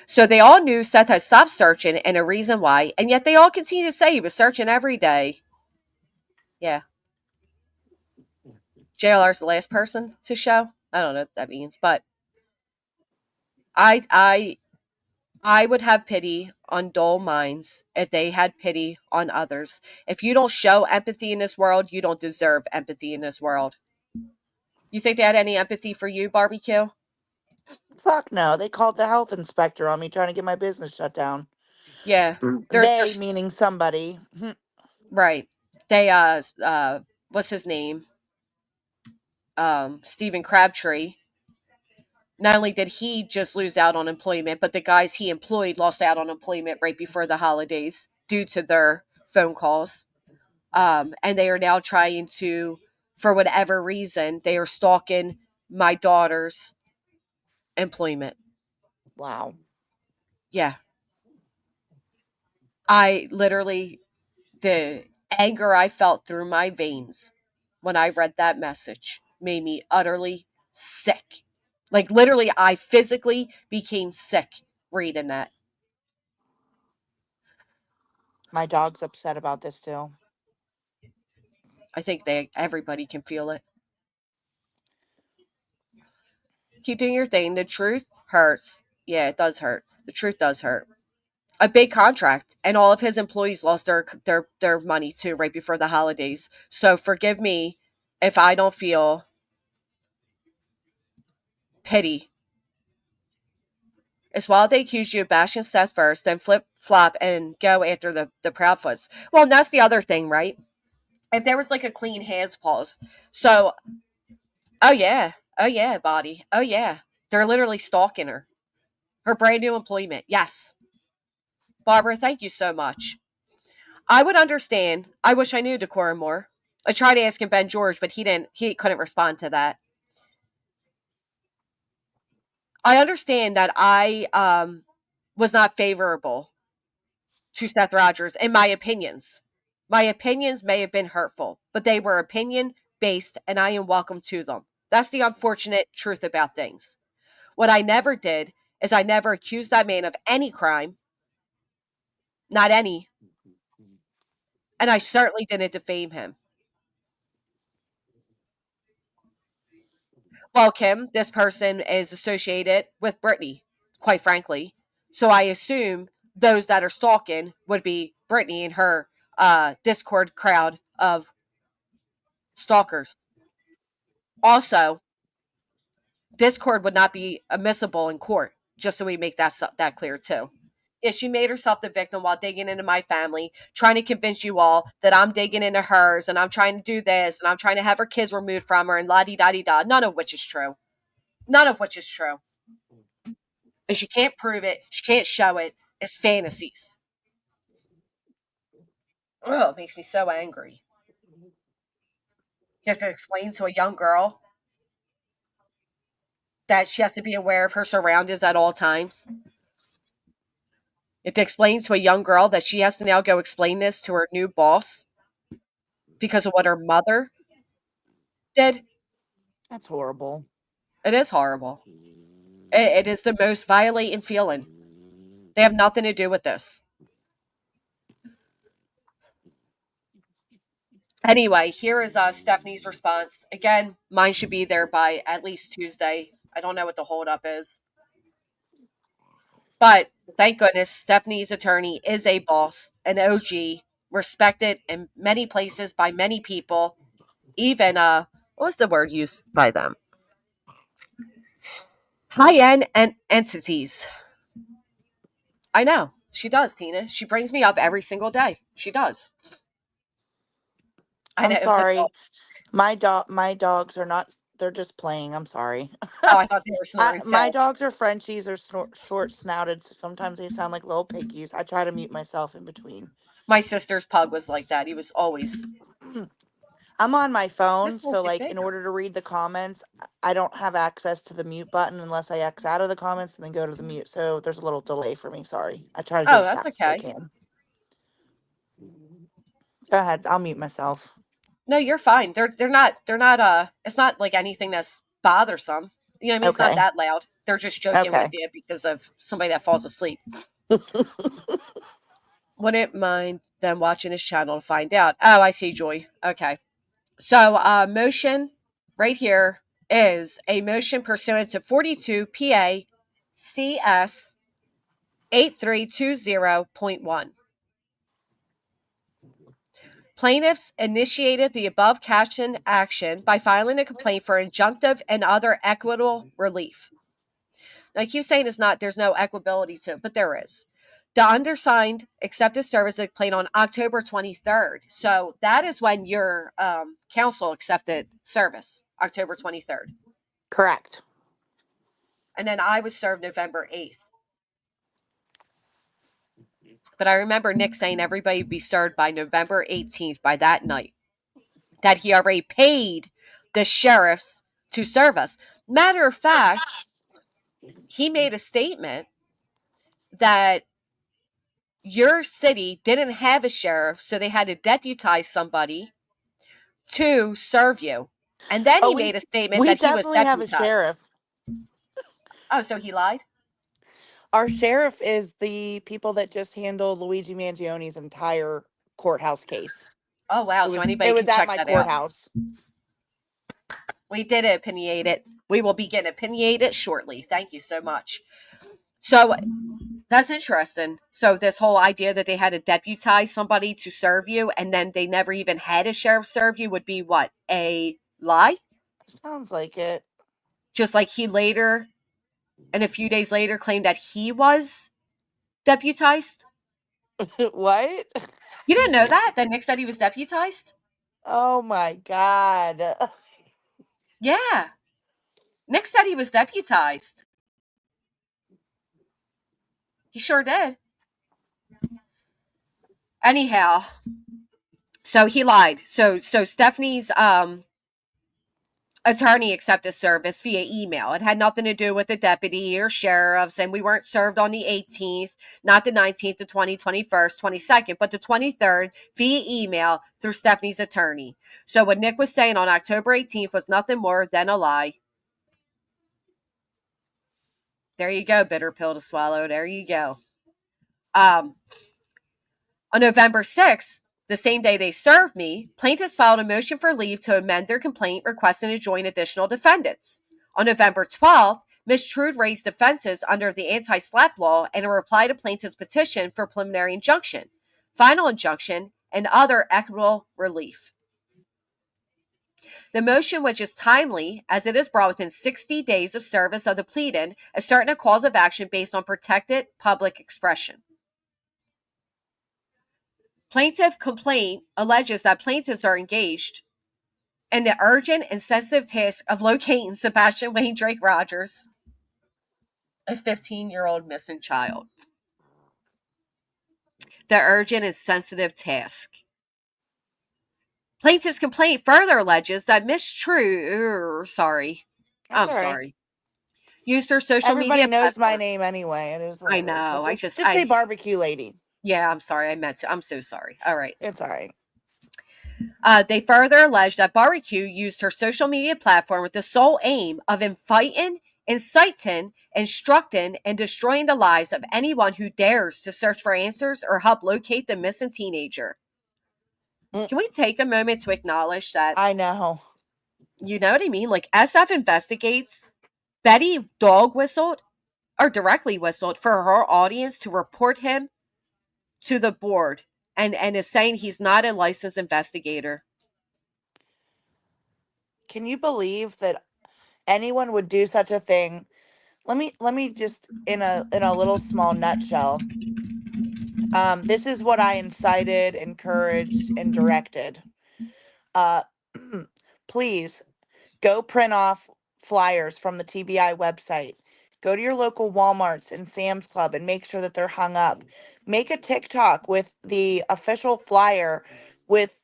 [SPEAKER 1] so they all knew Seth had stopped searching and a reason why, and yet they all continue to say he was searching every day. Yeah. JLR's the last person to show. I don't know what that means, but I would have pity on dull minds if they had pity on others. If you don't show empathy in this world, you don't deserve empathy in this world. You think they had any empathy for you, Barbecue?
[SPEAKER 2] Fuck no. They called the health inspector on me trying to get my business shut down.
[SPEAKER 1] Yeah.
[SPEAKER 2] They, meaning somebody.
[SPEAKER 1] Right. They what's his name? Stephen Crabtree. Not only did he just lose out on employment, but the guys he employed lost out on employment right before the holidays due to their phone calls. And they are now trying to, for whatever reason, they are stalking my daughter's employment.
[SPEAKER 2] Wow.
[SPEAKER 1] Yeah. I literally, the anger I felt through my veins when I read that message made me utterly sick. Like, literally, I physically became sick reading that.
[SPEAKER 2] My dog's upset about this too.
[SPEAKER 1] I think everybody can feel it. Keep doing your thing. The truth hurts. Yeah, it does hurt. The truth does hurt. A big contract, and all of his employees lost their money too right before the holidays. So forgive me if I don't feel pity. It's while they accuse you of bashing Seth first, then flip flop and go after the Proudfoots. Well, and that's the other thing, right? If there was like a clean hands pause. So, oh yeah, body. Oh yeah. They're literally stalking her. Her brand new employment. Yes. Barbara, thank you so much. I would understand. I wish I knew decorum more. I tried asking Ben George, but he couldn't respond to that. I understand that I was not favorable to Seth Rogers in my opinions. My opinions may have been hurtful, but they were opinion based and I am welcome to them. That's the unfortunate truth about things. What I never did is I never accused that man of any crime. Not any. And I certainly didn't defame him. Well, Kim, this person is associated with Brittany, quite frankly. So I assume those that are stalking would be Brittany and her Discord crowd of stalkers. Also, Discord would not be admissible in court, just so we make that clear too. Yeah, she made herself the victim while digging into my family, trying to convince you all that I'm digging into hers and I'm trying to do this and I'm trying to have her kids removed from her and la di da di da. None of which is true. None of which is true. And she can't prove it. She can't show it. It's fantasies. Oh, it makes me so angry. You have to explain to a young girl that she has to be aware of her surroundings at all times. You have to explain to a young girl that she has to now go explain this to her new boss because of what her mother did.
[SPEAKER 2] That's horrible.
[SPEAKER 1] It is horrible. It is the most violating feeling. They have nothing to do with this. Anyway, here is Stephanie's response. Again, mine should be there by at least Tuesday. I don't know what the holdup is. But thank goodness Stephanie's attorney is a boss, an OG, respected in many places by many people. Even, what was the word used by them? High-end entities. I know. She does, Tina. She brings me up every single day. She does. I know.
[SPEAKER 2] I'm
[SPEAKER 1] It was
[SPEAKER 2] sorry. My dogs are not, they're just playing. I'm sorry.
[SPEAKER 1] oh, I thought they were snoring
[SPEAKER 2] My
[SPEAKER 1] too.
[SPEAKER 2] dogs are Frenchies or short snouted, so sometimes they sound like little piggies. I try to mute myself in between.
[SPEAKER 1] My sister's pug was like that. He was always,
[SPEAKER 2] I'm on my phone,
[SPEAKER 1] this will
[SPEAKER 2] so
[SPEAKER 1] get
[SPEAKER 2] like in
[SPEAKER 1] bigger.
[SPEAKER 2] order to read the comments, I don't have access to the mute button unless I X out of the comments and then go to the mute. So there's a little delay for me. Sorry. I try to do
[SPEAKER 1] Oh,
[SPEAKER 2] as
[SPEAKER 1] that's
[SPEAKER 2] fast as I
[SPEAKER 1] okay.
[SPEAKER 2] can. Go ahead. I'll mute myself.
[SPEAKER 1] No, you're fine. They're not it's not like anything that's bothersome. You know what I mean? It's not
[SPEAKER 2] Okay.
[SPEAKER 1] that loud. They're just joking with
[SPEAKER 2] Okay.
[SPEAKER 1] you because of somebody that falls asleep. Wouldn't mind them watching his channel to find out. Oh, I see, Joy. Okay. So motion right here is a motion pursuant to 42 PA CS 8320.1. Plaintiffs initiated the above captioned action by filing a complaint for injunctive and other equitable relief. Now, I keep saying there's no equitability to it, but there is. The undersigned accepted service of complaint on October 23rd. So that is when your counsel accepted service, October 23rd.
[SPEAKER 2] Correct.
[SPEAKER 1] And then I was served November 8th. But I remember Nick saying everybody would be served by November 18th, by that night, that he already paid the sheriffs to serve us. Matter of fact, he made a statement that your city didn't have a sheriff, so they had to deputize somebody to serve you. And then
[SPEAKER 2] Oh,
[SPEAKER 1] he made a statement
[SPEAKER 2] we
[SPEAKER 1] that he was
[SPEAKER 2] definitely have a
[SPEAKER 1] deputized.
[SPEAKER 2] sheriff.
[SPEAKER 1] Oh, so he lied?
[SPEAKER 2] Our sheriff is the people that just handled Luigi Mangione's entire courthouse case.
[SPEAKER 1] Oh, wow.
[SPEAKER 2] It
[SPEAKER 1] So
[SPEAKER 2] was
[SPEAKER 1] anybody can
[SPEAKER 2] at
[SPEAKER 1] check
[SPEAKER 2] my
[SPEAKER 1] that out.
[SPEAKER 2] courthouse.
[SPEAKER 1] We did opinionate it. We will begin opinionate it shortly. Thank you so much. So that's interesting. So this whole idea that they had to deputize somebody to serve you and then they never even had a sheriff serve you would be what? A lie?
[SPEAKER 2] Sounds like it.
[SPEAKER 1] Just like he later, and a few days later, claimed that he was deputized?
[SPEAKER 2] What?
[SPEAKER 1] You didn't know that? That Nick said he was deputized?
[SPEAKER 2] Oh my God.
[SPEAKER 1] Yeah. Nick said he was deputized. He sure did. Anyhow, so he lied. So Stephanie's attorney accepted service via email. It had nothing to do with the deputy or sheriffs, and we weren't served on the 18th, not the 19th, the 20th, 21st, 22nd, but the 23rd via email through Stephanie's attorney. So what Nick was saying on October 18th was nothing more than a lie. There you go, bitter pill to swallow. There you go. On November 6th, the same day they served me, plaintiffs filed a motion for leave to amend their complaint requesting to join additional defendants. On November 12th, Ms. Trude raised defenses under the anti-SLAPP law and a reply to plaintiff's petition for preliminary injunction, final injunction, and other equitable relief. The motion, which is timely, as it is brought within 60 days of service of the pleadant, asserting a cause of action based on protected public expression. Plaintiff complaint alleges that plaintiffs are engaged in the urgent and sensitive task of locating Sebastian Wayne Drake Rogers, a 15-year-old missing child. The urgent and sensitive task. Plaintiff's complaint further alleges that Miss True, sorry, used her social
[SPEAKER 2] Everybody
[SPEAKER 1] media
[SPEAKER 2] knows my
[SPEAKER 1] platform.
[SPEAKER 2] name anyway. It is what
[SPEAKER 1] I
[SPEAKER 2] it is.
[SPEAKER 1] know.
[SPEAKER 2] But just say barbecue lady.
[SPEAKER 1] Yeah, I'm sorry. I meant to. I'm so sorry. All right.
[SPEAKER 2] It's all right.
[SPEAKER 1] They further allege that Barbecue used her social media platform with the sole aim of inviting, inciting, instructing, and destroying the lives of anyone who dares to search for answers or help locate the missing teenager. Can we take a moment to acknowledge that?
[SPEAKER 2] I know.
[SPEAKER 1] You know what I mean? Like, SF Investigates, Betty dog whistled or directly whistled for her audience to report him to the board and is saying he's not a licensed investigator.
[SPEAKER 2] Can you believe that anyone would do such a thing? let me just in a little small nutshell. This is what I incited, encouraged, and directed. Uh, please go print off flyers from the TBI website. Go to your local Walmarts and Sam's Club and make sure that they're hung up. Make a TikTok with the official flyer with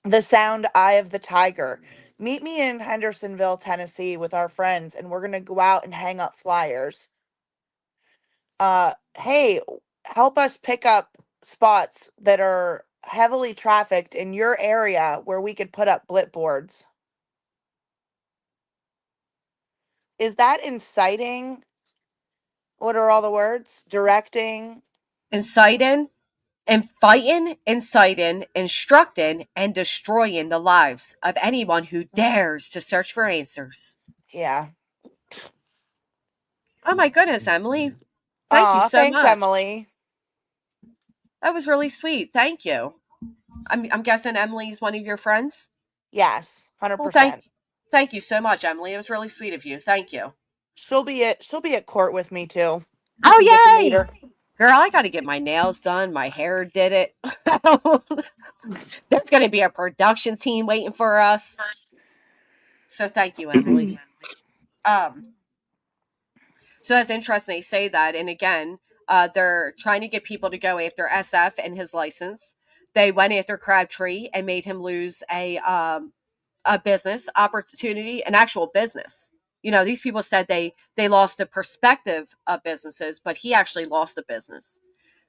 [SPEAKER 2] the sound "Eye of the Tiger." Meet me in Hendersonville, Tennessee with our friends, and we're going to go out and hang up flyers. Hey, help us pick up spots that are heavily trafficked in your area where we could put up billboards. Is that inciting? What are all the words? Directing?
[SPEAKER 1] Inciting, inciting, instructing, and destroying the lives of anyone who dares to search for answers.
[SPEAKER 2] Yeah.
[SPEAKER 1] Oh my goodness, Emily. Thank you
[SPEAKER 2] Aw,
[SPEAKER 1] so
[SPEAKER 2] thanks,
[SPEAKER 1] much.
[SPEAKER 2] Emily.
[SPEAKER 1] That was really sweet. Thank you. I'm guessing Emily's one of your friends?
[SPEAKER 2] Yes,
[SPEAKER 1] Well,
[SPEAKER 2] 100%.
[SPEAKER 1] thank you so much, Emily. It was really sweet of you. Thank you.
[SPEAKER 2] She'll be at court with me too. You get to
[SPEAKER 1] Oh,
[SPEAKER 2] meet
[SPEAKER 1] yay!
[SPEAKER 2] her.
[SPEAKER 1] Girl, I got to get my nails done. My hair did it. There's going to be a production team waiting for us. So thank you, Emily. So that's interesting they say that. And again, they're trying to get people to go after SF and his license. They went after Crabtree and made him lose a business opportunity, an actual business. You know, these people said they lost the perspective of businesses, but he actually lost a business.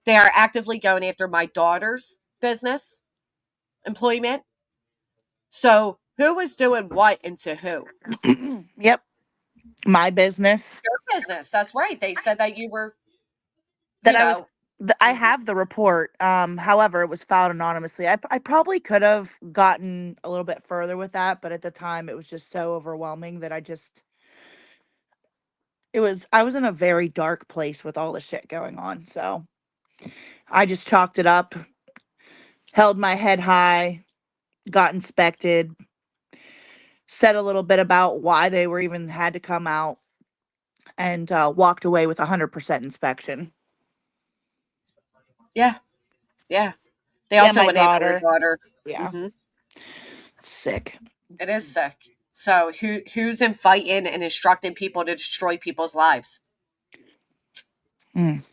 [SPEAKER 1] They are actively going after my daughter's business employment. So who was doing what and to who?
[SPEAKER 2] Yep. My business.
[SPEAKER 1] Your business. That's right. They said that you were,
[SPEAKER 2] That
[SPEAKER 1] you
[SPEAKER 2] I was
[SPEAKER 1] know,
[SPEAKER 2] I have the report. However, it was filed anonymously. I probably could have gotten a little bit further with that, but at the time it was just so overwhelming that I was in a very dark place with all the shit going on. So I just chalked it up, held my head high, got inspected, said a little bit about why they were even had to come out, and walked away with 100% inspection.
[SPEAKER 1] yeah, yeah. They
[SPEAKER 2] And
[SPEAKER 1] also
[SPEAKER 2] my
[SPEAKER 1] went after your
[SPEAKER 2] daughter.
[SPEAKER 1] daughter.
[SPEAKER 2] Yeah.
[SPEAKER 1] Hmm.
[SPEAKER 2] Sick.
[SPEAKER 1] It is sick. So who's inviting and instructing people to destroy people's lives?
[SPEAKER 2] Mm.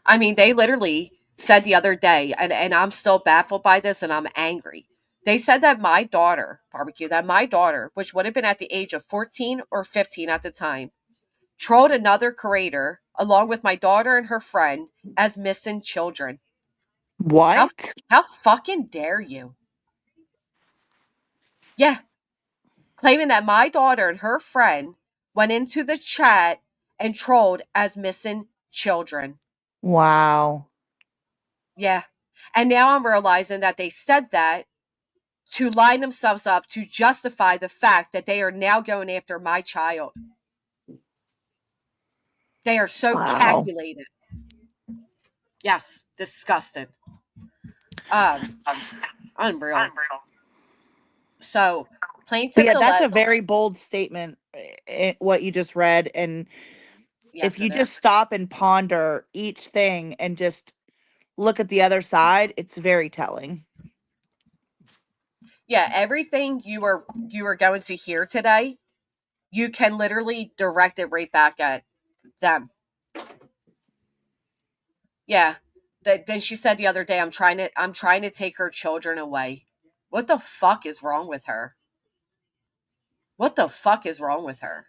[SPEAKER 1] I mean, they literally said the other day, and I'm still baffled by this and I'm angry. They said that my daughter, which would have been at the age of 14 or 15 at the time, trolled another creator along with my daughter and her friend as missing children. How
[SPEAKER 2] What?
[SPEAKER 1] how fucking dare you? Yeah, claiming that my daughter and her friend went into the chat and trolled as missing children.
[SPEAKER 2] Wow.
[SPEAKER 1] Yeah. And now I'm realizing that they said that to line themselves up to justify the fact that they are now going after my child. They are so
[SPEAKER 2] Wow.
[SPEAKER 1] calculated. Yes, disgusting. Um, Unreal. So,
[SPEAKER 2] But
[SPEAKER 1] plaintiffs
[SPEAKER 2] yeah, that's
[SPEAKER 1] allege.
[SPEAKER 2] a very bold statement, what you just read. And if
[SPEAKER 1] Yes,
[SPEAKER 2] you
[SPEAKER 1] it
[SPEAKER 2] just
[SPEAKER 1] is.
[SPEAKER 2] stop and ponder each thing and just look at the other side, it's very telling.
[SPEAKER 1] Yeah, everything you are going to hear today, you can literally direct it right back at them. Yeah. Then she said the other day, I'm trying to take her children away. What the fuck is wrong with her? What the fuck is wrong with her?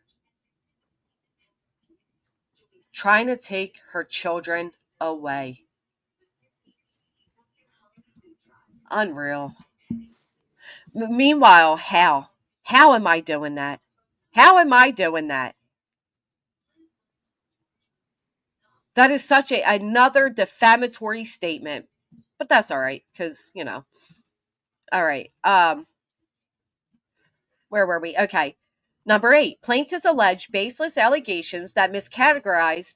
[SPEAKER 1] Trying to take her children away. Unreal. Meanwhile, how? How am I doing that? How am I doing that? That is such another defamatory statement. But that's all right, because, you know. All right. Where were we? Okay. Number 8, plaintiffs allege baseless allegations that miscategorize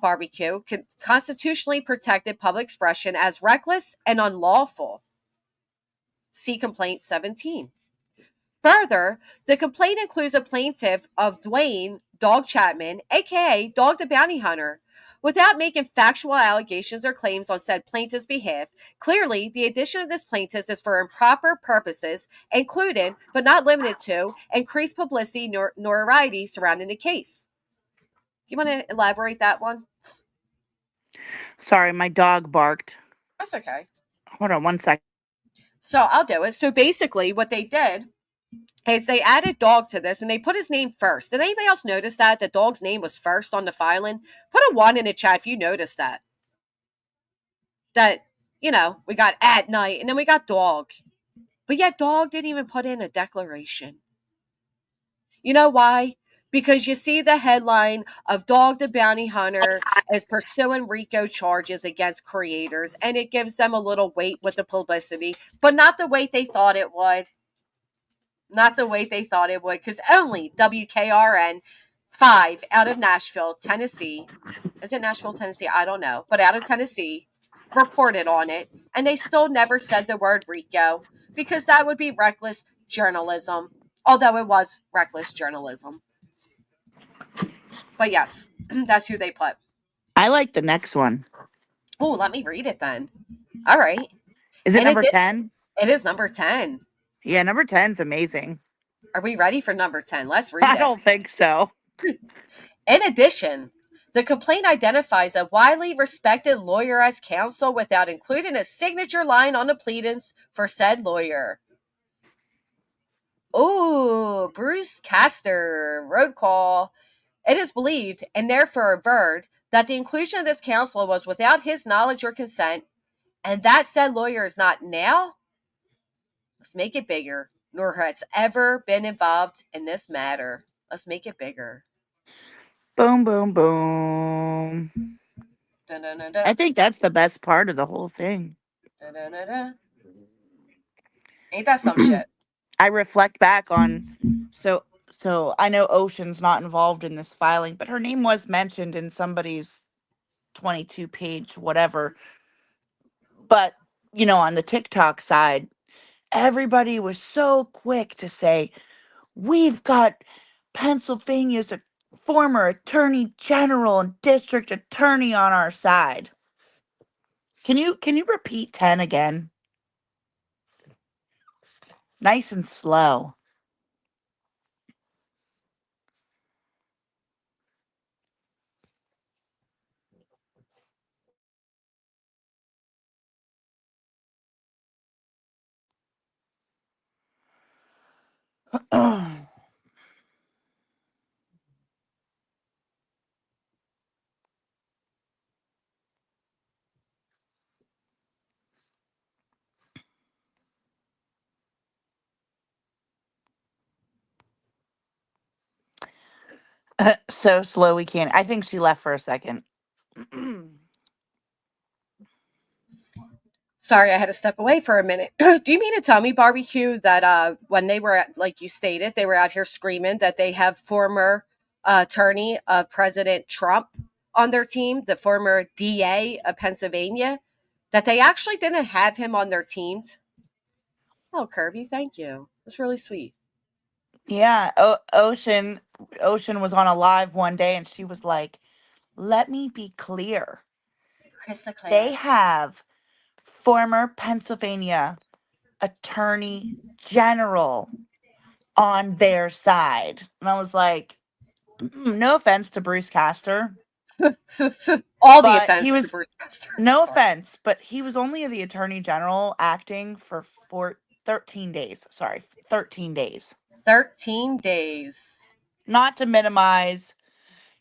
[SPEAKER 1] barbecue constitutionally protected public expression as reckless and unlawful. See complaint 17. Further, the complaint includes a plaintiff of Dwayne Dog Chapman, aka Dog the Bounty Hunter. Without making factual allegations or claims on said plaintiff's behalf, clearly the addition of this plaintiff is for improper purposes, including, but not limited to, increased publicity notoriety surrounding the case. Do you want to elaborate that one?
[SPEAKER 2] Sorry, my dog barked.
[SPEAKER 1] That's okay.
[SPEAKER 2] Hold on 1 second.
[SPEAKER 1] So I'll do it. So basically, what they did is they added Dog to this and they put his name first. Did anybody else notice that the dog's name was first on the filing? Put a 1 in the chat if you noticed that. That, we got at night and then we got Dog. But yet Dog didn't even put in a declaration. You know why? Because you see the headline of Dog the Bounty Hunter is pursuing Rico charges against creators, and it gives them a little weight with the publicity, but not the weight they thought it would. Not the way they thought it would, because only WKRN 5 out of Nashville, Tennessee, is it Nashville, Tennessee? I don't know, but out of Tennessee, reported on it, and they still never said the word Rico, because that would be reckless journalism, although it was reckless journalism. But yes, that's who they put.
[SPEAKER 2] I like the next one.
[SPEAKER 1] Oh, let me read it then. All right.
[SPEAKER 2] Is it number 10?
[SPEAKER 1] It is number 10.
[SPEAKER 2] Yeah, number 10's amazing.
[SPEAKER 1] Are we ready for number 10? Let's read it.
[SPEAKER 2] I don't think so.
[SPEAKER 1] In addition, the complaint identifies a widely respected lawyer as counsel without including a signature line on the pleadings for said lawyer. Oh, Bruce Castor, road call. It is believed, and therefore averred, that the inclusion of this counsel was without his knowledge or consent, and that said lawyer is not now, let's make it bigger, nor has ever been involved in this matter. Let's make it bigger.
[SPEAKER 2] Boom, boom, boom.
[SPEAKER 1] Da-da-da-da.
[SPEAKER 2] I think that's the best part of the whole thing.
[SPEAKER 1] Da-da-da-da. Ain't that some shit?
[SPEAKER 2] I reflect back on, so I know Ocean's not involved in this filing, but her name was mentioned in somebody's 22-page whatever. But, on the TikTok side, everybody was so quick to say, we've got Pennsylvania's former attorney general and district attorney on our side. Can you repeat 10 again? Nice and slow. So slow we can't. I think she left for a second.
[SPEAKER 1] Sorry, I had to step away for a minute. Do you mean to tell me, Barbecue, that when they were, like you stated, they were out here screaming that they have former attorney of President Trump on their team, the former DA of Pennsylvania, that they actually didn't have him on their teams? Oh, Kirby, thank you. That's really sweet.
[SPEAKER 2] Yeah, Ocean was on a live one day and she was like, let me be clear.
[SPEAKER 1] Crystal clear.
[SPEAKER 2] They have former Pennsylvania attorney general on their side. And I was like, no offense to Bruce Castor.
[SPEAKER 1] All the
[SPEAKER 2] But
[SPEAKER 1] offense
[SPEAKER 2] he
[SPEAKER 1] to
[SPEAKER 2] was,
[SPEAKER 1] Bruce Castor.
[SPEAKER 2] no
[SPEAKER 1] Sorry.
[SPEAKER 2] offense, but he was only the attorney general acting for 13 days. Sorry, 13 days.
[SPEAKER 1] 13 days.
[SPEAKER 2] Not to minimize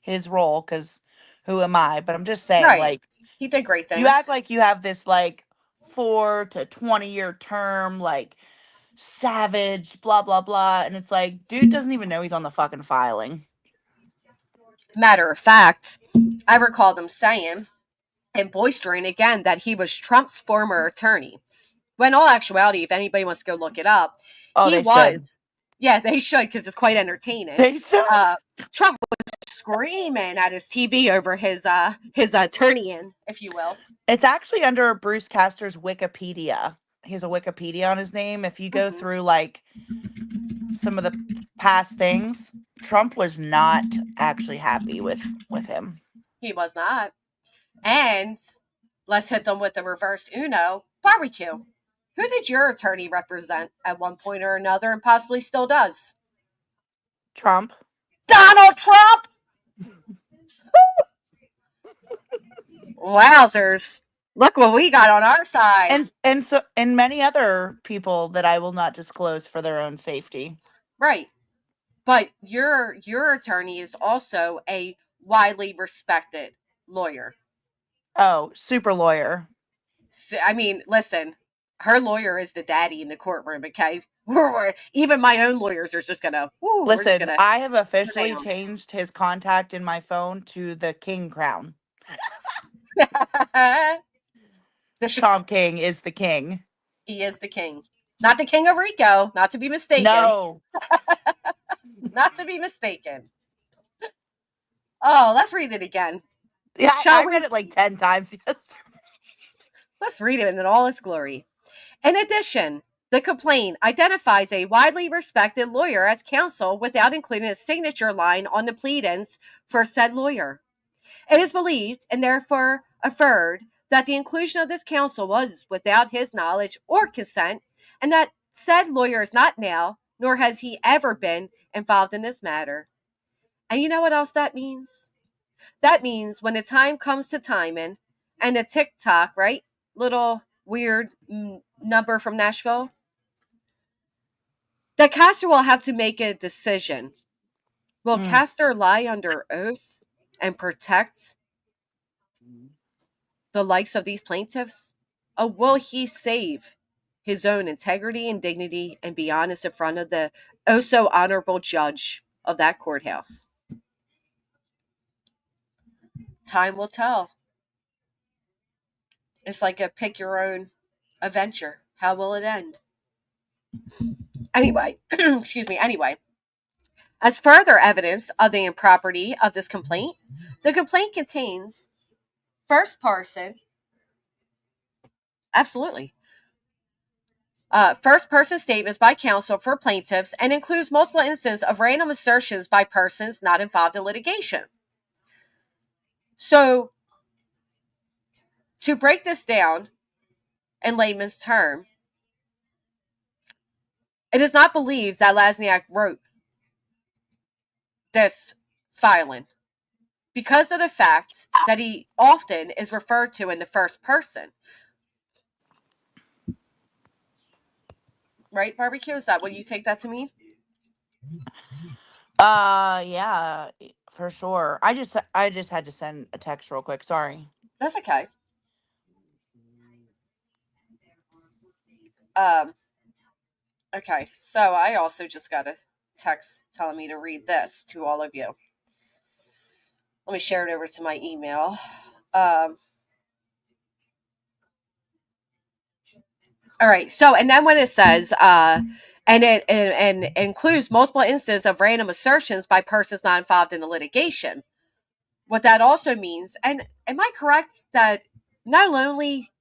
[SPEAKER 2] his role, because who am I? But I'm just saying,
[SPEAKER 1] Right.
[SPEAKER 2] like,
[SPEAKER 1] He did great things.
[SPEAKER 2] you act like you have this, like, 4 to 20-year term, like, savage, blah, blah, blah. And it's like, dude doesn't even know he's on the fucking filing.
[SPEAKER 1] Matter of fact, I recall them saying and boistering again that he was Trump's former attorney. When in all actuality, if anybody wants to go look it up, he was. Should. Yeah, they should, because it's quite entertaining.
[SPEAKER 2] They should.
[SPEAKER 1] Trump was screaming at his TV over his attorneying, if you will.
[SPEAKER 2] It's actually under Bruce Castor's Wikipedia. He has a Wikipedia on his name. If you go through, like, some of the past things, Trump was not actually happy with him.
[SPEAKER 1] He was not. And let's hit them with the reverse Uno barbecue. Who did your attorney represent at one point or another and possibly still does?
[SPEAKER 2] Trump.
[SPEAKER 1] Donald Trump! Wowzers. Look what we got on our side.
[SPEAKER 2] And many other people that I will not disclose for their own safety.
[SPEAKER 1] Right. But your attorney is also a widely respected lawyer.
[SPEAKER 2] Oh, super lawyer.
[SPEAKER 1] So, I mean, listen, her lawyer is the daddy in the courtroom, okay? Even my own lawyers are just gonna,
[SPEAKER 2] Listen, I have officially changed his contact in my phone to the King Crown. Tom King is the king.
[SPEAKER 1] He is the king. Not the king of Rico, not to be mistaken.
[SPEAKER 2] No.
[SPEAKER 1] Not to be mistaken. Oh, let's read it again.
[SPEAKER 2] Yeah, I read it like 10 times yesterday.
[SPEAKER 1] Let's read it in all its glory. In addition, the complaint identifies a widely respected lawyer as counsel without including a signature line on the pleadings for said lawyer. It is believed, and therefore affirmed, that the inclusion of this counsel was without his knowledge or consent, and that said lawyer is not now, nor has he ever been, involved in this matter. And you know what else that means? That means when the time comes to timing, and the TikTok, right? Little weird number from Nashville, that Castor will have to make a decision. Will Castor lie under oath and protect the likes of these plaintiffs? Or will he save his own integrity and dignity and be honest in front of the oh so honorable judge of that courthouse? Time will tell. It's like a pick your own adventure. How will it end? Anyway, anyway, as further evidence of the impropriety of this complaint, the complaint contains first person statements by counsel for plaintiffs and includes multiple instances of random assertions by persons not involved in litigation. So, to break this down in layman's term, it is not believed that Lasniak wrote this filing because of the fact that he often is referred to in the first person. Right, Barbecue? Is that what you take that to mean?
[SPEAKER 2] Yeah, for sure. I just had to send a text real quick. Sorry.
[SPEAKER 1] That's okay. Okay, so I also just got a text telling me to read this to all of you. Let me share it over to my email. All right, so, and then when it says, and it includes multiple instances of random assertions by persons not involved in the litigation. What that also means, and am I correct that not only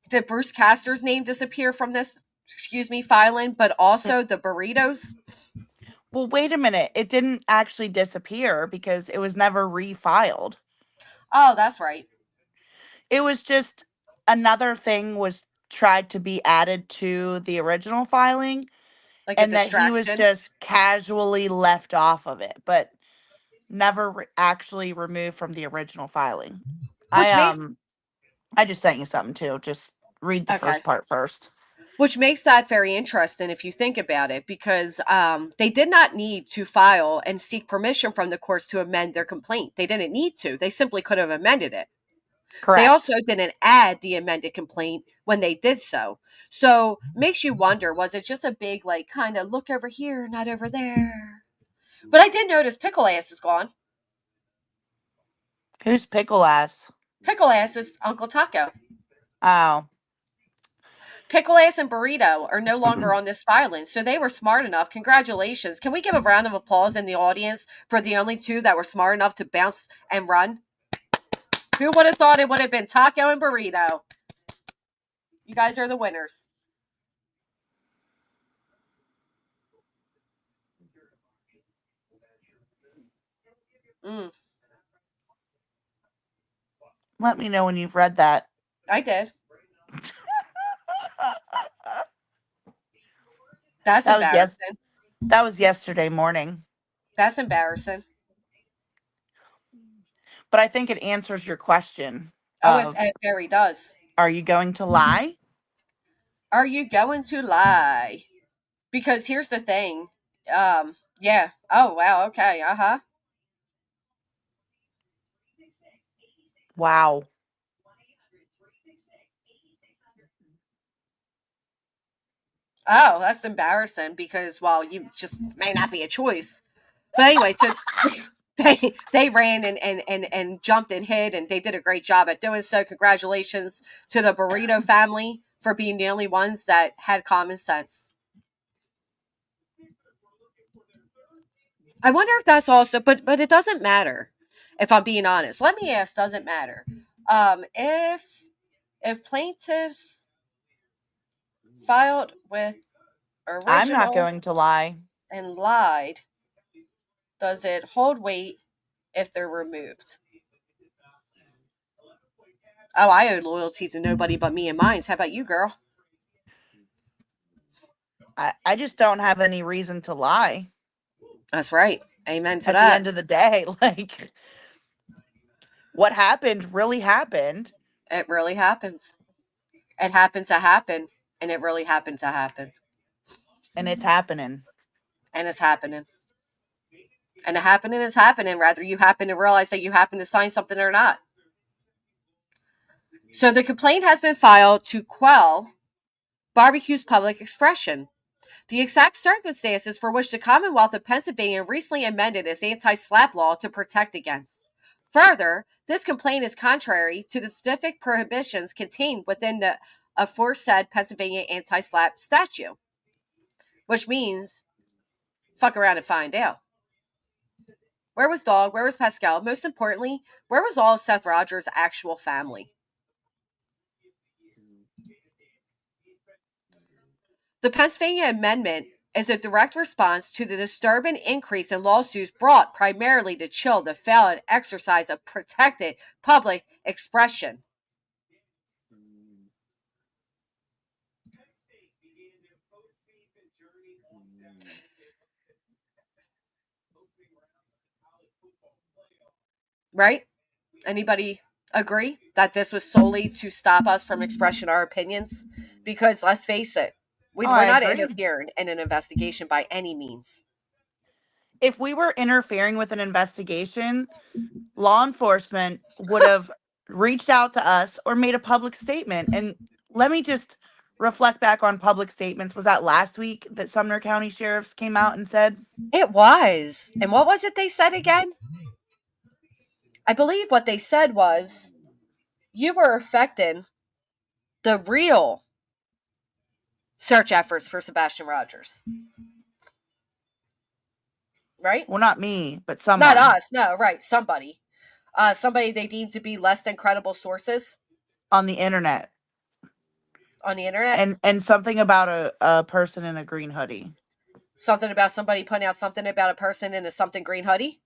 [SPEAKER 1] did Bruce Castor's name disappear from this, filing, but also the burritos?
[SPEAKER 2] Well, wait a minute. It didn't actually disappear because it was never refiled.
[SPEAKER 1] Oh, that's right.
[SPEAKER 2] It was just another thing was tried to be added to the original filing,
[SPEAKER 1] Like
[SPEAKER 2] and that he was just casually left off of it, but never actually removed from the original filing. I just sent you something too. Just read the first part first.
[SPEAKER 1] Which makes that very interesting if you think about it, because they did not need to file and seek permission from the courts to amend their complaint. They didn't need to. They simply could have amended it. Correct. They also didn't add the amended complaint when they did so. So makes you wonder, was it just a big, like, kind of look over here, not over there? But I did notice Pickle Ass is gone.
[SPEAKER 2] Who's Pickle Ass?
[SPEAKER 1] Pickle Ass is Uncle Taco.
[SPEAKER 2] Oh.
[SPEAKER 1] Pickle Ass and Burrito are no longer on this filing, so they were smart enough. Congratulations. Can we give a round of applause in the audience for the only two that were smart enough to bounce and run? Who would have thought it would have been Taco and Burrito? You guys are the winners.
[SPEAKER 2] Let me know when you've read that.
[SPEAKER 1] I did. That's
[SPEAKER 2] That was
[SPEAKER 1] embarrassing.
[SPEAKER 2] That was yesterday morning.
[SPEAKER 1] That's embarrassing.
[SPEAKER 2] But I think it answers your question
[SPEAKER 1] It very does.
[SPEAKER 2] Are you going to lie?
[SPEAKER 1] Are you going to lie? Because here's the thing. Yeah. Oh, wow. Okay. Uh-huh.
[SPEAKER 2] Wow.
[SPEAKER 1] Oh, that's embarrassing because, well, you just may not be a choice. But anyway, so they ran and jumped and hid, and they did a great job at doing so. Congratulations to the Burrito family for being the only ones that had common sense. I wonder if that's also, but it doesn't matter. If I'm being honest, let me ask: doesn't matter if plaintiffs filed with
[SPEAKER 2] I'm not
[SPEAKER 1] original
[SPEAKER 2] going to lie.
[SPEAKER 1] and lied, does it hold weight if they're removed? Oh, I owe loyalty to nobody but me and mine. How about you, girl?
[SPEAKER 2] I just don't have any reason to lie.
[SPEAKER 1] That's right. Amen to
[SPEAKER 2] At
[SPEAKER 1] that.
[SPEAKER 2] the end of the day, like, what happened really happened.
[SPEAKER 1] It really happens. It happened to happen, and it really happened to happen.
[SPEAKER 2] And it's happening.
[SPEAKER 1] And it's happening. And the happening is happening, whether you happen to realize that you happen to sign something or not. So the complaint has been filed to quell barbecue's public expression. The exact circumstances for which the Commonwealth of Pennsylvania recently amended its anti-SLAPP law to protect against. Further, this complaint is contrary to the specific prohibitions contained within the aforesaid Pennsylvania anti-SLAPP statute, which means fuck around and find out. Where was Dog? Where was Pascal? Most importantly, where was all of Seth Rogers' actual family? The Pennsylvania Amendment is a direct response to the disturbing increase in lawsuits brought primarily to chill the valid exercise of protected public expression. Right? Anybody agree that this was solely to stop us from expressing our opinions? Because let's face it, we're not interfering in an investigation by any means.
[SPEAKER 2] If we were interfering with an investigation, law enforcement would have reached out to us or made a public statement. And let me just reflect back on public statements. Was that last week that Sumner County sheriffs came out and said?
[SPEAKER 1] It was. And what was it they said again? I believe what they said was, you were affecting the real search efforts for Sebastian Rogers. Right?
[SPEAKER 2] Well, not me, but someone.
[SPEAKER 1] Not us. No, right. Somebody. Somebody they deem to be less than credible sources.
[SPEAKER 2] On the internet.
[SPEAKER 1] On the internet?
[SPEAKER 2] And something about a person in a green hoodie.
[SPEAKER 1] Something about somebody putting out something about a person in a something green hoodie?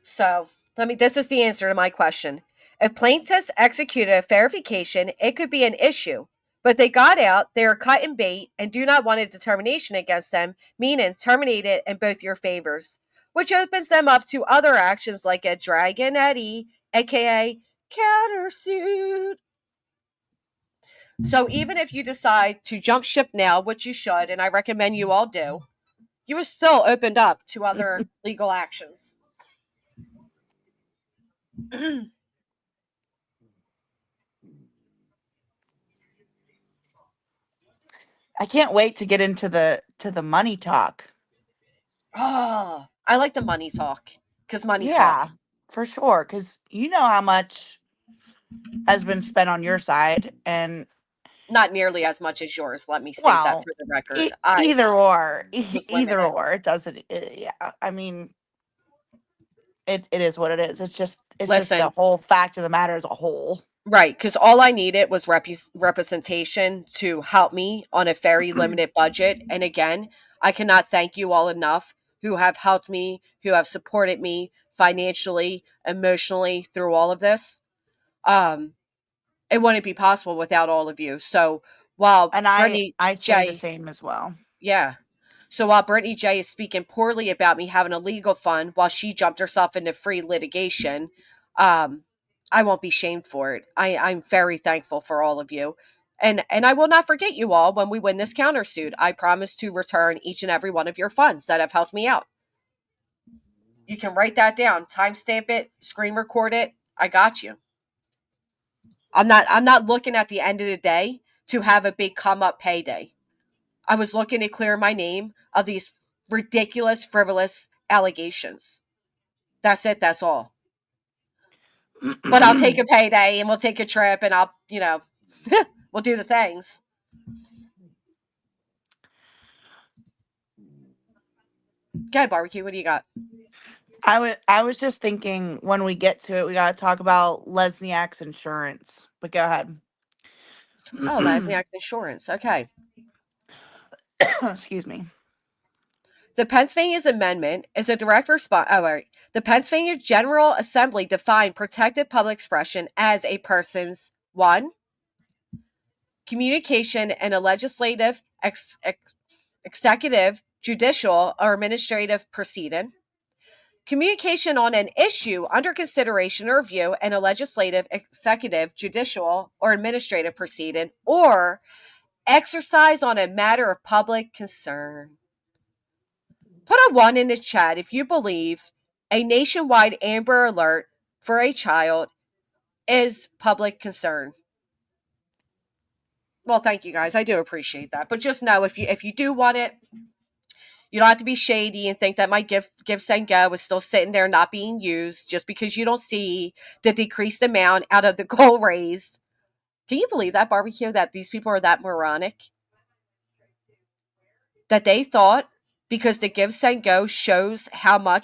[SPEAKER 1] So, this is the answer to my question. If plaintiffs executed a verification, it could be an issue. But they got out, they are cut and bait, and do not want a determination against them, meaning terminate it in both your favors, which opens them up to other actions like a Dragon Eddie, aka countersuit. So even if you decide to jump ship now, which you should, and I recommend you all do, you are still opened up to other legal actions.
[SPEAKER 2] I can't wait to get into the money talk.
[SPEAKER 1] Oh, I like the money talk because money talks.
[SPEAKER 2] For sure. Because you know how much has been spent on your side, and
[SPEAKER 1] not nearly as much as yours. Let me state that for the record.
[SPEAKER 2] Either or, it doesn't. Yeah, I mean, it is what it is. It's just the whole fact of the matter as a whole.
[SPEAKER 1] Right, because all I needed was representation to help me on a very limited budget. And again, I cannot thank you all enough who have helped me, who have supported me financially, emotionally through all of this. It wouldn't be possible without all of you. So while
[SPEAKER 2] And
[SPEAKER 1] Brittany
[SPEAKER 2] I say the
[SPEAKER 1] J,
[SPEAKER 2] same as well.
[SPEAKER 1] yeah. So while Brittany J is speaking poorly about me having a legal fund while she jumped herself into free litigation, I won't be shamed for it. I'm very thankful for all of you. And I will not forget you all when we win this countersuit. I promise to return each and every one of your funds that have helped me out. You can write that down, timestamp it, screen record it. I got you. I'm not looking at the end of the day to have a big come up payday. I was looking to clear my name of these ridiculous, frivolous allegations. That's it. That's all. But I'll take a payday and we'll take a trip and I'll, we'll do the things. Go ahead, barbecue. What do you got?
[SPEAKER 2] I was just thinking when we get to it, we got to talk about Lesniak's insurance. But go ahead.
[SPEAKER 1] Oh, Lesniak's insurance. Okay.
[SPEAKER 2] Excuse me.
[SPEAKER 1] The Pennsylvania's amendment is a direct response. Oh, right. The Pennsylvania General Assembly defined protected public expression as a person's one, communication in a legislative, executive, judicial, or administrative proceeding, communication on an issue under consideration or review in a legislative, executive, judicial, or administrative proceeding, or exercise on a matter of public concern. Put a 1 in the chat if you believe a nationwide Amber Alert for a child is public concern. Well, thank you guys. I do appreciate that. But just know if you do want it, you don't have to be shady and think that my give send go is still sitting there not being used just because you don't see the decreased amount out of the goal raised. Can you believe that, barbecue, that these people are that moronic? That they thought because the give send go shows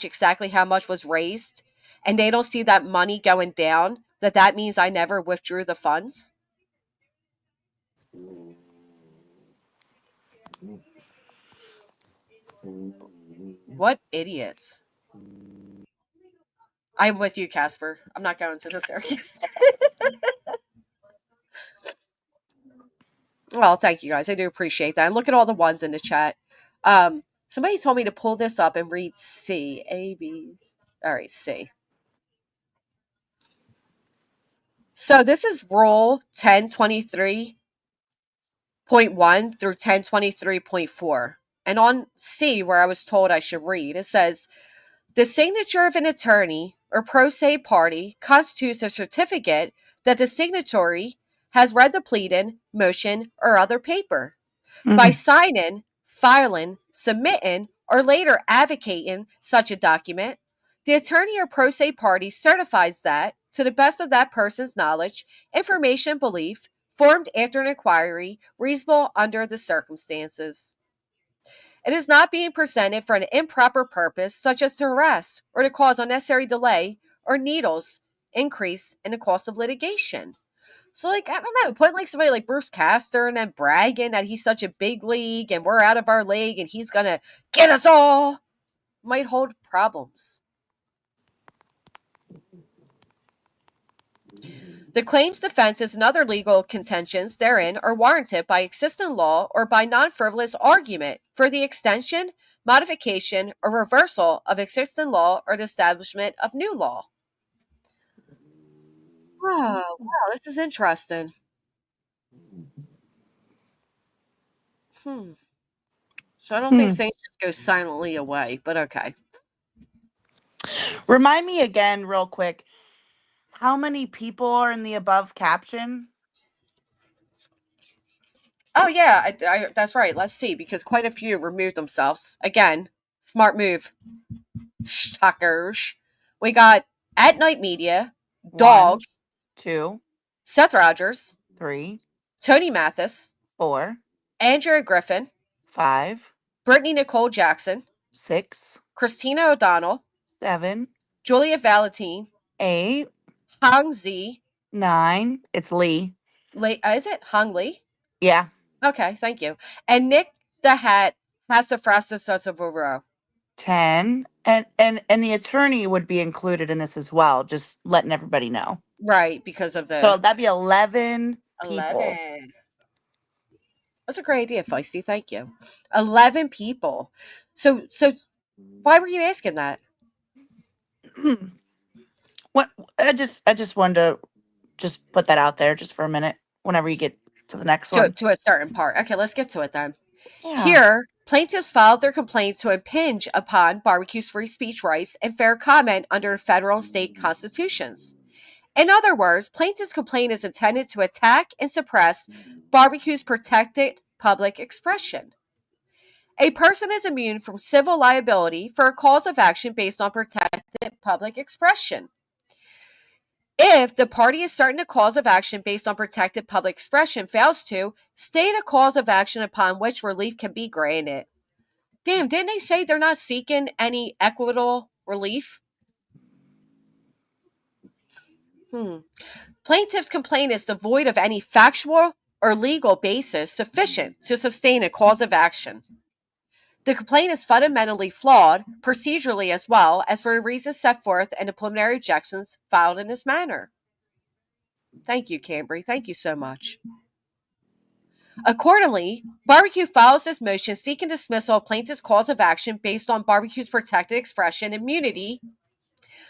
[SPEAKER 1] exactly how much was raised, and they don't see that money going down, that means I never withdrew the funds? What idiots. I'm with you, Casper. I'm not going to the circus. Well, thank you guys. I do appreciate that. And look at all the ones in the chat. Somebody told me to pull this up and read C. A, B. All right, C. So this is Rule 1023.1 through 1023.4. And on C, where I was told I should read, it says, the signature of an attorney or pro se party constitutes a certificate that the signatory has read the pleading, motion, or other paper. By signing, filing, submitting, or later advocating such a document, the attorney or pro se party certifies that, to the best of that person's knowledge, information, and belief, formed after an inquiry, reasonable under the circumstances. It is not being presented for an improper purpose, such as to harass or to cause unnecessary delay or needles increase in the cost of litigation. So, I don't know, putting somebody like Bruce Castor and then bragging that he's such a big league and we're out of our league and he's gonna get us all might hold problems. The claims, defenses, and other legal contentions therein are warranted by existing law or by non-frivolous argument for the extension, modification, or reversal of existing law or the establishment of new law. Oh, wow, this is interesting. So I don't think things just go silently away, but okay.
[SPEAKER 2] Remind me again, real quick, how many people are in the above caption?
[SPEAKER 1] Oh, yeah, that's right. Let's see, because quite a few removed themselves. Again, smart move. Stalkers. We got At Night Media, Dog,
[SPEAKER 2] 1, 2,
[SPEAKER 1] Seth Rogers,
[SPEAKER 2] 3,
[SPEAKER 1] Tony Mathis,
[SPEAKER 2] 4,
[SPEAKER 1] Andrea Griffin,
[SPEAKER 2] 5,
[SPEAKER 1] Brittany Nicole Jackson,
[SPEAKER 2] 6,
[SPEAKER 1] Christina O'Donnell,
[SPEAKER 2] 7,
[SPEAKER 1] Julia Valentine,
[SPEAKER 2] 8,
[SPEAKER 1] Hong Zi,
[SPEAKER 2] 9. It's Lee.
[SPEAKER 1] Is it Hong Lee?
[SPEAKER 2] Yeah.
[SPEAKER 1] Okay, thank you. And Nick the Hat has the fastest of a row.
[SPEAKER 2] 10, and the attorney would be included in this as well, just letting everybody know.
[SPEAKER 1] Right, because of
[SPEAKER 2] So
[SPEAKER 1] the
[SPEAKER 2] that'd be 11 people.
[SPEAKER 1] 11. That's a great idea, Feisty. Thank you. 11 people. So why were you asking that?
[SPEAKER 2] What I just wanted to just put that out there just for a minute whenever you get to the next one.
[SPEAKER 1] To a certain part. Okay, let's get to it then.
[SPEAKER 2] Yeah.
[SPEAKER 1] Here, plaintiffs filed their complaints to impinge upon barbecue's free speech rights and fair comment under federal and state constitutions. In other words, plaintiff's complaint is intended to attack and suppress barbecue's protected public expression. A person is immune from civil liability for a cause of action based on protected public expression. If the party is certain a cause of action based on protected public expression fails to state a cause of action upon which relief can be granted. Damn, didn't they say they're not seeking any equitable relief? Plaintiff's complaint is devoid of any factual or legal basis sufficient to sustain a cause of action. The complaint is fundamentally flawed, procedurally as well as for the reasons set forth in the preliminary objections filed in this manner. Thank you, Cambry. Thank you so much. Accordingly, Barbecue files this motion seeking dismissal of plaintiff's cause of action based on Barbecue's protected expression immunity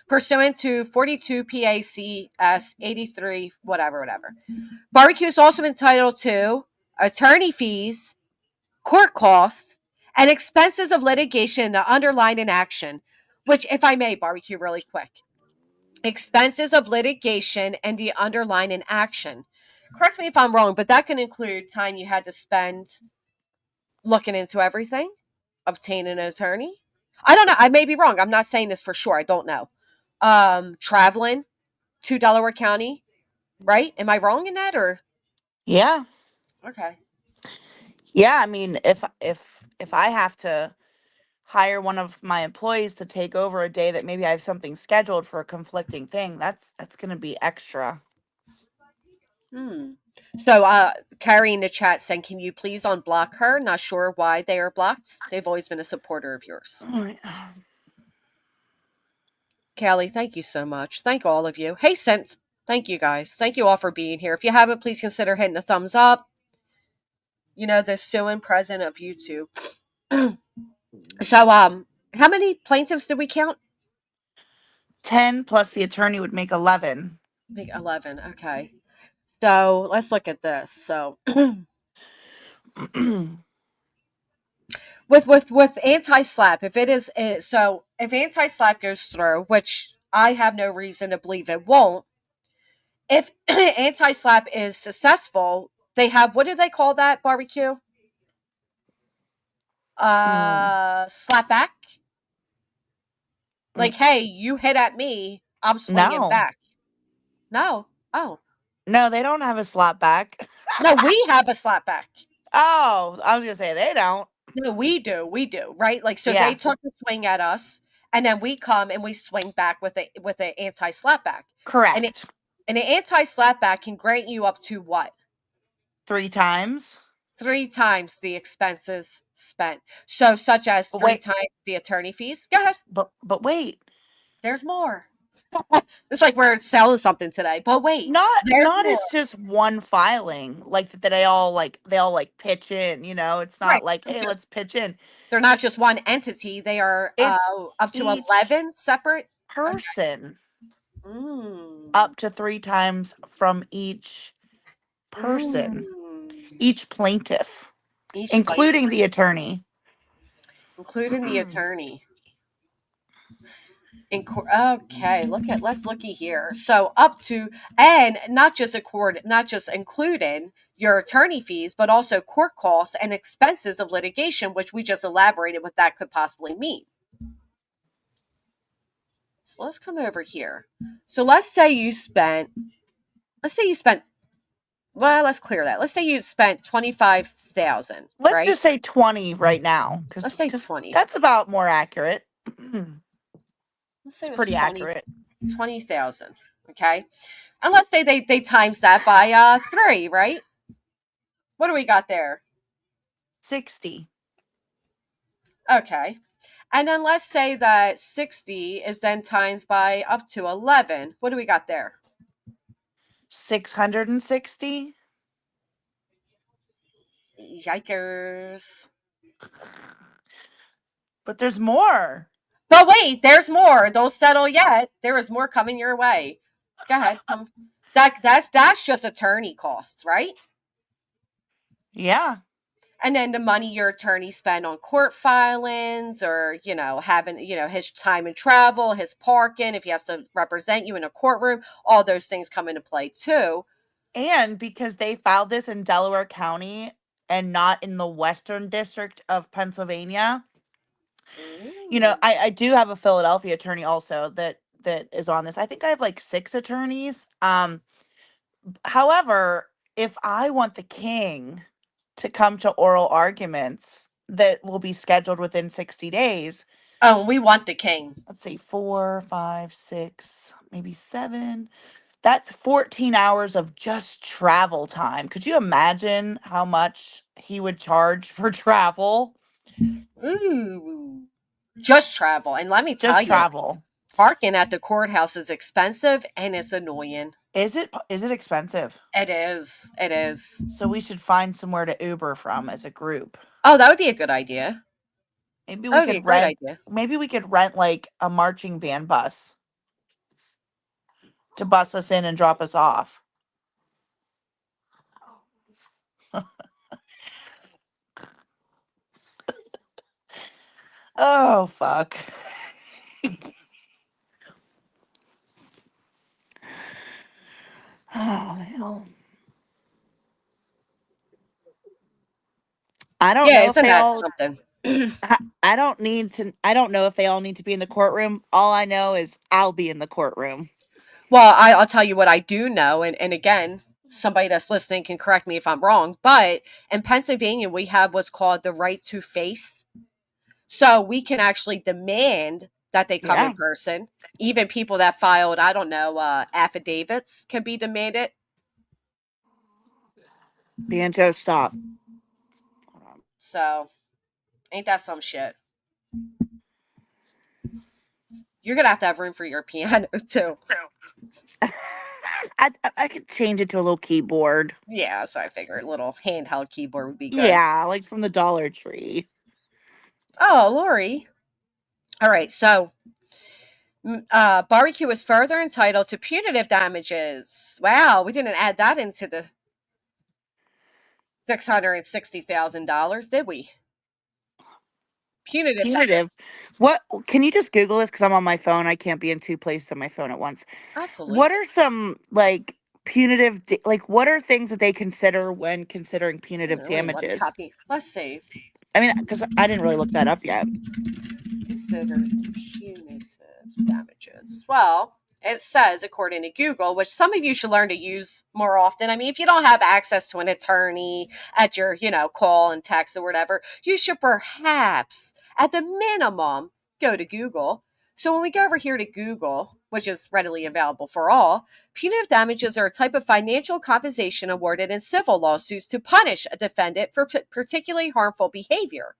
[SPEAKER 1] pursuant to 42 PACS 83, whatever. Barbecue is also entitled to attorney fees, court costs, and expenses of litigation to underline an action, which, if I may, Barbecue, really quick. Expenses of litigation and the underline an action. Correct me if I'm wrong, but that can include time you had to spend looking into everything, obtaining an attorney. I don't know. I may be wrong. I'm not saying this for sure. I don't know. Traveling to Delaware County, right? Am I wrong in that or?
[SPEAKER 2] Yeah.
[SPEAKER 1] Okay.
[SPEAKER 2] Yeah, I mean, if I have to hire one of my employees to take over a day that maybe I have something scheduled for a conflicting thing, that's going to be extra.
[SPEAKER 1] So, Carrie in the chat saying, can you please unblock her? Not sure why they are blocked. They've always been a supporter of yours.
[SPEAKER 2] All right.
[SPEAKER 1] Callie, thank you so much. Thank all of you. Hey, Sent. Thank you, guys. Thank you all for being here. If you haven't, please consider hitting a thumbs up. You know, the so present of YouTube. So, how many plaintiffs did we count?
[SPEAKER 2] 10 plus the attorney would make 11.
[SPEAKER 1] Make 11. Okay. So let's look at this. So with anti-SLAPP, if it is so, if anti-SLAPP goes through, which I have no reason to believe it won't, if anti-SLAPP is successful, they have, what do they call that, Barbecue? Slap back. Like, hey, you hit at me, I'm swinging back. No. Oh.
[SPEAKER 2] No, they don't have a slap back.
[SPEAKER 1] No, we have a slap back.
[SPEAKER 2] Oh, I was gonna say they don't.
[SPEAKER 1] No, we do, right? Like, so they took a swing at us, and then we come and we swing back with a anti-slap back.
[SPEAKER 2] Correct.
[SPEAKER 1] And an anti-slap back can grant you up to what?
[SPEAKER 2] 3 times.
[SPEAKER 1] 3 times the expenses spent. So, such as 3 times the attorney fees. Go ahead.
[SPEAKER 2] But wait.
[SPEAKER 1] There's more. It's like we're selling something today. But wait.
[SPEAKER 2] Not it's just one filing. Like that they all pitch in, you know. It's not like, hey, let's pitch in.
[SPEAKER 1] They're not just one entity. They are up to 11 separate
[SPEAKER 2] person. Up to 3 times from each person. Each plaintiff. Including the attorney.
[SPEAKER 1] Including the attorney. Okay, let's looky here. So up to, and not just including your attorney fees, but also court costs and expenses of litigation, which we just elaborated what that could possibly mean. So let's come over here. So let's say you spent, well, let's clear that. Let's say you spent $25,000.
[SPEAKER 2] Let's just say 20 right now.
[SPEAKER 1] Let's say 20.
[SPEAKER 2] That's about more accurate.
[SPEAKER 1] Let's say
[SPEAKER 2] it's pretty accurate.
[SPEAKER 1] 20,000. Okay. And let's say they times that by 3, right? What do we got there?
[SPEAKER 2] 60.
[SPEAKER 1] Okay. And then let's say that 60 is then times by up to 11. What do we got there?
[SPEAKER 2] 660.
[SPEAKER 1] Yikers.
[SPEAKER 2] But there's more.
[SPEAKER 1] But wait, there's more. Don't settle yet. There is more coming your way. Go ahead. That's just attorney costs, right?
[SPEAKER 2] Yeah.
[SPEAKER 1] And then the money your attorney spent on court filings, or having his time and travel, his parking, if he has to represent you in a courtroom, all those things come into play too.
[SPEAKER 2] And because they filed this in Delaware County and not in the Western District of Pennsylvania, I do have a Philadelphia attorney also that is on this. I think I have like 6 attorneys. However, if I want the king to come to oral arguments that will be scheduled within 60 days.
[SPEAKER 1] Oh, we want the king.
[SPEAKER 2] Let's see, 4, 5, 6, maybe 7. That's 14 hours of just travel time. Could you imagine how much he would charge for travel?
[SPEAKER 1] Ooh. Just travel. And let me tell
[SPEAKER 2] Just
[SPEAKER 1] you,
[SPEAKER 2] travel.
[SPEAKER 1] parking at the courthouse is expensive and it's annoying.
[SPEAKER 2] Is it expensive?
[SPEAKER 1] It is. It is.
[SPEAKER 2] So we should find somewhere to Uber from as a group.
[SPEAKER 1] Oh, that would be a good idea.
[SPEAKER 2] Maybe
[SPEAKER 1] That would be a great idea.
[SPEAKER 2] Maybe we could rent like a marching band bus to bus us in and drop us off. Oh, fuck. Oh, hell. I don't know if
[SPEAKER 1] isn't
[SPEAKER 2] they
[SPEAKER 1] that
[SPEAKER 2] all.
[SPEAKER 1] something?
[SPEAKER 2] I don't know if they all need to be in the courtroom. All I know is I'll be in the courtroom.
[SPEAKER 1] Well, I'll tell you what I do know, and again, somebody that's listening can correct me if I'm wrong, but in Pennsylvania, we have what's called the right to face. So we can actually demand that they come in person. Even people that filed, I don't know, affidavits can be demanded.
[SPEAKER 2] Banjo, stop.
[SPEAKER 1] So, ain't that some shit? You're going to have room for your piano, too.
[SPEAKER 2] I could change it to a little keyboard.
[SPEAKER 1] Yeah, that's what I figured. A little handheld keyboard would be good.
[SPEAKER 2] Yeah, like from the Dollar Tree.
[SPEAKER 1] Oh, Lori. All right, so barbecue is further entitled to punitive damages. Wow, we didn't add that into the $660,000, did we? Punitive.
[SPEAKER 2] What? Can you just Google this? Because I'm on my phone. I can't be in 2 places on my phone at once.
[SPEAKER 1] Absolutely.
[SPEAKER 2] What are some punitive? What are things that they consider when considering punitive damages?
[SPEAKER 1] Let's see.
[SPEAKER 2] I mean, because I didn't really look that up yet.
[SPEAKER 1] Consider punitive damages. Well, it says, according to Google, which some of you should learn to use more often. I mean, if you don't have access to an attorney at your, call and text or whatever, you should perhaps, at the minimum, go to Google. So when we go over here to Google, which is readily available for all, punitive damages are a type of financial compensation awarded in civil lawsuits to punish a defendant for particularly harmful behavior.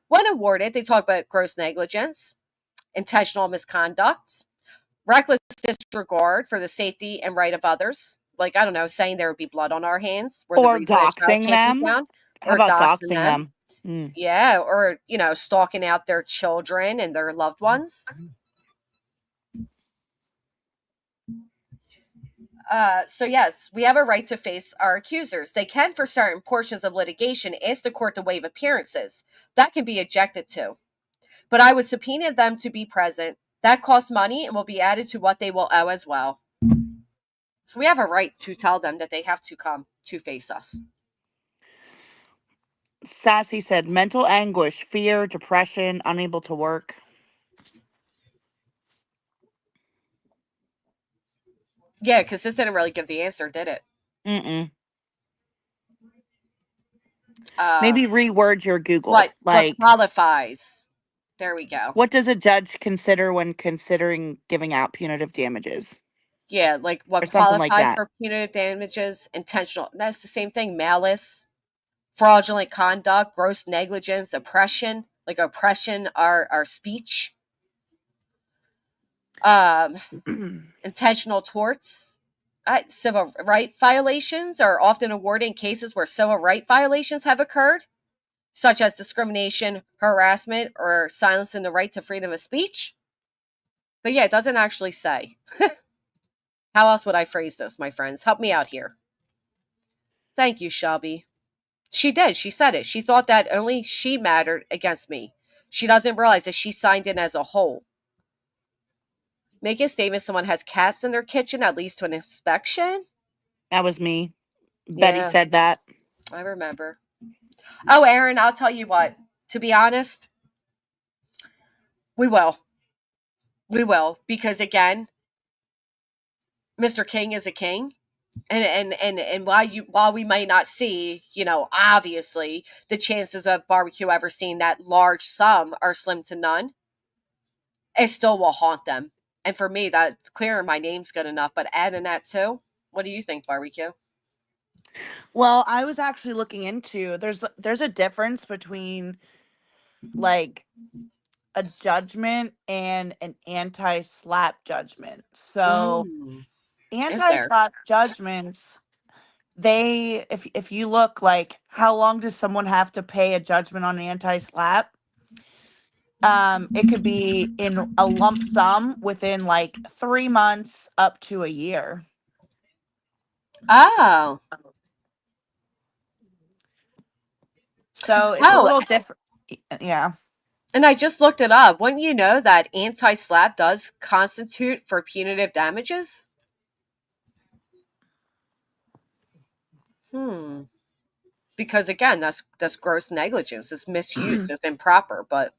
[SPEAKER 1] When awarded, they talk about gross negligence, intentional misconduct, reckless disregard for the safety and right of others. Like, I don't know, saying there would be blood on our hands.
[SPEAKER 2] Or doxing them. How about doxing them?
[SPEAKER 1] Yeah, or, stalking out their children and their loved ones. So yes, we have a right to face our accusers. They can, for certain portions of litigation, ask the court to waive appearances. That can be objected to. But I would subpoena them to be present. That costs money and will be added to what they will owe as well. So we have a right to tell them that they have to come to face us.
[SPEAKER 2] Sassy said mental anguish, fear, depression, unable to work.
[SPEAKER 1] Yeah, because this didn't really give the answer, did it?
[SPEAKER 2] Mm-mm. Maybe reword your Google.
[SPEAKER 1] What qualifies? There we go.
[SPEAKER 2] What does a judge consider when considering giving out punitive damages?
[SPEAKER 1] Yeah, like what qualifies for punitive damages? Intentional. That's the same thing. Malice, fraudulent conduct, gross negligence, oppression. like oppression our speech. Intentional torts. Civil right violations are often awarded in cases where civil right violations have occurred, such as discrimination, harassment, or silencing the right to freedom of speech. But yeah, it doesn't actually say. How else would I phrase this, my friends? Help me out here. Thank you, Shelby. She did. She said it. She thought that only she mattered against me. She doesn't realize that she signed in as a whole. Making a statement someone has cats in their kitchen that leads to an inspection?
[SPEAKER 2] That was me. Betty
[SPEAKER 1] Yeah,
[SPEAKER 2] said that.
[SPEAKER 1] I remember. Oh, Aaron, I'll tell you what. To be honest, we will. We will. Because again, Mr. King is a king. And while we might not see, obviously the chances of barbecue ever seeing that large sum are slim to none, it still will haunt them. And for me, that's clearing my name's good enough. But adding that too, what do you think, barbecue?
[SPEAKER 2] Well, I was actually looking into there's a difference between like a judgment and an anti-SLAPP judgment. So
[SPEAKER 1] Is there?
[SPEAKER 2] anti-SLAPP judgments, they if you look like how long does someone have to pay a judgment on an anti-SLAPP? It could be in a lump sum within like 3 months up to a year.
[SPEAKER 1] Oh.
[SPEAKER 2] So it's a
[SPEAKER 1] Oh,
[SPEAKER 2] little different. Yeah.
[SPEAKER 1] and I just looked it up. Wouldn't you know that anti-SLAPP does constitute for punitive damages? Because again, that's gross negligence. It's misuse. It's improper. But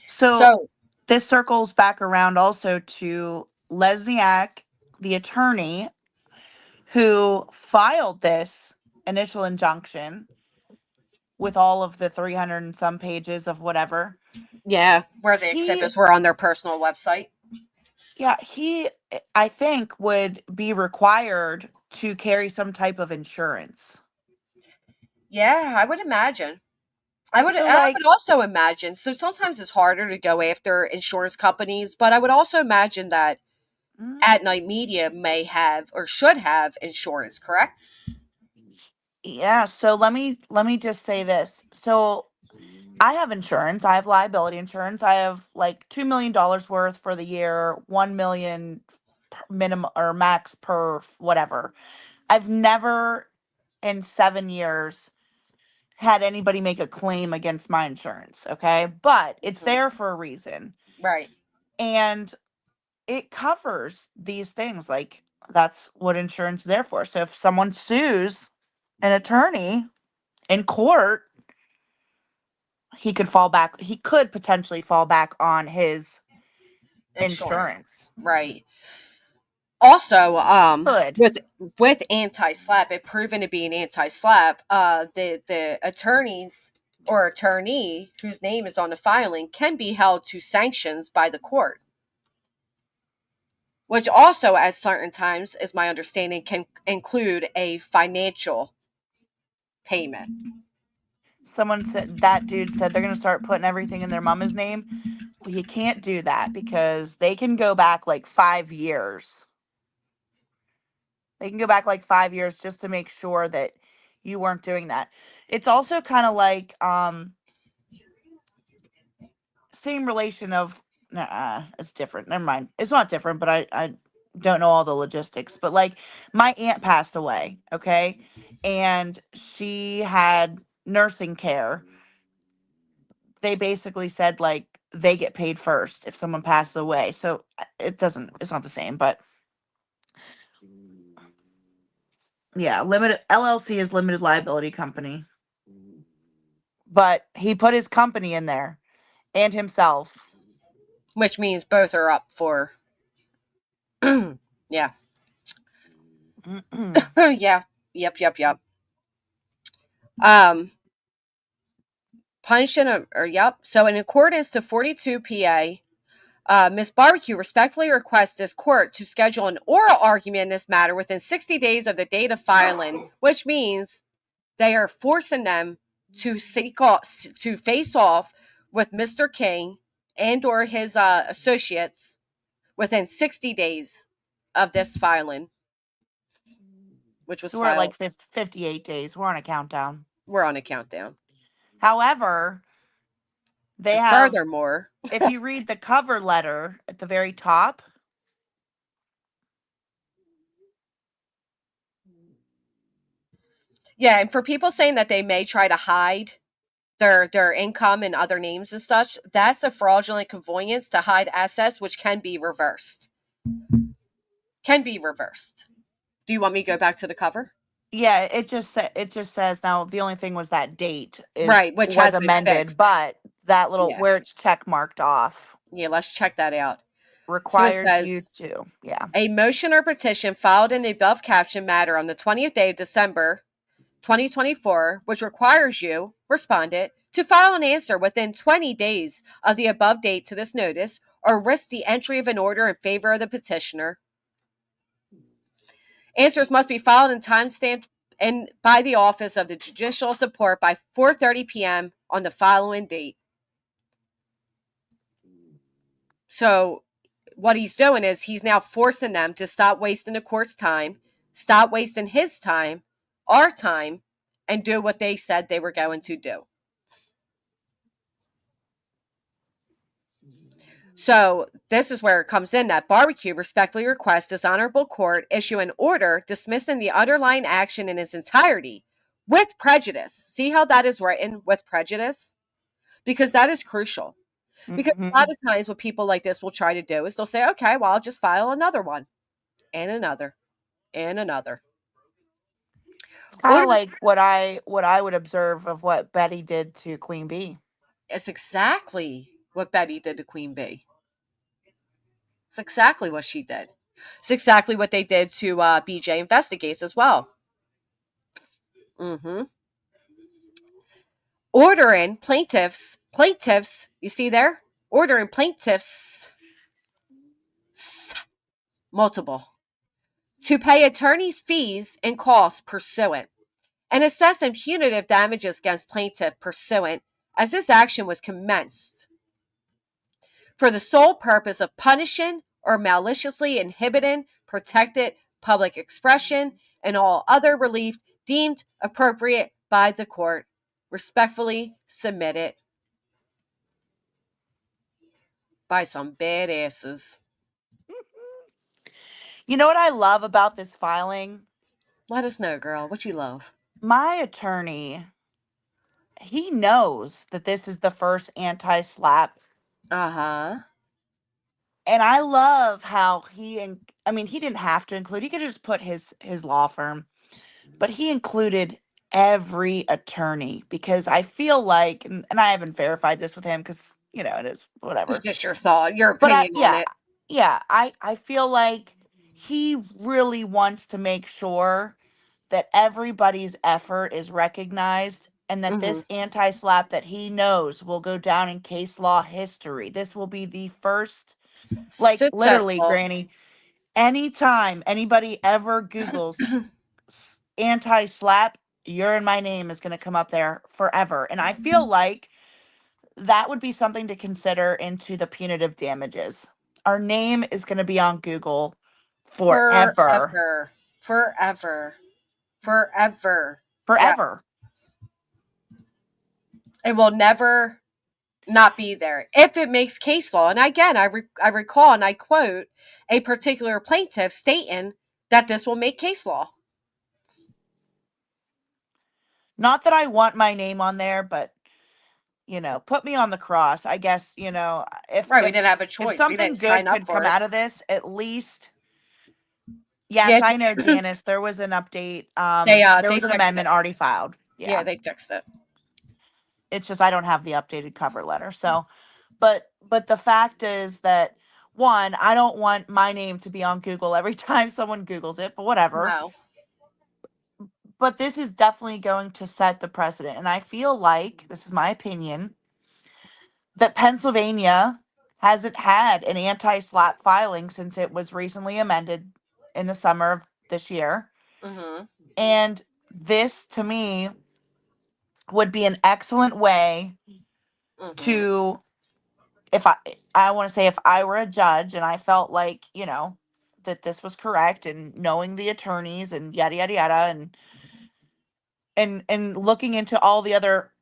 [SPEAKER 2] So
[SPEAKER 1] so
[SPEAKER 2] this circles back around also to Lesniak, the attorney who filed this initial injunction with all of the 300 and some pages of whatever.
[SPEAKER 1] yeah, where the
[SPEAKER 2] He,
[SPEAKER 1] exhibits were on their personal website.
[SPEAKER 2] yeah, he, I think, would be required to carry some type of insurance.
[SPEAKER 1] Yeah, I would imagine. I would
[SPEAKER 2] So,
[SPEAKER 1] I would
[SPEAKER 2] like,
[SPEAKER 1] also imagine. So sometimes it's harder to go after insurance companies, but I would also imagine that
[SPEAKER 2] mm,
[SPEAKER 1] At Night Media may have or should have insurance, correct?
[SPEAKER 2] yeah. So let me just say this. So I have insurance. I have liability insurance. I have like $2 million worth for the year, 1 million minimum or max per whatever. I've never in 7 years had anybody make a claim against my insurance. Okay, but it's
[SPEAKER 1] Mhm.
[SPEAKER 2] there for a reason,
[SPEAKER 1] Right.
[SPEAKER 2] and it covers these things. Like that's what insurance is there for. So if someone sues an attorney in court, he could potentially fall back on his
[SPEAKER 1] Insurance.
[SPEAKER 2] insurance.
[SPEAKER 1] Right. Also,
[SPEAKER 2] Could.
[SPEAKER 1] with anti-SLAPP, if proven to be an anti-SLAPP, the attorneys or attorney whose name is on the filing can be held to sanctions by the court, which also at certain times, is my understanding, can include a financial payment.
[SPEAKER 2] Someone said that dude said they're going to start putting everything in their mama's name. Well, you can't do that because they can go back like 5 years. They can go back like 5 years just to make sure that you weren't doing that. It's also kind of like same relation of it's different. Never mind. It's not different, but I don't know all the logistics. But like my aunt passed away, okay? And she had nursing care. They basically said like they get paid first if someone passes away. So it's not the same, but yeah, limited LLC is limited liability company. But he put his company in there and himself.
[SPEAKER 1] Which means both are up for yeah. Yeah. Yep. Um punishing or yep. So in accordance to 42 PA, Ms. Barbecue respectfully requests this court to schedule an oral argument in this matter within 60 days of the date of filing, which means they are forcing them to face off with Mr. King and or his associates within 60 days of this filing, which was
[SPEAKER 2] So we're at like
[SPEAKER 1] filed.
[SPEAKER 2] 58 days. We're on a countdown.
[SPEAKER 1] We're on a countdown.
[SPEAKER 2] However, they
[SPEAKER 1] And
[SPEAKER 2] have,
[SPEAKER 1] furthermore,
[SPEAKER 2] if you read the cover letter at the very top,
[SPEAKER 1] yeah, and for people saying that they may try to hide their income and other names and such, that's a fraudulent conveyance to hide assets, which can be reversed. Can be reversed. Do you want me to go back to the cover?
[SPEAKER 2] yeah, it just says now the only thing was that date
[SPEAKER 1] Right, which
[SPEAKER 2] was
[SPEAKER 1] has been
[SPEAKER 2] amended,
[SPEAKER 1] fixed.
[SPEAKER 2] but that little
[SPEAKER 1] Yeah.
[SPEAKER 2] where it's check marked off
[SPEAKER 1] Yeah, let's check that out. So it
[SPEAKER 2] requires you
[SPEAKER 1] says
[SPEAKER 2] to, yeah.
[SPEAKER 1] a motion or petition filed in the above caption matter on the 20th day of December 2024, which requires you, respondent, to file an answer within 20 days of the above date to this notice or risk the entry of an order in favor of the petitioner. Answers must be filed and timestamped and by the Office of the Judicial Support by 4:30 p.m. on the following date. So what he's doing is he's now forcing them to stop wasting the court's time, stop wasting his time, our time, and do what they said they were going to do. So this is where it comes in that Barbecue respectfully requests this honorable court issue an order dismissing the underlying action in its entirety with prejudice. See how that is written, with prejudice? Because that is crucial. Because a lot of times what people like this will try to do is they'll say, okay, well, I'll just file another one and another and another.
[SPEAKER 2] It's kind of like what I would observe of what Betty did to Queen Bee.
[SPEAKER 1] It's exactly what Betty did to Queen Bee. It's exactly what she did. It's exactly what they did to BJ Investigates as well. Mm-hmm. Ordering plaintiffs, you see there? Ordering plaintiffs, multiple, to pay attorney's fees and costs pursuant, and assessing punitive damages against plaintiff pursuant as this action was commenced for the sole purpose of punishing or maliciously inhibiting protected public expression and all other relief deemed appropriate by the court. Respectfully submitted by some badasses.
[SPEAKER 2] You know what I love about this filing?
[SPEAKER 1] Let us know, girl. What you love?
[SPEAKER 2] My attorney, he knows that this is the first anti-SLAPP.
[SPEAKER 1] Uh-huh.
[SPEAKER 2] And I love how I mean, he didn't have to include, he could just put his law firm, but he included every attorney because I feel like, and I haven't verified this with him because, it is
[SPEAKER 1] It's
[SPEAKER 2] whatever.
[SPEAKER 1] just your thought, your
[SPEAKER 2] But
[SPEAKER 1] opinion on it.
[SPEAKER 2] I feel like he really wants to make sure that everybody's effort is recognized and that this anti-SLAPP that he knows will go down in case law history. This will be the first, like literally,
[SPEAKER 1] Successful.
[SPEAKER 2] Granny, anytime anybody ever Googles anti-SLAPP, Your and My Name is going to come up there forever. And I feel like that would be something to consider into the punitive damages. Our name is going to be on Google forever.
[SPEAKER 1] Forever. Yeah.
[SPEAKER 2] Forever.
[SPEAKER 1] It will never not be there if it makes case law. And again, I recall and I quote a particular plaintiff stating that this will make case law.
[SPEAKER 2] Not that I want my name on there, but put me on the cross. I guess, if
[SPEAKER 1] Right, we didn't have a
[SPEAKER 2] if
[SPEAKER 1] choice. We
[SPEAKER 2] something
[SPEAKER 1] didn't sign
[SPEAKER 2] good
[SPEAKER 1] up
[SPEAKER 2] could
[SPEAKER 1] for
[SPEAKER 2] come
[SPEAKER 1] it.
[SPEAKER 2] out of this, at least. Yes, I know, Janice, there was an update. There was an amendment already filed.
[SPEAKER 1] Yeah, they fixed it.
[SPEAKER 2] It's just I don't have the updated cover letter. So, but the fact is that, one, I don't want my name to be on Google every time someone Googles it, but whatever.
[SPEAKER 1] No.
[SPEAKER 2] But this is definitely going to set the precedent. And I feel like, this is my opinion, that Pennsylvania hasn't had an anti-SLAPP filing since it was recently amended in the summer of this year.
[SPEAKER 1] Mm-hmm.
[SPEAKER 2] And this, to me, would be an excellent way to, if I want to say, if I were a judge and I felt like, that this was correct, and knowing the attorneys and yada yada yada, and looking into all the other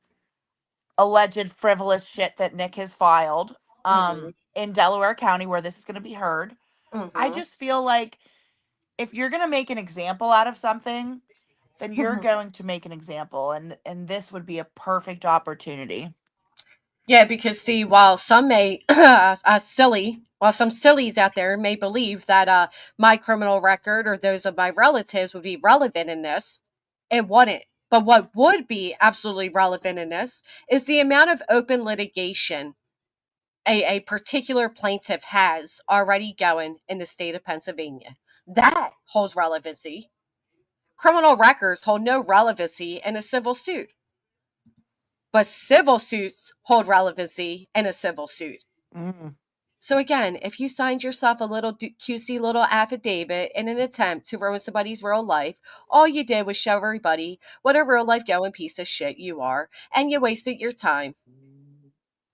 [SPEAKER 2] alleged frivolous shit that Nick has filed in Delaware County where this is going to be heard. I just feel like if you're going to make an example out of something, then you're going to make an example, and this would be a perfect opportunity.
[SPEAKER 1] Yeah, because see, while some may while some sillies out there may believe that my criminal record or those of my relatives would be relevant in this, it wouldn't. But what would be absolutely relevant in this is the amount of open litigation a particular plaintiff has already going in the state of Pennsylvania. That holds relevancy. Criminal records hold no relevancy in a civil suit, but civil suits hold relevancy in a civil suit. So again, if you signed yourself a little cutesy little affidavit in an attempt to ruin somebody's real life, all you did was show everybody what a real life going piece of shit you are, and you wasted your time.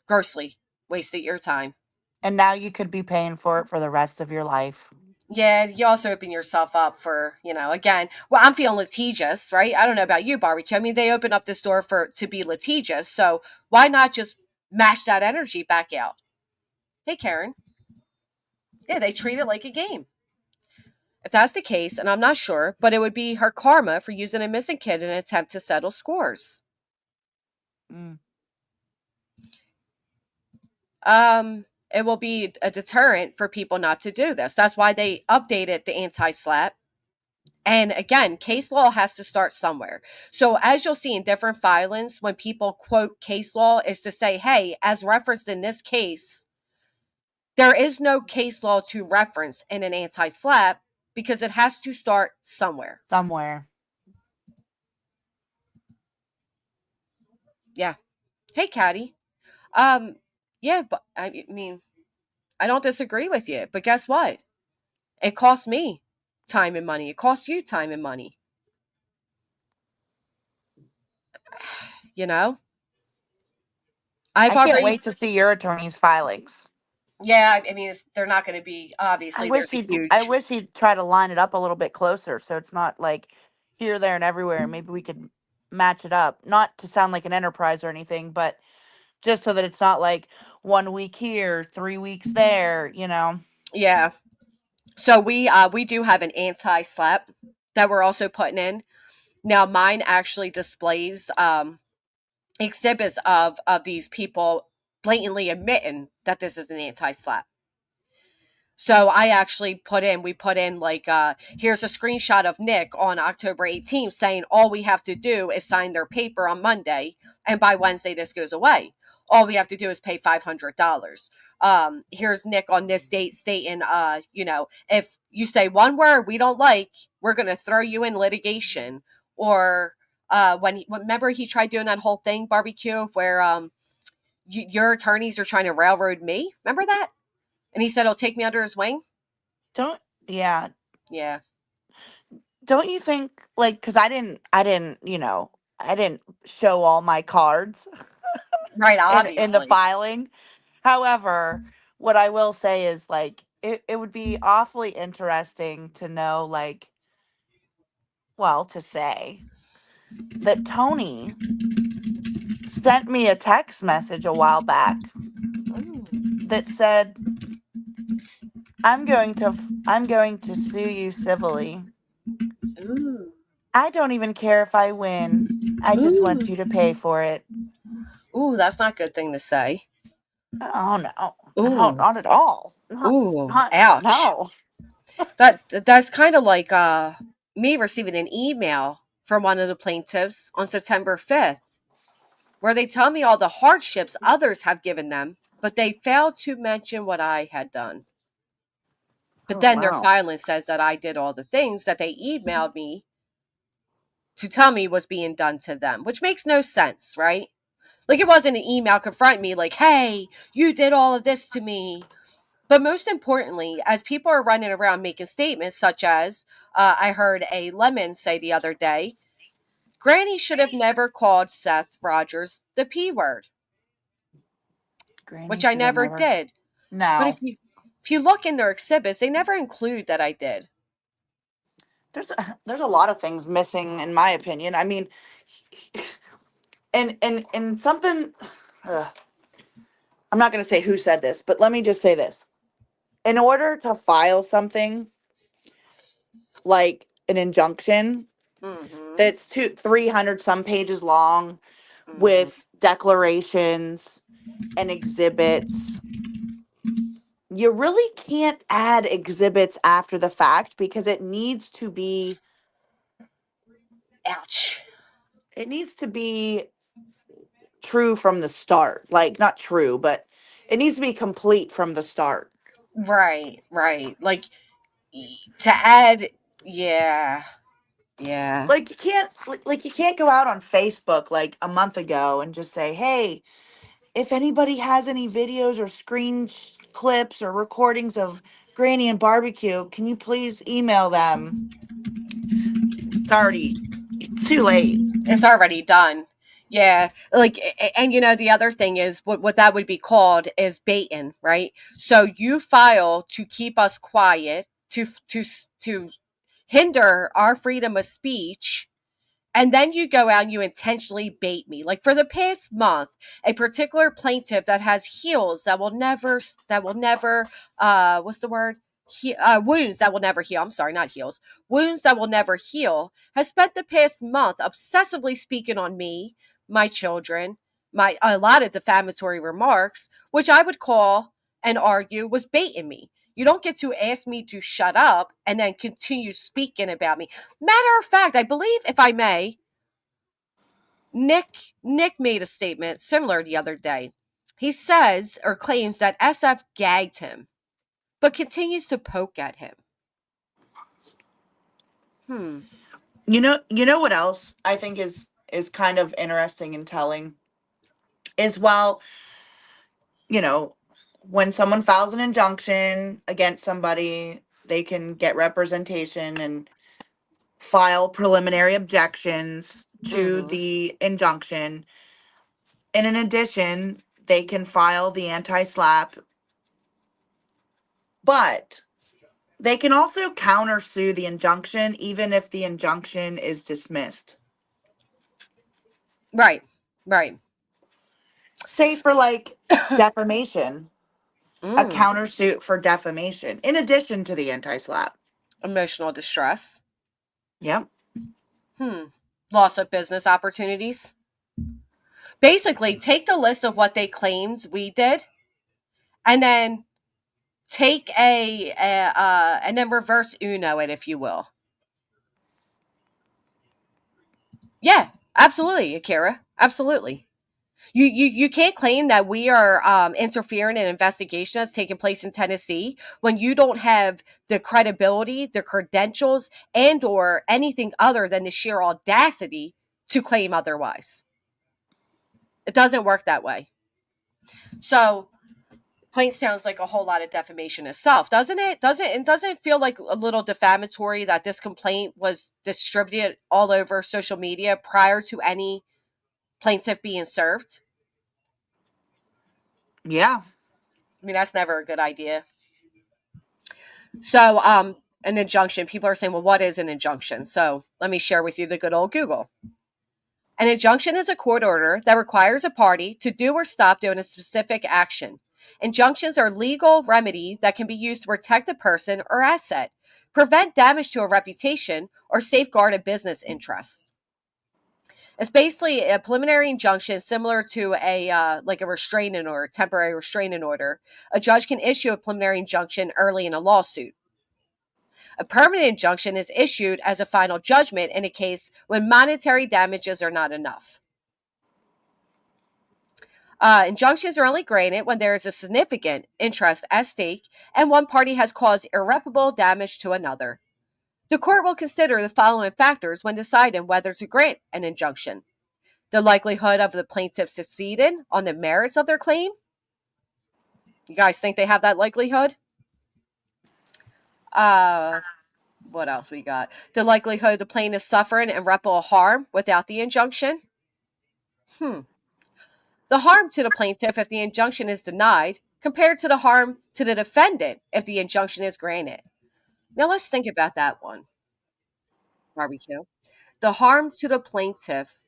[SPEAKER 1] Grossly wasted your time.
[SPEAKER 2] And now you could be paying for it for the rest of your life.
[SPEAKER 1] Yeah, you also open yourself up for, again, well, I'm feeling litigious, right? I don't know about you, Barbecue. I mean, they open up this door to be litigious, so why not just mash that energy back out? Hey, Karen. Yeah, they treat it like a game. If that's the case, and I'm not sure, but it would be her karma for using a missing kid in an attempt to settle scores. It will be a deterrent for people not to do this. That's why they updated the anti-SLAPP. And again, case law has to start somewhere. So as you'll see in different filings, when people quote case law, is to say, hey, as referenced in this case, there is no case law to reference in an anti-SLAPP because it has to start somewhere. Yeah. Hey, Caddy. Yeah, but I mean, I don't disagree with you, but guess what? It costs me time and money. It costs you time and money.
[SPEAKER 2] I can't wait to see your attorney's filings.
[SPEAKER 1] Yeah, I mean, they're not going to be, obviously, there's a huge...
[SPEAKER 2] I wish he'd try to line it up a little bit closer so it's not like here, there, and everywhere. Maybe we could match it up. Not to sound like an enterprise or anything, but just so that it's not like 1 week here, 3 weeks there,
[SPEAKER 1] Yeah. So we do have an anti-SLAPP that we're also putting in. Now, mine actually displays exhibits of these people blatantly admitting that this is an anti-SLAPP. So I actually we put in like, here's a screenshot of Nick on October 18th saying all we have to do is sign their paper on Monday, and by Wednesday this goes away. All we have to do is pay $500. Here's Nick on this date stating, if you say one word we don't like, we're going to throw you in litigation. Or remember he tried doing that whole thing, Barbecue, where your attorneys are trying to railroad me? Remember that? And he said he'll take me under his wing?
[SPEAKER 2] Yeah.
[SPEAKER 1] Yeah.
[SPEAKER 2] Don't you think, like, because I didn't show all my cards
[SPEAKER 1] Right, obviously.
[SPEAKER 2] in the filing. However, what I will say is, like, it would be awfully interesting to know, like, well, to say that Tony sent me a text message a while back that said, I'm going to sue you civilly.
[SPEAKER 1] Ooh.
[SPEAKER 2] I don't even care if I win. I just want you to pay for it.
[SPEAKER 1] Ooh, that's not a good thing to say.
[SPEAKER 2] Oh no.
[SPEAKER 1] Ooh.
[SPEAKER 2] No, not at all.
[SPEAKER 1] Ouch.
[SPEAKER 2] No.
[SPEAKER 1] That's kind of like me receiving an email from one of the plaintiffs on September 5th where they tell me all the hardships others have given them, but they failed to mention what I had done. But then their filing says that I did all the things that they emailed me to tell me was being done to them, which makes no sense, right? Like, it wasn't an email confronting me like, hey, you did all of this to me. But most importantly, as people are running around making statements such as, I heard a Lemon say the other day, Granny should have never called Seth Rogers the P word,
[SPEAKER 2] Granny
[SPEAKER 1] which I
[SPEAKER 2] should have
[SPEAKER 1] never did. But
[SPEAKER 2] No.
[SPEAKER 1] if you look in their exhibits, they never include that I did.
[SPEAKER 2] There's a lot of things missing in my opinion. I mean, and something I'm not going to say who said this, but let me just say this. In order to file something like an injunction
[SPEAKER 1] Mm-hmm.
[SPEAKER 2] that's 300 some pages long with declarations and exhibits, you really can't add exhibits after the fact because
[SPEAKER 1] Ouch.
[SPEAKER 2] it needs to be true from the start. Like, not true, but it needs to be complete from the start.
[SPEAKER 1] Right. Like, to add, yeah.
[SPEAKER 2] Like, you can't go out on Facebook like a month ago and just say, "Hey, if anybody has any videos or clips or recordings of Granny and barbecue, can you please email them?" It's already too late.
[SPEAKER 1] It's already done. Yeah, like, and the other thing is what that would be called is baiting, right? So you file to keep us quiet, to hinder our freedom of speech, and then you go out and you intentionally bait me. Like, for the past month, a particular plaintiff that has heels that will never, what's the word? Wounds that will never heal. I'm sorry, not heels. Wounds that will never heal has spent the past month obsessively speaking on me, my children, a lot of defamatory remarks, which I would call and argue was baiting me. You don't get to ask me to shut up and then continue speaking about me. Matter of fact, I believe, if I may, Nick made a statement similar the other day. He says or claims that SF gagged him, but continues to poke at him.
[SPEAKER 2] You know what else I think is kind of interesting and telling is, while, you know, when someone files an injunction against somebody, they can get representation and file preliminary objections to
[SPEAKER 1] Mm-hmm.
[SPEAKER 2] the injunction. And in addition, they can file the anti-SLAPP, but they can also countersue the injunction even if the injunction is dismissed.
[SPEAKER 1] Right.
[SPEAKER 2] Say for like defamation, a
[SPEAKER 1] Mm.
[SPEAKER 2] countersuit for defamation, in addition to the anti-SLAPP.
[SPEAKER 1] Emotional distress.
[SPEAKER 2] Yep.
[SPEAKER 1] Loss of business opportunities. Basically, take the list of what they claimed we did, and then take and then reverse Uno it, if you will. Yeah, absolutely, Akira. Absolutely. You can't claim that we are interfering in an investigation that's taking place in Tennessee when you don't have the credibility, the credentials, and or anything other than the sheer audacity to claim otherwise. It doesn't work that way. So, complaint sounds like a whole lot of defamation itself, doesn't it? Doesn't feel like a little defamatory that this complaint was distributed all over social media prior to any plaintiff being served?
[SPEAKER 2] Yeah.
[SPEAKER 1] I mean, that's never a good idea. So, an injunction. People are saying, well, what is an injunction? So, let me share with you the good old Google. An injunction is a court order that requires a party to do or stop doing a specific action. Injunctions are legal remedy that can be used to protect a person or asset, prevent damage to a reputation, or safeguard a business interest. It's basically a preliminary injunction similar to a restraining order, temporary restraining order. A judge can issue a preliminary injunction early in a lawsuit. A permanent injunction is issued as a final judgment in a case when monetary damages are not enough. Injunctions are only granted when there is a significant interest at stake and one party has caused irreparable damage to another. The court will consider the following factors when deciding whether to grant an injunction: the likelihood of the plaintiff succeeding on the merits of their claim. You guys think they have that likelihood? What else we got? The likelihood of the plaintiff suffering irreparable harm without the injunction. The harm to the plaintiff if the injunction is denied compared to the harm to the defendant if the injunction is granted. Now let's think about that one. Barbecue. The harm to the plaintiff.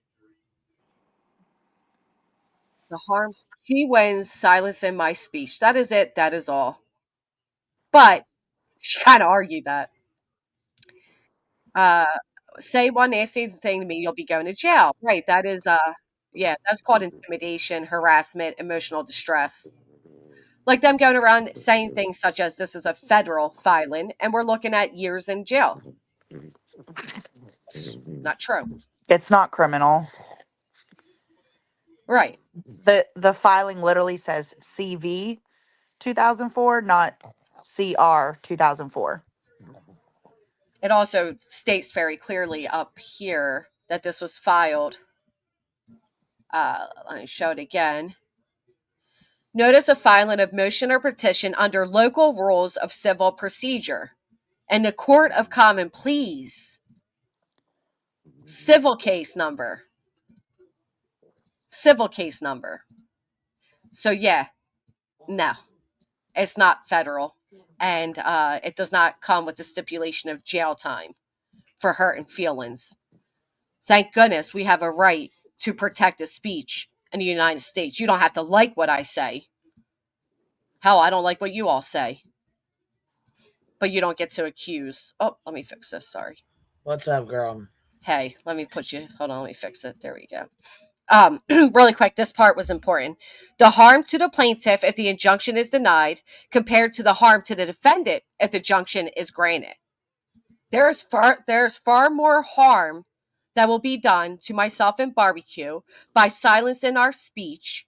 [SPEAKER 1] The harm. She wins silence in my speech. That is it. That is all. But she kind of argued that. Say one nasty thing to me, you'll be going to jail. Right. That is, yeah, that's called intimidation, harassment, emotional distress. Like them going around saying things such as this is a federal filing and we're looking at years in jail. It's not true.
[SPEAKER 2] It's not criminal.
[SPEAKER 1] Right.
[SPEAKER 2] The filing literally says CV 2004, not CR 2004.
[SPEAKER 1] It also states very clearly up here that this was filed. Let me show it again. Notice of filing of motion or petition under local rules of civil procedure and the Court of Common Pleas. Civil case number. Civil case number. So yeah, no, it's not federal. And it does not come with the stipulation of jail time for hurt and feelings. Thank goodness we have a right to protect the speech in the United States. You don't have to like what I say. Hell, I don't like what you all say. But you don't get to accuse. Oh, let me fix this. Sorry.
[SPEAKER 5] What's up, girl?
[SPEAKER 1] Hey, let me put you. Hold on, let me fix it. There we go. Really quick, this part was important. The harm to the plaintiff if the injunction is denied compared to the harm to the defendant if the injunction is granted. There's far more harm that will be done to myself and Barbecue by silencing our speech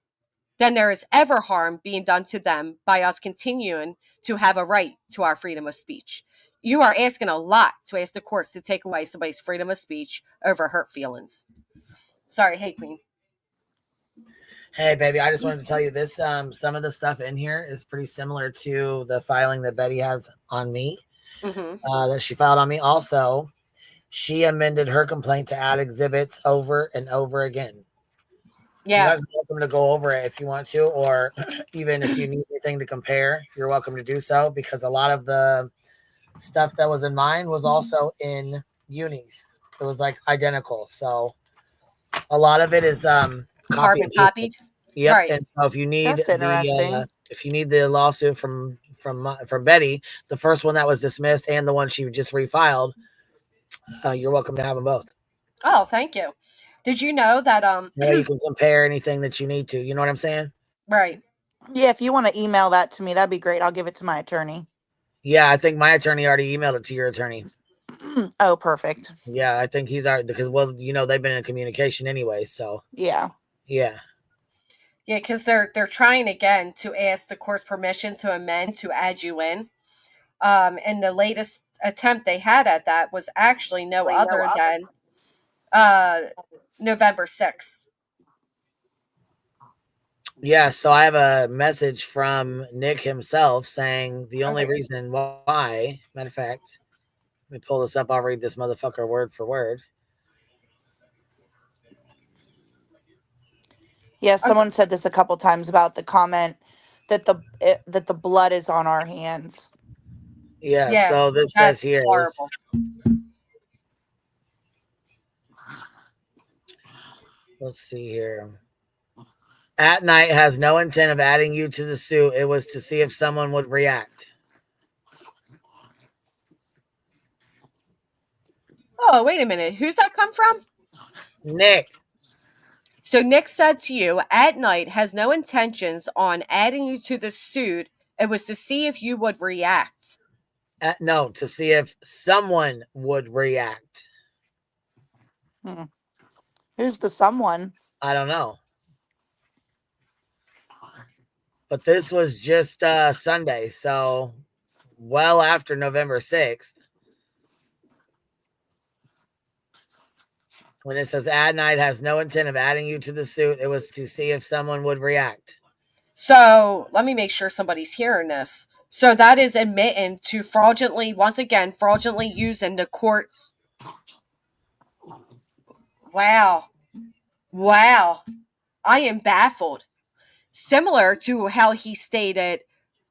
[SPEAKER 1] than there is ever harm being done to them by us continuing to have a right to our freedom of speech. You are asking a lot to ask the courts to take away somebody's freedom of speech over hurt feelings. Sorry, hey, Queen.
[SPEAKER 5] Hey, baby, I just wanted to tell you this. Some of the stuff in here is pretty similar to the filing that Betty has on me, that she filed on me. Also, she amended her complaint to add exhibits over and over again. Yeah. You guys are welcome to go over it if you want to, or even if you need anything to compare, you're welcome to do so, because a lot of the stuff that was in mine was also in Uni's. It was like identical. So a lot of it is
[SPEAKER 1] carbon copied.
[SPEAKER 5] Yep. Right. And so if you need the lawsuit from Betty, the first one that was dismissed and the one she just refiled, you're welcome to have them both.
[SPEAKER 1] Oh, thank you. Did you know that
[SPEAKER 5] you can compare anything that you need to, you know what I'm saying?
[SPEAKER 1] Right.
[SPEAKER 2] Yeah, if you want to email that to me, that'd be great. I'll give it to my attorney.
[SPEAKER 5] Yeah, I think my attorney already emailed it to your attorney.
[SPEAKER 2] Oh, perfect.
[SPEAKER 5] Yeah, I think he's already, because, well, you know, they've been in communication anyway, so.
[SPEAKER 2] Yeah.
[SPEAKER 5] Yeah.
[SPEAKER 1] Yeah, because they're trying again to ask the court's permission to amend to add you in. And the latest attempt they had at that was actually no other than November 6th.
[SPEAKER 5] Yeah, so I have a message from Nick himself saying the only reason why, matter of fact, let me pull this up. I'll read this motherfucker word for word.
[SPEAKER 2] Yeah, someone said this a couple times about the comment that the blood is on our hands.
[SPEAKER 5] Yeah, so this says here.
[SPEAKER 1] Horrible.
[SPEAKER 5] Let's see here. At night has no intent of adding you to the suit. It was to see if someone would react.
[SPEAKER 1] Oh, wait a minute. Who's that come from?
[SPEAKER 5] Nick.
[SPEAKER 1] So Nick said to you, at night has no intentions on adding you to the suit. It was to see if you would react.
[SPEAKER 5] No, to see if someone would react.
[SPEAKER 2] Who's the someone?
[SPEAKER 5] I don't know. But this was just Sunday, so well after November 6th. When it says ad night has no intent of adding you to the suit, it was to see if someone would react.
[SPEAKER 1] So let me make sure somebody's hearing this. So that is admitting to fraudulently using the courts. Wow. I am baffled. Similar to how he stated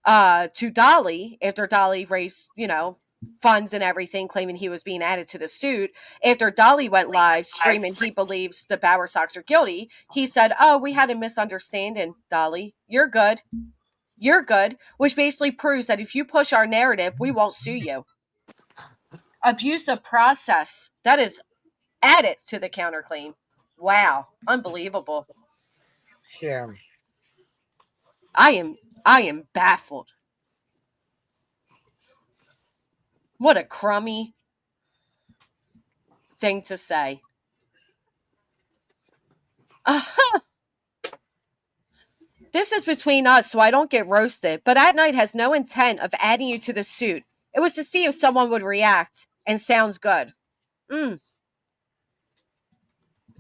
[SPEAKER 1] to Dolly, after Dolly raised, funds and everything, claiming he was being added to the suit. After Dolly went live screaming he believes the Bowerstocks are guilty, he said, "Oh, we had a misunderstanding, Dolly. You're good. You're good," which basically proves that if you push our narrative, we won't sue you. Abusive process. That is added to the counterclaim. Wow. Unbelievable.
[SPEAKER 5] Here.
[SPEAKER 1] I am baffled. What a crummy thing to say. This is between us, so I don't get roasted, but At Night has no intent of adding you to the suit. It was to see if someone would react, and sounds good.
[SPEAKER 5] Boom,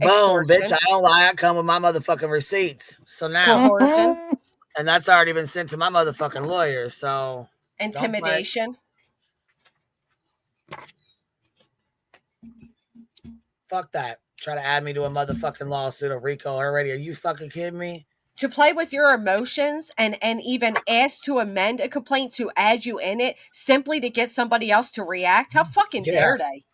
[SPEAKER 1] Extortion.
[SPEAKER 5] bitch. I don't lie. I come with my motherfucking receipts. So now.
[SPEAKER 1] Coercion.
[SPEAKER 5] And that's already been sent to my motherfucking lawyer, so.
[SPEAKER 1] Intimidation.
[SPEAKER 5] Fuck that. Try to add me to a motherfucking lawsuit of Rico already. Are you fucking kidding me?
[SPEAKER 1] To play with your emotions and even ask to amend a complaint to add you in it simply to get somebody else to react? How fucking dare they?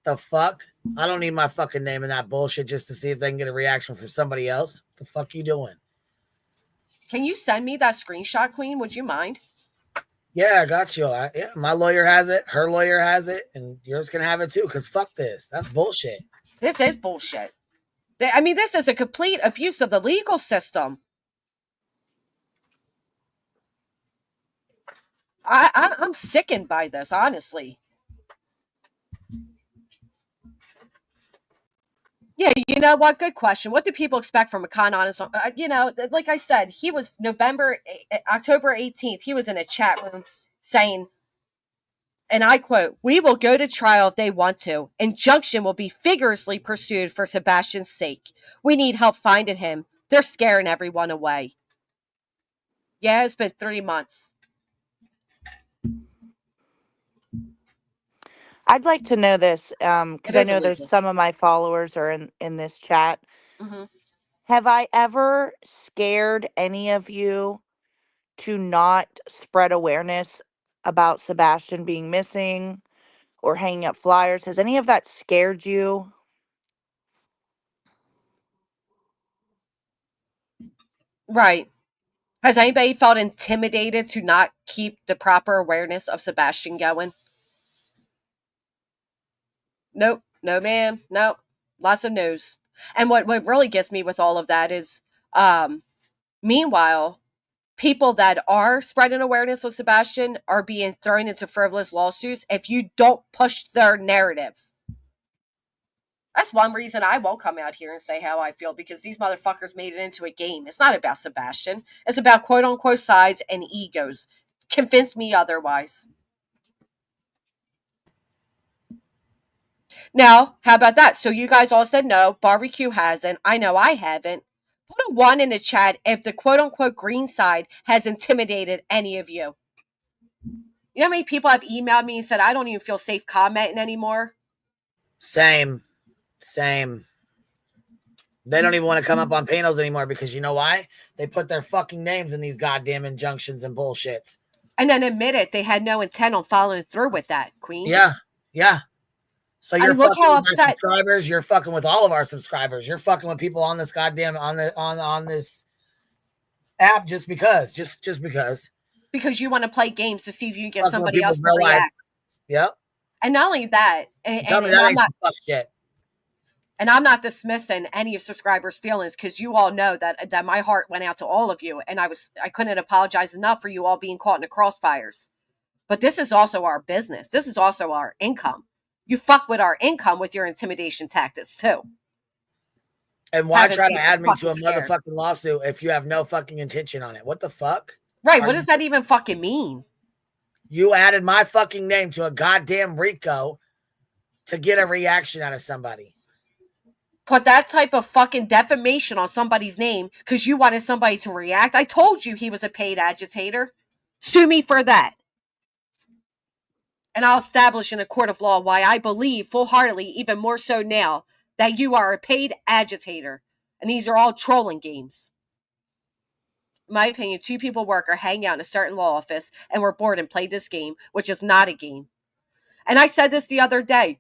[SPEAKER 5] The fuck? I don't need my fucking name in that bullshit just to see if they can get a reaction from somebody else. What the fuck you doing?
[SPEAKER 1] Can you send me that screenshot, Queen? Would you mind?
[SPEAKER 5] Yeah, I got you. Yeah, my lawyer has it. Her lawyer has it. And yours can have it too, because fuck this. That's bullshit.
[SPEAKER 1] This is bullshit. I mean, this is a complete abuse of the legal system. I'm sickened by this, honestly. Yeah, you know what? Good question. What do people expect from a con artist? Like I said, he was October 18th, he was in a chat room saying, and I quote, "We will go to trial if they want to. Injunction will be vigorously pursued for Sebastian's sake. We need help finding him. They're scaring everyone away." Yeah, it's been 3 months.
[SPEAKER 2] I'd like to know this because I know
[SPEAKER 1] illegal.
[SPEAKER 2] there's some of my followers are in this chat.
[SPEAKER 1] Mm-hmm.
[SPEAKER 2] Have I ever scared any of you to not spread awareness about Sebastian being missing or hanging up flyers? Has any of that scared you?
[SPEAKER 1] Right. Has anybody felt intimidated to not keep the proper awareness of Sebastian going? Nope. No, ma'am. Nope. Lots of no's. And what really gets me with all of that is, meanwhile, people that are spreading awareness of Sebastian are being thrown into frivolous lawsuits if you don't push their narrative. That's one reason I won't come out here and say how I feel, because these motherfuckers made it into a game. It's not about Sebastian. It's about quote unquote size and egos. Convince me otherwise. Now, how about that? So you guys all said no. Barbecue hasn't. I know I haven't. Put a 1 in the chat if the quote unquote green side has intimidated any of you. You know how many people have emailed me and said, "I don't even feel safe commenting anymore"?
[SPEAKER 5] Same. They don't even want to come up on panels anymore because you know why? They put their fucking names in these goddamn injunctions and bullshits.
[SPEAKER 1] And then admit it, they had no intent on following through with that, Queen.
[SPEAKER 5] Yeah. So you're
[SPEAKER 1] look
[SPEAKER 5] fucking
[SPEAKER 1] how
[SPEAKER 5] with
[SPEAKER 1] upset.
[SPEAKER 5] our subscribers. You're fucking with all of our subscribers. You're fucking with people on this goddamn on this app just because. Just because.
[SPEAKER 1] Because you want to play games to see if you can get
[SPEAKER 5] Fucking
[SPEAKER 1] somebody else to react.
[SPEAKER 5] Yep.
[SPEAKER 1] And not only that,
[SPEAKER 5] Tell me that ain't some fuck shit.
[SPEAKER 1] And I'm not dismissing any of subscribers' feelings, because you all know that my heart went out to all of you, and I couldn't apologize enough for you all being caught in the crossfires. But this is also our business. This is also our income. You fuck with our income with your intimidation tactics too.
[SPEAKER 5] And why try to add me to a motherfucking lawsuit if you have no fucking intention on it? What the fuck?
[SPEAKER 1] Right. What does that even fucking mean?
[SPEAKER 5] You added my fucking name to a goddamn Rico to get a reaction out of somebody.
[SPEAKER 1] Put that type of fucking defamation on somebody's name because you wanted somebody to react. I told you he was a paid agitator. Sue me for that. And I'll establish in a court of law why I believe full-heartedly, even more so now, that you are a paid agitator. And these are all trolling games. In my opinion, two people work or hang out in a certain law office and were bored and played this game, which is not a game. And I said this the other day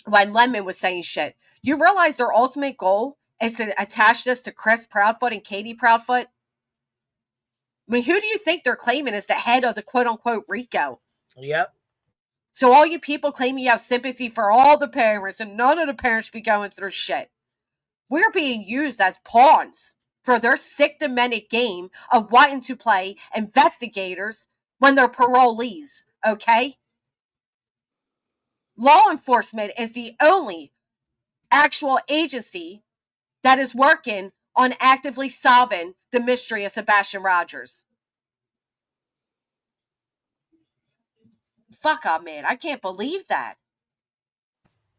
[SPEAKER 1] when Lemon was saying shit. You realize their ultimate goal is to attach this to Chris Proudfoot and Katie Proudfoot? I mean, who do you think they're claiming is the head of the quote-unquote Rico?
[SPEAKER 5] Yep.
[SPEAKER 1] So all you people claiming you have sympathy for all the parents and none of the parents be going through shit. We're being used as pawns for their sick, demented game of wanting to play investigators when they're parolees, okay? Law enforcement is the only actual agency that is working on actively solving the mystery of Sebastian Rogers. Fuck up, man. I can't believe that.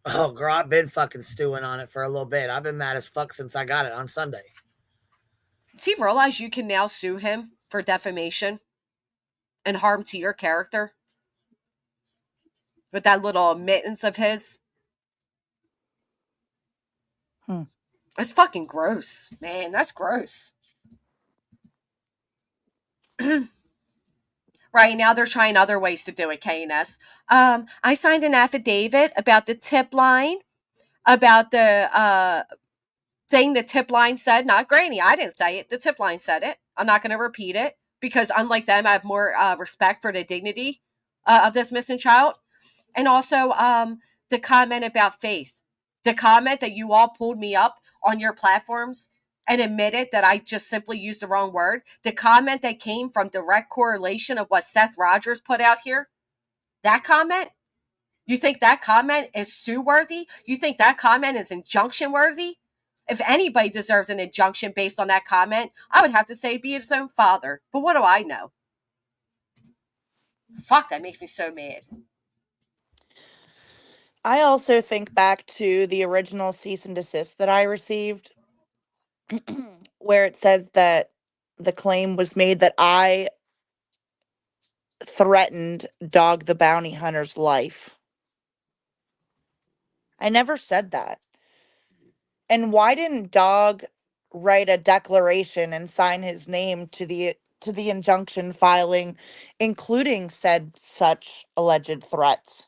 [SPEAKER 5] Oh, girl, I've been fucking stewing on it for a little bit. I've been mad as fuck since I got it on Sunday.
[SPEAKER 1] Does he realize you can now sue him for defamation and harm to your character? With that little admittance of his? That's fucking gross, man. That's gross. Right now, they're trying other ways to do it, KNS. I signed an affidavit about the tip line, about the thing the tip line said. Not Granny, I didn't say it. The tip line said it. I'm not going to repeat it because, unlike them, I have more respect for the dignity of this missing child. And also, the comment about faith. The comment that you all pulled me up on your platforms and admitted that I just simply used the wrong word. The comment that came from direct correlation of what Seth Rogers put out here. That comment? You think that comment is sue-worthy? You think that comment is injunction-worthy? If anybody deserves an injunction based on that comment, I would have to say be his own father. But what do I know? Fuck, that makes me so mad.
[SPEAKER 2] I also think back to the original cease and desist that I received, where it says that the claim was made that I threatened Dog the Bounty Hunter's life. I never said that. And why didn't Dog write a declaration and sign his name to the injunction filing, including said such alleged threats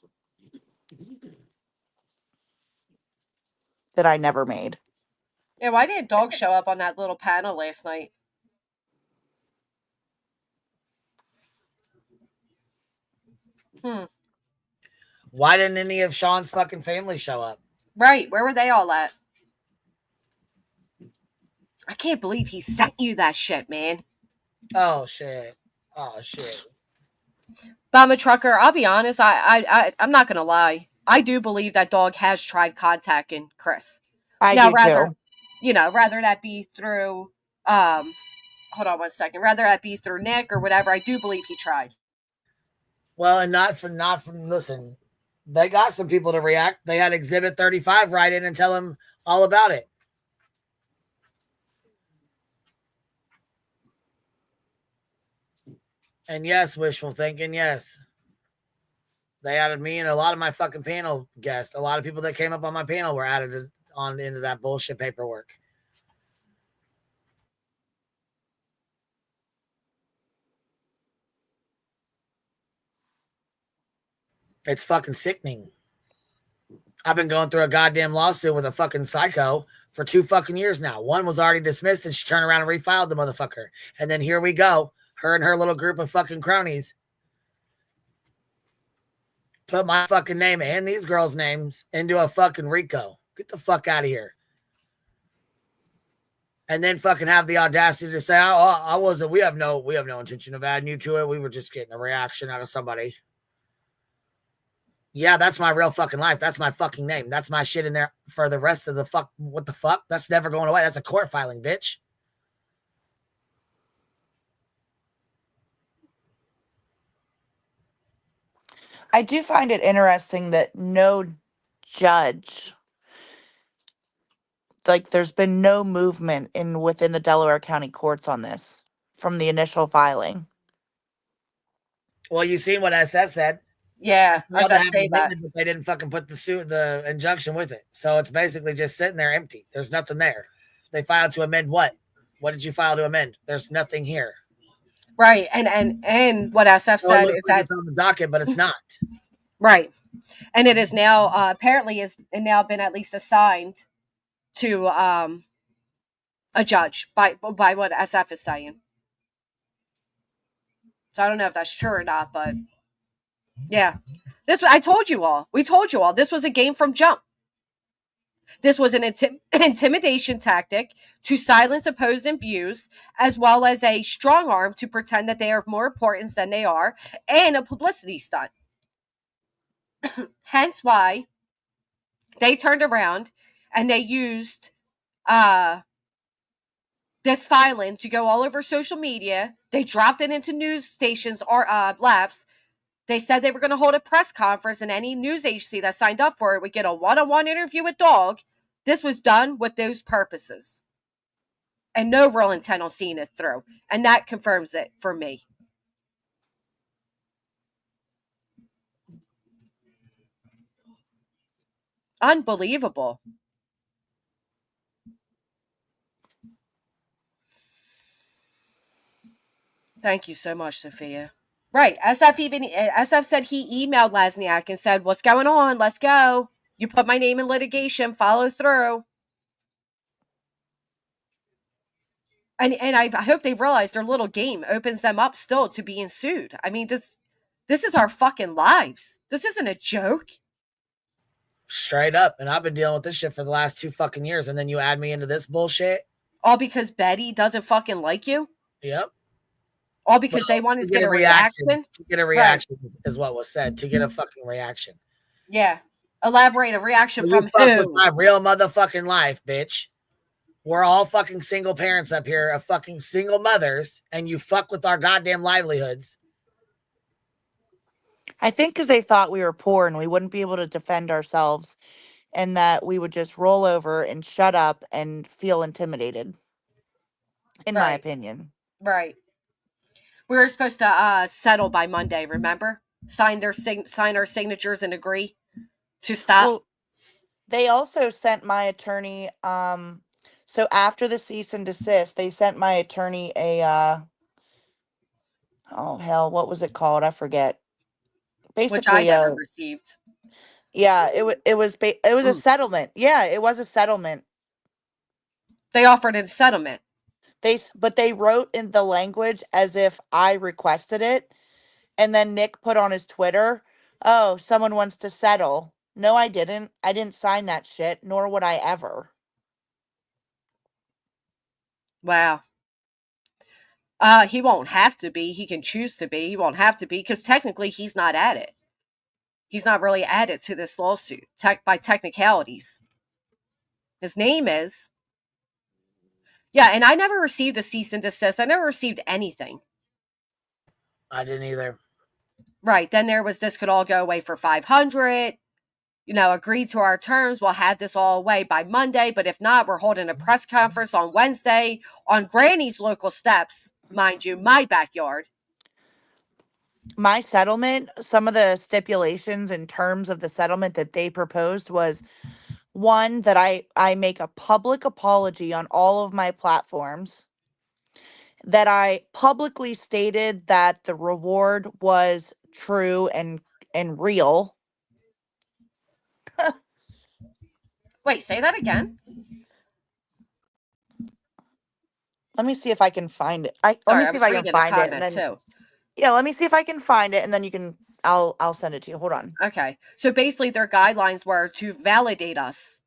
[SPEAKER 2] that I never made?
[SPEAKER 1] Yeah, why didn't Dog show up on that little panel last night?
[SPEAKER 5] Why didn't any of Sean's fucking family show up?
[SPEAKER 1] Right, where were they all at? I can't believe he sent you that shit, man.
[SPEAKER 5] Oh shit. Oh shit.
[SPEAKER 1] Bama Trucker, I'll be honest, I'm not gonna lie. I do believe that Dog has tried contacting Chris.
[SPEAKER 2] I
[SPEAKER 1] now,
[SPEAKER 2] do
[SPEAKER 1] rather,
[SPEAKER 2] too.
[SPEAKER 1] Rather that be through hold on one second. Rather that be through Nick or whatever, I do believe he tried.
[SPEAKER 5] Well, and not from listen, they got some people to react. They had Exhibit 35 write in and tell him all about it. And yes, wishful thinking, yes. They added me and a lot of my fucking panel guests. A lot of people that came up on my panel were added on into that bullshit paperwork. It's fucking sickening. I've been going through a goddamn lawsuit with a fucking psycho for 2 fucking years now. One was already dismissed and she turned around and refiled the motherfucker. And then here we go. Her and her little group of fucking cronies put my fucking name and these girls' names into a fucking Rico. Get the fuck out of here. And then fucking have the audacity to say, oh, we have no intention of adding you to it. We were just getting a reaction out of somebody. Yeah, that's my real fucking life. That's my fucking name. That's my shit in there for the rest of the fuck. What the fuck? That's never going away. That's a court filing, bitch.
[SPEAKER 2] I do find it interesting that no judge, like there's been no movement within the Delaware County courts on this from the initial filing.
[SPEAKER 5] Well, you seen what SF said.
[SPEAKER 1] Yeah, I was
[SPEAKER 5] Well, to
[SPEAKER 1] about to
[SPEAKER 5] have
[SPEAKER 1] say
[SPEAKER 5] it
[SPEAKER 1] that.
[SPEAKER 5] admitted, but they didn't fucking put the injunction with it. So it's basically just sitting there empty. There's nothing there. They filed to amend what? What did you file to amend? There's nothing here.
[SPEAKER 1] Right, and what SF
[SPEAKER 5] So it
[SPEAKER 1] said
[SPEAKER 5] looks
[SPEAKER 1] is
[SPEAKER 5] like
[SPEAKER 1] that
[SPEAKER 5] it's on the docket, but it's not.
[SPEAKER 1] right, and it is now apparently is now been at least assigned to a judge by what SF is saying. So I don't know if that's true or not, but yeah, I told you all. We told you all this was a game from jump. This was an intimidation tactic to silence opposing views, as well as a strong arm to pretend that they are of more importance than they are, and a publicity stunt. Hence why they turned around and they used this filing to go all over social media. They dropped it into news stations or laps. They said they were going to hold a press conference, and any news agency that signed up for it would get a one-on-one interview with Dog. This was done with those purposes. And no real intent on seeing it through. And that confirms it for me. Unbelievable. Thank you so much, Sophia. Right. SF said he emailed Lasniak and said, "What's going on? Let's go. You put my name in litigation. Follow through." And I hope they've realized their little game opens them up still to being sued. I mean, this is our fucking lives. This isn't a joke.
[SPEAKER 5] Straight up. And I've been dealing with this shit for the last 2 fucking years. And then you add me into this bullshit.
[SPEAKER 1] All because Betty doesn't fucking like you?
[SPEAKER 5] Yep.
[SPEAKER 1] All because they wanted to get a reaction?
[SPEAKER 5] To get a reaction is what was said. To get a fucking reaction.
[SPEAKER 1] Yeah. Elaborate a reaction
[SPEAKER 5] So
[SPEAKER 1] from who?
[SPEAKER 5] With my real motherfucking life, bitch. We're all fucking single parents up here of fucking single mothers, and you fuck with our goddamn livelihoods.
[SPEAKER 2] I think because they thought we were poor and we wouldn't be able to defend ourselves, and that we would just roll over and shut up and feel intimidated, in my opinion.
[SPEAKER 1] Right. We were supposed to settle by Monday, remember? Sign our signatures and agree to stop.
[SPEAKER 2] Well, they also sent my attorney, so after the cease and desist, they sent my attorney a, oh hell, what was it called? I forget.
[SPEAKER 1] Which I
[SPEAKER 2] Basically,
[SPEAKER 1] never received.
[SPEAKER 2] yeah, it was a settlement. Yeah, it was a settlement.
[SPEAKER 1] They offered a settlement.
[SPEAKER 2] But they wrote in the language as if I requested it, and then Nick put on his Twitter, "Oh, someone wants to settle." No, I didn't. I didn't sign that shit, nor would I ever.
[SPEAKER 1] Wow. He won't have to be. He can choose to be. He won't have to be because technically he's not at it. He's not really added to this lawsuit by technicalities. His name is. Yeah, and I never received a cease and desist. I never received anything.
[SPEAKER 5] I didn't either.
[SPEAKER 1] Right. Then there was this could all go away for $500. Agree to our terms. We'll have this all away by Monday. But if not, we're holding a press conference on Wednesday on Granny's local steps, mind you, my backyard.
[SPEAKER 2] My settlement, some of the stipulations and terms of the settlement that they proposed was, one, that I make a public apology on all of my platforms, that I publicly stated that the reward was true and real.
[SPEAKER 1] Wait, say that again?
[SPEAKER 2] Let me see if I can find it. Let
[SPEAKER 1] Sorry,
[SPEAKER 2] me
[SPEAKER 1] I
[SPEAKER 2] see if
[SPEAKER 1] was
[SPEAKER 2] I can
[SPEAKER 1] reading a
[SPEAKER 2] find it, and
[SPEAKER 1] comment
[SPEAKER 2] then
[SPEAKER 1] too.
[SPEAKER 2] yeah, let me see if I can find it, and then you can. I'll send it to you. Hold on.
[SPEAKER 1] Okay, so basically their guidelines were to validate us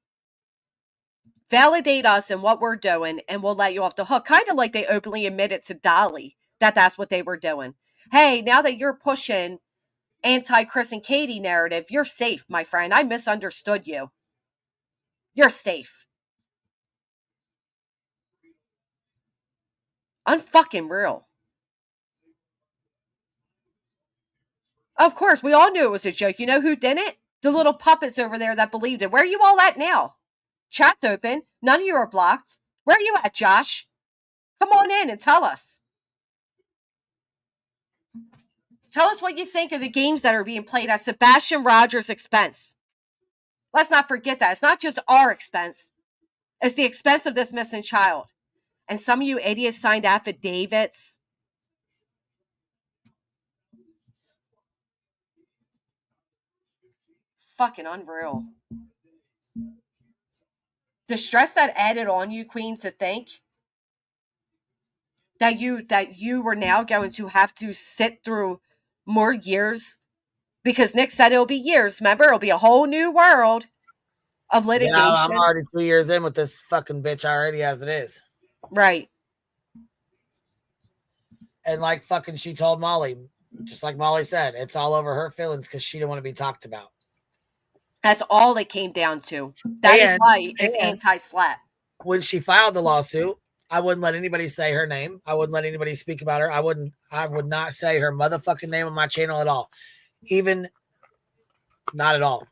[SPEAKER 1] in what we're doing, and we'll let you off the hook. Kind of like they openly admitted to Dolly that that's what they were doing. Hey, now that you're pushing anti-Chris and Katie narrative, you're safe, my friend. I misunderstood you. You're safe. Unfucking real. Of course, we all knew it was a joke. You know who didn't? The little puppets over there that believed it. Where are you all at now? Chat's open. None of you are blocked. Where are you at, Josh? Come on in and tell us. Tell us what you think of the games that are being played at Sebastian Rogers' expense. Let's not forget that. It's not just our expense. It's the expense of this missing child. And some of you idiots signed affidavits. Fucking unreal. The stress that added on you, Queen, to think that you were now going to have to sit through more years, because Nick said it'll be years. Remember, it'll be a whole new world of litigation.
[SPEAKER 5] Yeah, I'm already 2 years in with this fucking bitch already as it is.
[SPEAKER 1] Right.
[SPEAKER 5] And like fucking she told Molly, just like Molly said, it's all over her feelings because she didn't want to be talked about.
[SPEAKER 1] That's all it came down to. That is why it's anti-SLAPP.
[SPEAKER 5] When she filed the lawsuit, I wouldn't let anybody say her name. I wouldn't let anybody speak about her. I would not say her motherfucking name on my channel at all. Even not at all.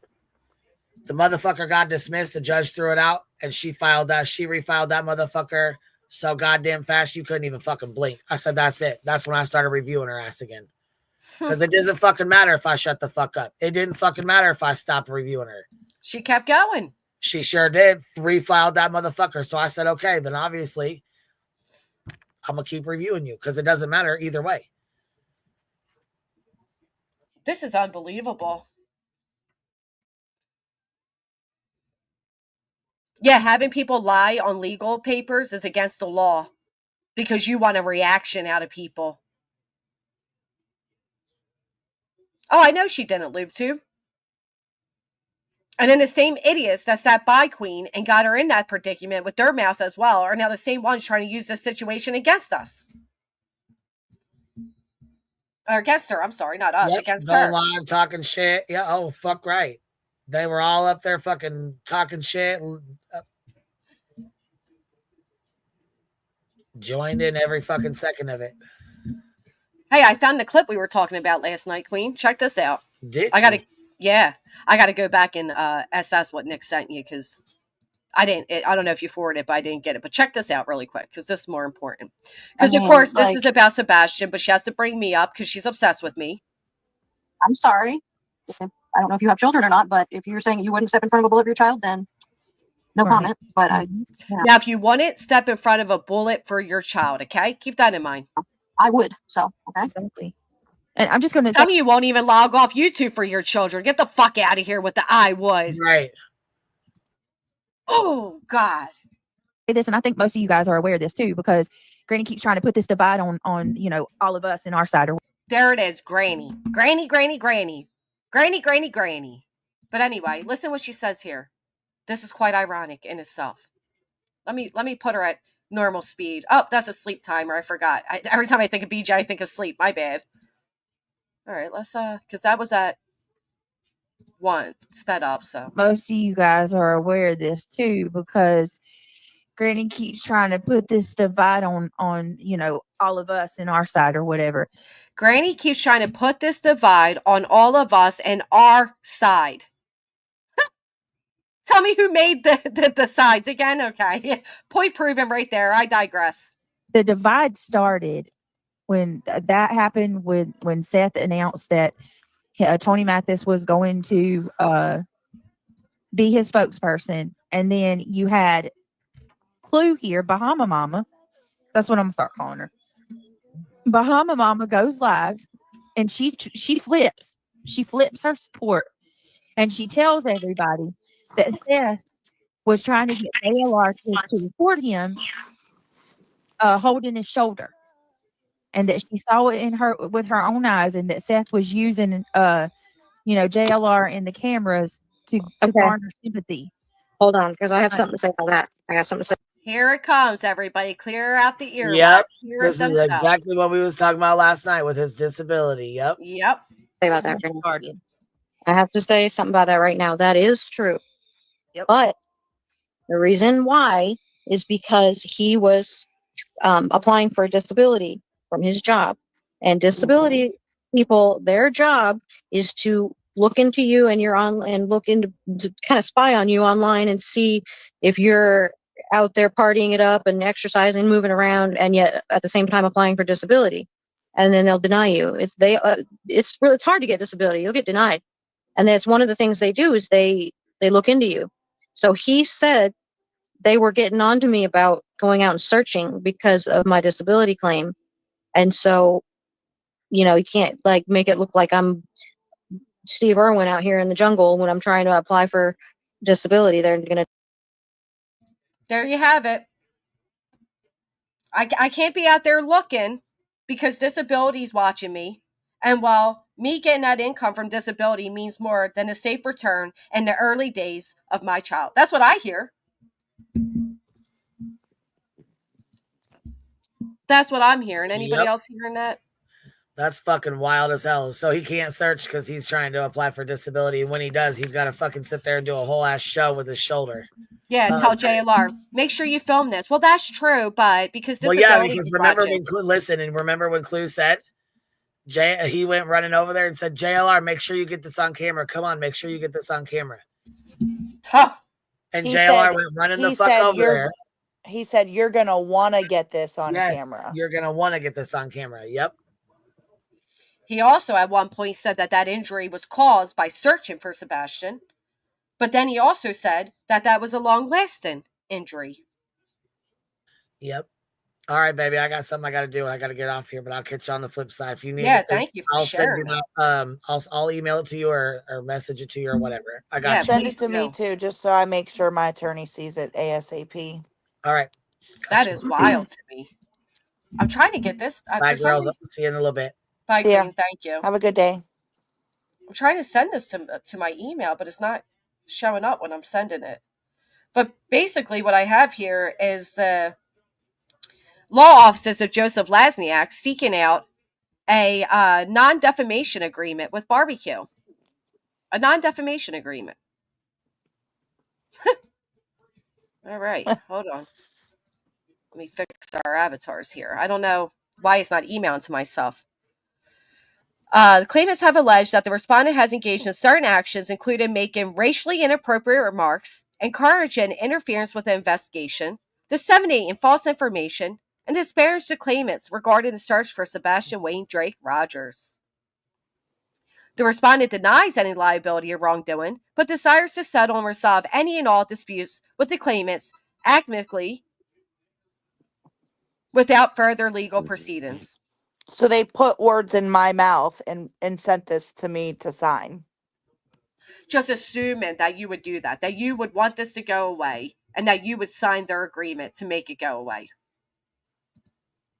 [SPEAKER 5] The motherfucker got dismissed. The judge threw it out and she refiled that motherfucker so goddamn fast you couldn't even fucking blink. I said, that's it. That's when I started reviewing her ass again. Because it doesn't fucking matter if I shut the fuck up. It didn't fucking matter if I stopped reviewing her.
[SPEAKER 1] She kept going.
[SPEAKER 5] She sure did. Refiled that motherfucker. So I said, okay, then obviously I'm going to keep reviewing you because it doesn't matter either way.
[SPEAKER 1] This is unbelievable. Yeah, having people lie on legal papers is against the law because you want a reaction out of people. Oh, I know she didn't lube tube. And then the same idiots that sat by Queen and got her in that predicament with their mouths as well are now the same ones trying to use this situation against us. Or against her, I'm sorry, not us, against her.
[SPEAKER 5] Live talking shit. Yeah, oh, fuck right. They were all up there fucking talking shit. Joined in every fucking second of it.
[SPEAKER 1] Hey, I found the clip we were talking about last night, Queen. Check this out. I gotta go back and assess what Nick sent you because I don't know if you forwarded it, but I didn't get it. But check this out really quick because this is more important. Because of course this is about Sebastian, but she has to bring me up because she's obsessed with me.
[SPEAKER 3] I'm sorry. I don't know if you have children or not, but if you're saying you wouldn't step in front of a bullet for your child, then no comment. But
[SPEAKER 1] now, if you wouldn't step in front of a bullet for your child, okay, keep that in mind.
[SPEAKER 3] I would. So okay,
[SPEAKER 6] exactly. And I'm just going to
[SPEAKER 1] tell me you won't even log off YouTube for your children. Get the fuck out of here with the I would.
[SPEAKER 5] Right.
[SPEAKER 1] Oh God.
[SPEAKER 6] This, and I think most of you guys are aware of this too, because Granny keeps trying to put this divide on all of us in our side.
[SPEAKER 1] There it is, Granny. Granny. But anyway, listen what she says here. This is quite ironic in itself. Let me put her at normal speed. Oh, that's a sleep timer. I forgot. Every time I think of BJ, I think of sleep. My bad. All right, let's because that was at 1 sped up. So
[SPEAKER 6] most of you guys are aware of this too, because Granny keeps trying to put this divide on all of us in our side or whatever.
[SPEAKER 1] Granny keeps trying to put this divide on all of us and our side. Tell me who made the sides again. Okay. Point proven right there. I digress.
[SPEAKER 6] The divide started when that happened when Seth announced that Tony Mathis was going to be his spokesperson. And then you had Clue here, Bahama Mama. That's what I'm going to start calling her. Bahama Mama goes live and she flips. She flips her support and she tells everybody that Seth was trying to get ALR to report him holding his shoulder, and that she saw it with her own eyes, and that Seth was using JLR in the cameras to garner sympathy.
[SPEAKER 3] Hold on, because I have something to say about that. I got something to say.
[SPEAKER 1] Here it comes, everybody. Clear out the earwax.
[SPEAKER 5] Yep. This is exactly what we was talking about last night with his disability. Yep.
[SPEAKER 3] Say about that. I have to say something about that right now. That is true.
[SPEAKER 6] Yep.
[SPEAKER 3] But the reason why is because he was applying for a disability from his job. And disability people, their job is to look into you and look into to kind of spy on you online and see if you're out there partying it up and exercising, moving around, and yet at the same time applying for disability. and then they'll deny you. It's hard to get disability. You'll get denied, and that's one of the things they do is they look into you. So he said they were getting on to me about going out and searching because of my disability claim, and so you can't like make it look like I'm Steve Irwin out here in the jungle when I'm trying to apply for disability. They're gonna.
[SPEAKER 1] There you have it. I can't be out there looking because disability's watching me. And while me getting that income from disability means more than a safe return in the early days of my child. That's what I hear. That's what I'm hearing. Anybody else hearing that?
[SPEAKER 5] That's fucking wild as hell. So he can't search because he's trying to apply for disability. And when he does, he's got to fucking sit there and do a whole ass show with his shoulder.
[SPEAKER 1] Yeah, tell JLR, make sure you film this. Well, that's true, but because disability is watching.
[SPEAKER 5] Remember when Clue said, he went running over there and said, JLR, make sure you get this on camera. Come on, make sure you get this on camera.
[SPEAKER 1] Huh.
[SPEAKER 5] And JLR went running the fuck over there.
[SPEAKER 2] He said, you're going to want to get this on camera.
[SPEAKER 5] You're going to want to get this on camera. Yep.
[SPEAKER 1] He also at one point said that injury was caused by searching for Sebastian. But then he also said that was a long-lasting injury.
[SPEAKER 5] Yep. All right, baby. I got something I got to do. I got to get off here, but I'll catch you on the flip side. If you need
[SPEAKER 1] thank you for sharing.
[SPEAKER 5] Send you I'll email it to you or message it to you or whatever. I got you.
[SPEAKER 2] Send it to me too, just so I make sure my attorney sees it ASAP.
[SPEAKER 5] All right.
[SPEAKER 1] That is wild to me. I'm trying to get this.
[SPEAKER 5] Bye, girls. See you in a little bit.
[SPEAKER 1] Bye, Green. Thank you.
[SPEAKER 2] Have a good day.
[SPEAKER 1] I'm trying to send this to my email, but it's not showing up when I'm sending it. But basically what I have here is the law offices of Joseph Lasniak seeking out a non-defamation agreement with Barbecue. A non-defamation agreement. All right, hold on. Let me fix our avatars here. I don't know why it's not emailing to myself. The claimants have alleged that the respondent has engaged in certain actions, including making racially inappropriate remarks, encouraging interference with the investigation, disseminating false information, and disparaged the claimants regarding the search for Sebastian Wayne Drake Rogers. The respondent denies any liability or wrongdoing, but desires to settle and resolve any and all disputes with the claimants amicably without further legal proceedings.
[SPEAKER 2] So they put words in my mouth and sent this to me to sign.
[SPEAKER 1] Just assuming that you would do that you would want this to go away, and that you would sign their agreement to make it go away.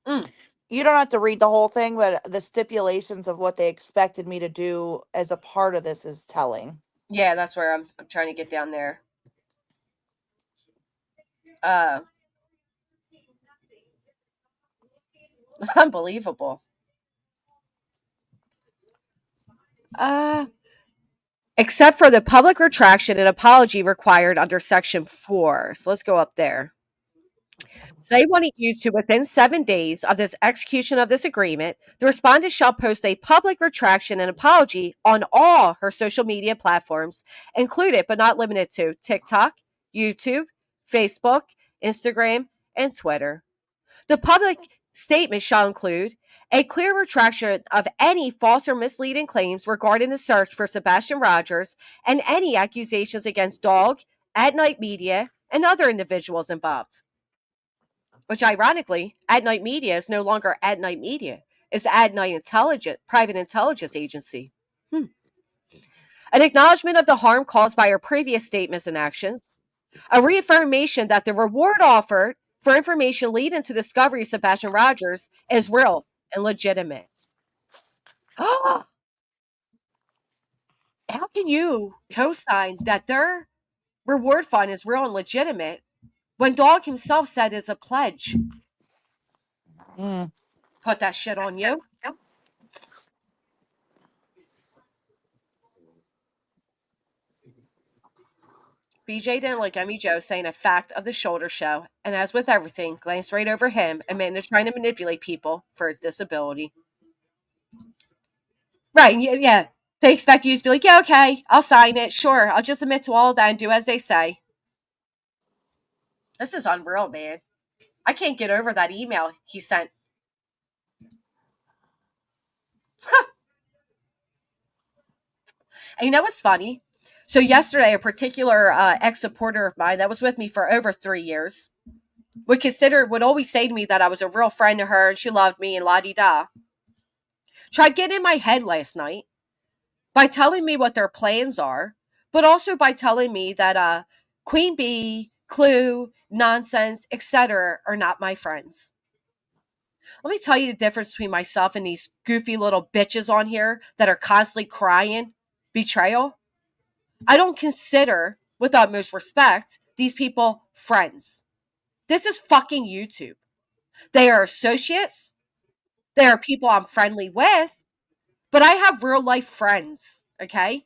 [SPEAKER 2] You don't have to read the whole thing, but the stipulations of what they expected me to do as a part of this is telling.
[SPEAKER 1] Yeah, that's where I'm trying to get down there. Unbelievable. Except for the public retraction and apology required under Section 4. So let's go up there. So they wanted you to, within 7 days of this execution of this agreement, the respondent shall post a public retraction and apology on all her social media platforms, included but not limited to TikTok, YouTube, Facebook, Instagram, and Twitter. The public statement shall include a clear retraction of any false or misleading claims regarding the search for Sebastian Rogers and any accusations against Dog, At Night Media, and other individuals involved. Which, ironically, At Night Media is no longer At Night Media. It's At Night Private Intelligence Agency. An acknowledgement of the harm caused by her previous statements and actions. A reaffirmation that the reward offered for information leading to discovery of Sebastian Rogers is real and legitimate. How can you co-sign that their reward fund is real and legitimate when Dog himself said it's a pledge? Put that shit on you. BJ didn't look at me, Joe, saying a fact of the shoulder show, and as with everything, glanced right over him, admitting to trying to manipulate people for his disability. Right, yeah. They expect you to be like, yeah, okay, I'll sign it. Sure, I'll just admit to all of that and do as they say. This is unreal, man. I can't get over that email he sent. And you know what's funny? So yesterday, a particular ex-supporter of mine that was with me for over 3 years would always say to me that I was a real friend to her and she loved me and la-di-da. Tried getting in my head last night by telling me what their plans are, but also by telling me that Queen Bee, Clue, Nonsense, etc. are not my friends. Let me tell you the difference between myself and these goofy little bitches on here that are constantly crying betrayal. I don't consider, with utmost respect, these people friends. This is fucking YouTube. They are associates. They are people I'm friendly with, but I have real life friends, okay?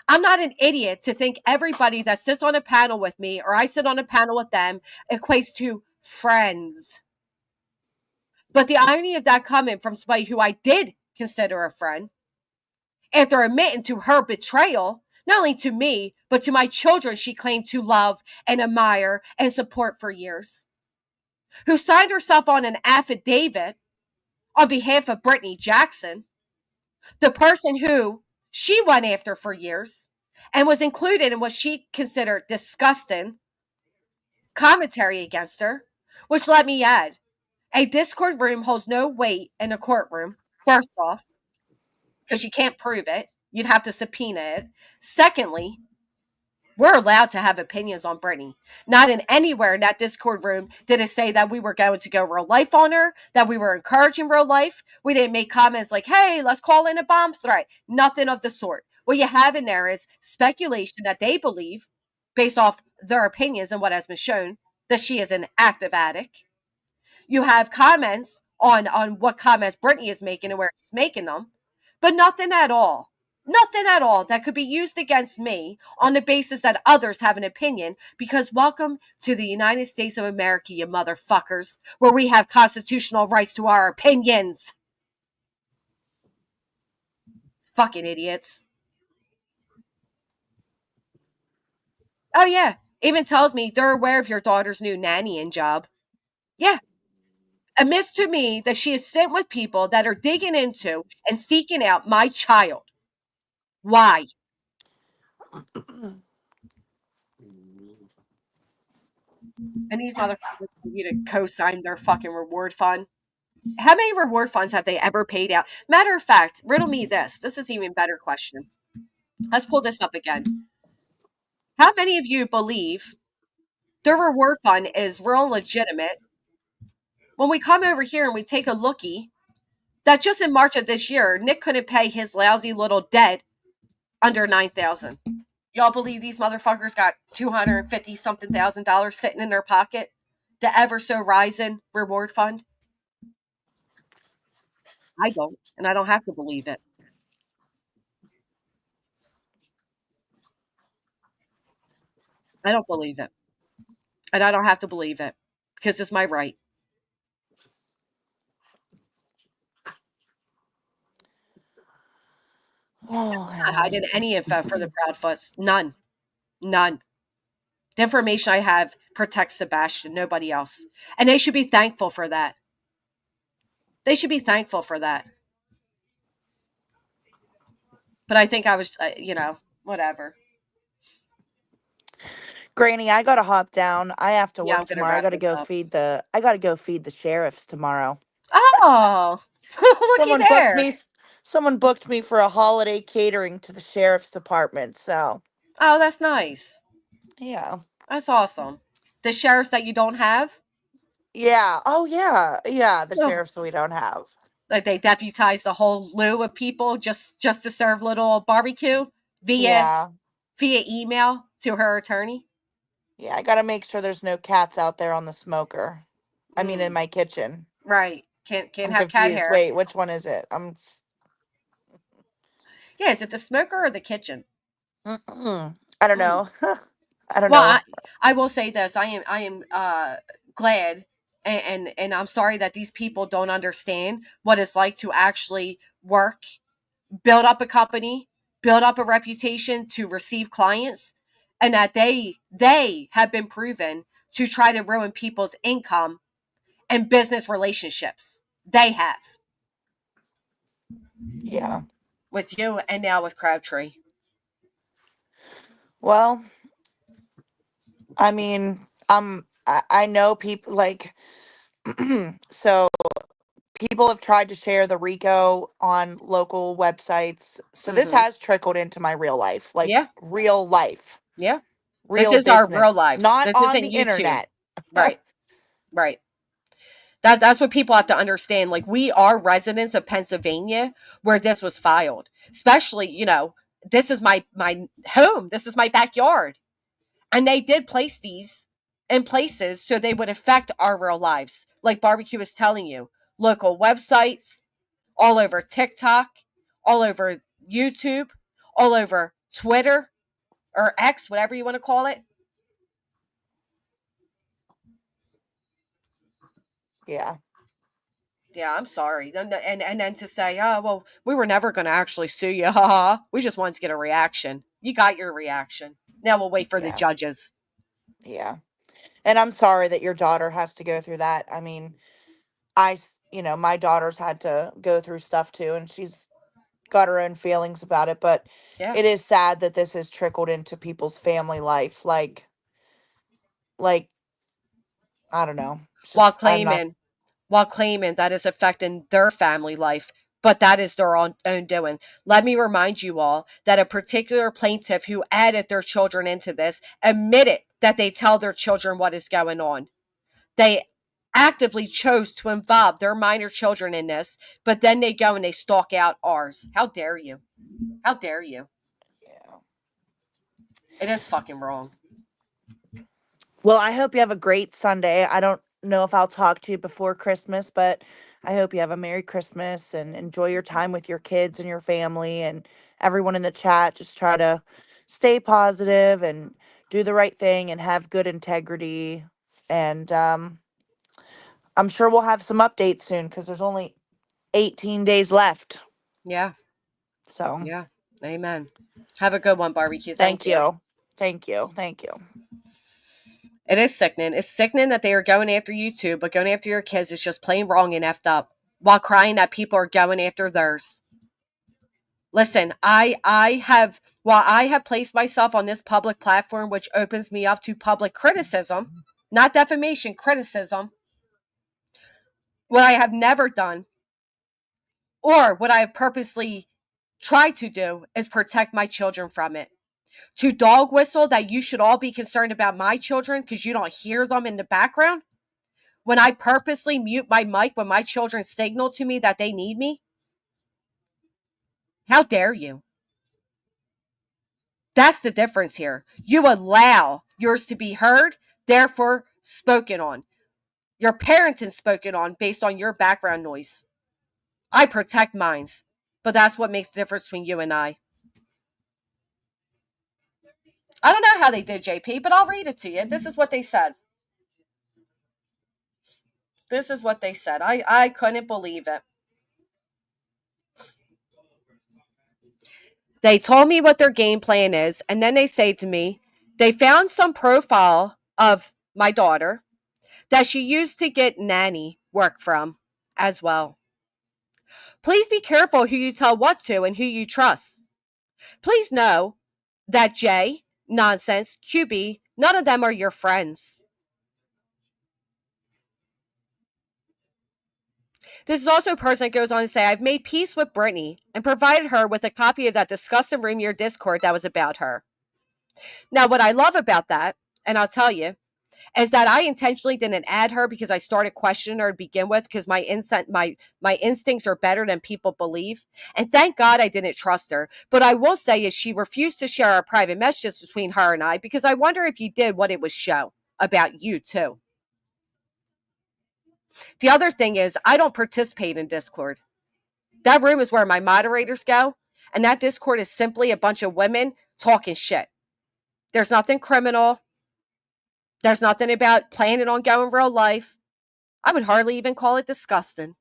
[SPEAKER 1] I'm not an idiot to think everybody that sits on a panel with me or I sit on a panel with them equates to friends. But the irony of that coming from somebody who I did consider a friend, after admitting to her betrayal, not only to me, but to my children she claimed to love and admire and support for years, who signed herself on an affidavit on behalf of Brittany Jackson, the person who she went after for years and was included in what she considered disgusting commentary against her, which, let me add, a Discord room holds no weight in a courtroom, first off, because you can't prove it. You'd have to subpoena it. Secondly, we're allowed to have opinions on Brittany. Not in anywhere in that Discord room did it say that we were going to go real life on her, that we were encouraging real life. We didn't make comments like, hey, let's call in a bomb threat. Nothing of the sort. What you have in there is speculation that they believe, based off their opinions and what has been shown, that she is an active addict. You have comments on what comments Brittany is making and where she's making them, but nothing at all. Nothing at all that could be used against me on the basis that others have an opinion, because welcome to the United States of America, you motherfuckers, where we have constitutional rights to our opinions. Fucking idiots. Oh, yeah. Even tells me they're aware of your daughter's new nannying job. Yeah. Admits to me that she is sent with people that are digging into and seeking out my child. Why? And these motherfuckers want you to co-sign their fucking reward fund. How many reward funds have they ever paid out? Matter of fact, riddle me this. This is an even better question. Let's pull this up again. How many of you believe their reward fund is real legitimate when we come over here and we take a lookie that just in March of this year, Nick couldn't pay his lousy little debt under $9,000. Y'all believe these motherfuckers got $250 something thousand sitting in their pocket? The ever so rising reward fund? I don't, and I don't have to believe it. I don't believe it. And I don't have to believe it because it's my right.
[SPEAKER 2] Oh,
[SPEAKER 1] I'm not hiding any info for the Proudfoots. None. None. The information I have protects Sebastian, nobody else. And they should be thankful for that. They should be thankful for that. But I think I was, whatever.
[SPEAKER 2] Granny, I gotta hop down. I have to
[SPEAKER 1] Yeah, I'm
[SPEAKER 2] work
[SPEAKER 1] going to
[SPEAKER 2] tomorrow.
[SPEAKER 1] wrap this up.
[SPEAKER 2] I gotta go feed the sheriffs tomorrow.
[SPEAKER 1] Oh, looky there.
[SPEAKER 2] Someone booked me for a holiday catering to the sheriff's department, so
[SPEAKER 1] Oh, that's nice.
[SPEAKER 2] yeah.
[SPEAKER 1] That's awesome. The sheriffs that you don't have?
[SPEAKER 2] Yeah. Oh yeah. Yeah, the
[SPEAKER 1] Oh.
[SPEAKER 2] sheriffs we don't have.
[SPEAKER 1] Like they deputized the whole slew of people just to serve little barbecue via
[SPEAKER 2] Yeah.
[SPEAKER 1] email to her attorney.
[SPEAKER 2] Yeah, I gotta make sure there's no cats out there on the smoker. I mean in my kitchen.
[SPEAKER 1] Right. Can't
[SPEAKER 2] I'm
[SPEAKER 1] have cat
[SPEAKER 2] confused.
[SPEAKER 1] hair.
[SPEAKER 2] Wait, which one is it?
[SPEAKER 1] Yeah, is it the smoker or the kitchen?
[SPEAKER 2] I don't know. I don't
[SPEAKER 1] Well,
[SPEAKER 2] know.
[SPEAKER 1] I will say this. I am glad and I'm sorry that these people don't understand what it's like to actually work, build up a company, build up a reputation to receive clients, and that they have been proven to try to ruin people's income and business relationships. They have.
[SPEAKER 2] Yeah.
[SPEAKER 1] with you and now with Crabtree.
[SPEAKER 2] Well, I mean, I know people like, so people have tried to share the Rico on local websites. So this has trickled into my real life, like
[SPEAKER 1] Yeah.
[SPEAKER 2] real life,
[SPEAKER 1] Yeah. This
[SPEAKER 2] real
[SPEAKER 1] is our real
[SPEAKER 2] business,
[SPEAKER 1] lives.
[SPEAKER 2] not
[SPEAKER 1] This
[SPEAKER 2] on
[SPEAKER 1] isn't
[SPEAKER 2] the
[SPEAKER 1] YouTube.
[SPEAKER 2] internet.
[SPEAKER 1] Right. Right. That's what people have to understand. Like, we are residents of Pennsylvania where this was filed. Especially, this is my home. This is my backyard. And they did place these in places so they would affect our real lives. Like Barbecue is telling you, local websites, all over TikTok, all over YouTube, all over Twitter or X, whatever you want to call it.
[SPEAKER 2] Yeah.
[SPEAKER 1] Yeah, I'm sorry. And then to say, oh, well, we were never going to actually sue you. Haha. We just wanted to get a reaction. You got your reaction. Now we'll wait for the
[SPEAKER 2] Yeah.
[SPEAKER 1] judges.
[SPEAKER 2] Yeah. And I'm sorry that your daughter has to go through that. I mean, my daughter's had to go through stuff too, and she's got her own feelings about it, but
[SPEAKER 1] Yeah.
[SPEAKER 2] it is sad that this has trickled into people's family life. Like, I don't know. It's
[SPEAKER 1] While
[SPEAKER 2] just, I'm not,
[SPEAKER 1] claiming while claiming that is affecting their family life, but that is their own doing. Let me remind you all that a particular plaintiff who added their children into this admitted that they tell their children what is going on. They actively chose to involve their minor children in this, but then they go and they stalk out ours. How dare you? How dare you?
[SPEAKER 2] yeah.
[SPEAKER 1] It is fucking wrong.
[SPEAKER 2] Well, I hope you have a great Sunday. I don't know if I'll talk to you before Christmas, but I hope you have a Merry Christmas and enjoy your time with your kids and your family and everyone in the chat. Just try to stay positive and do the right thing and have good integrity. And I'm sure we'll have some updates soon because there's only 18 days left.
[SPEAKER 1] Yeah.
[SPEAKER 2] So,
[SPEAKER 1] Yeah. Amen. Have a good one, Barbecue.
[SPEAKER 2] thank you. Thank you. Thank you.
[SPEAKER 1] It is sickening. It's sickening that they are going after you too, but going after your kids is just plain wrong and effed up while crying that people are going after theirs. Listen, I have while I have placed myself on this public platform, which opens me up to public criticism, not defamation, criticism, what I have never done or what I have purposely tried to do is protect my children from it. To dog whistle that you should all be concerned about my children because you don't hear them in the background. When I purposely mute my mic when my children signal to me that they need me? How dare you? That's the difference here. You allow yours to be heard, therefore spoken on. Your parenting spoken on based on your background noise. I protect mines, but that's what makes the difference between you and I. I don't know how they did, JP, but I'll read it to you. This is what they said. This is what they said. I couldn't believe it. They told me what their game plan is, and then they say to me, they found some profile of my daughter that she used to get nanny work from as well. Please be careful who you tell what to and who you trust. Please know that J, Nonsense, QB, none of them are your friends. This is also a person that goes on to say, I've made peace with Brittany and provided her with a copy of that disgusting room your Discord that was about her. Now, what I love about that, and I'll tell you, is that I intentionally didn't add her because I started questioning her to begin with because my instincts are better than people believe. And thank God I didn't trust her. But I will say is she refused to share our private messages between her and I because I wonder if you did what it would show about you too. The other thing is I don't participate in Discord. That room is where my moderators go. And that Discord is simply a bunch of women talking shit. There's nothing criminal. There's nothing about planning on going real life. I would hardly even call it disgusting.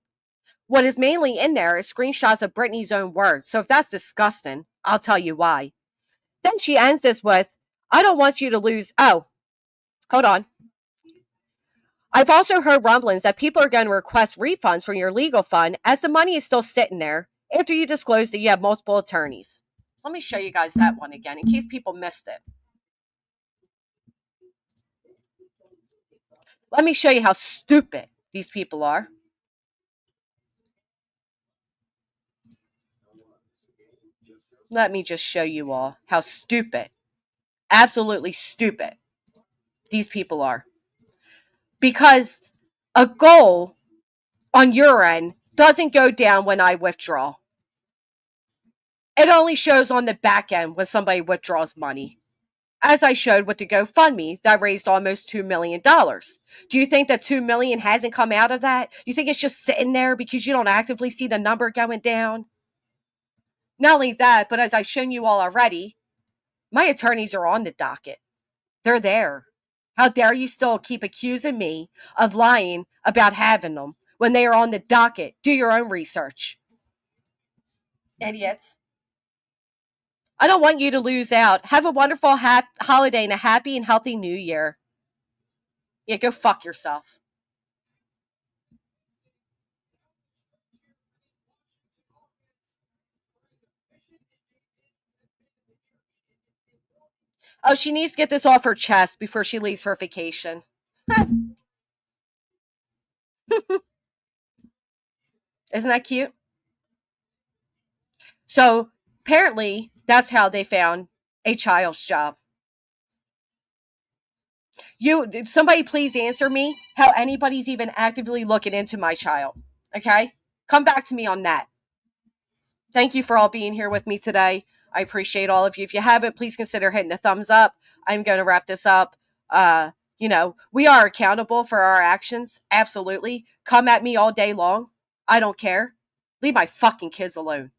[SPEAKER 1] What is mainly in there is screenshots of Brittany's own words. So if that's disgusting, I'll tell you why. Then she ends this with, I don't want you to lose. Oh, hold on. I've also heard rumblings that people are going to request refunds from your legal fund as the money is still sitting there after you disclose that you have multiple attorneys. Let me show you guys that one again in case people missed it. Let me show you how stupid these people are. Let me just show you all how stupid, absolutely stupid, these people are. Because a goal on your end doesn't go down when I withdraw. It only shows on the back end when somebody withdraws money. As I showed with the GoFundMe that raised almost $2 million. Do you think that $2 million hasn't come out of that? You think it's just sitting there because you don't actively see the number going down? Not only that, but as I've shown you all already, my attorneys are on the docket. They're there. How dare you still keep accusing me of lying about having them when they are on the docket? Do your own research. Idiots. I don't want you to lose out. Have a wonderful holiday and a happy and healthy new year. Yeah, go fuck yourself. Oh, she needs to get this off her chest before she leaves for vacation. Isn't that cute? So apparently that's how they found a child's job. Somebody please answer me how anybody's even actively looking into my child. Okay? Come back to me on that. Thank you for all being here with me today. I appreciate all of you. If you haven't, please consider hitting the thumbs up. I'm going to wrap this up. We are accountable for our actions. Absolutely. Come at me all day long. I don't care. Leave my fucking kids alone.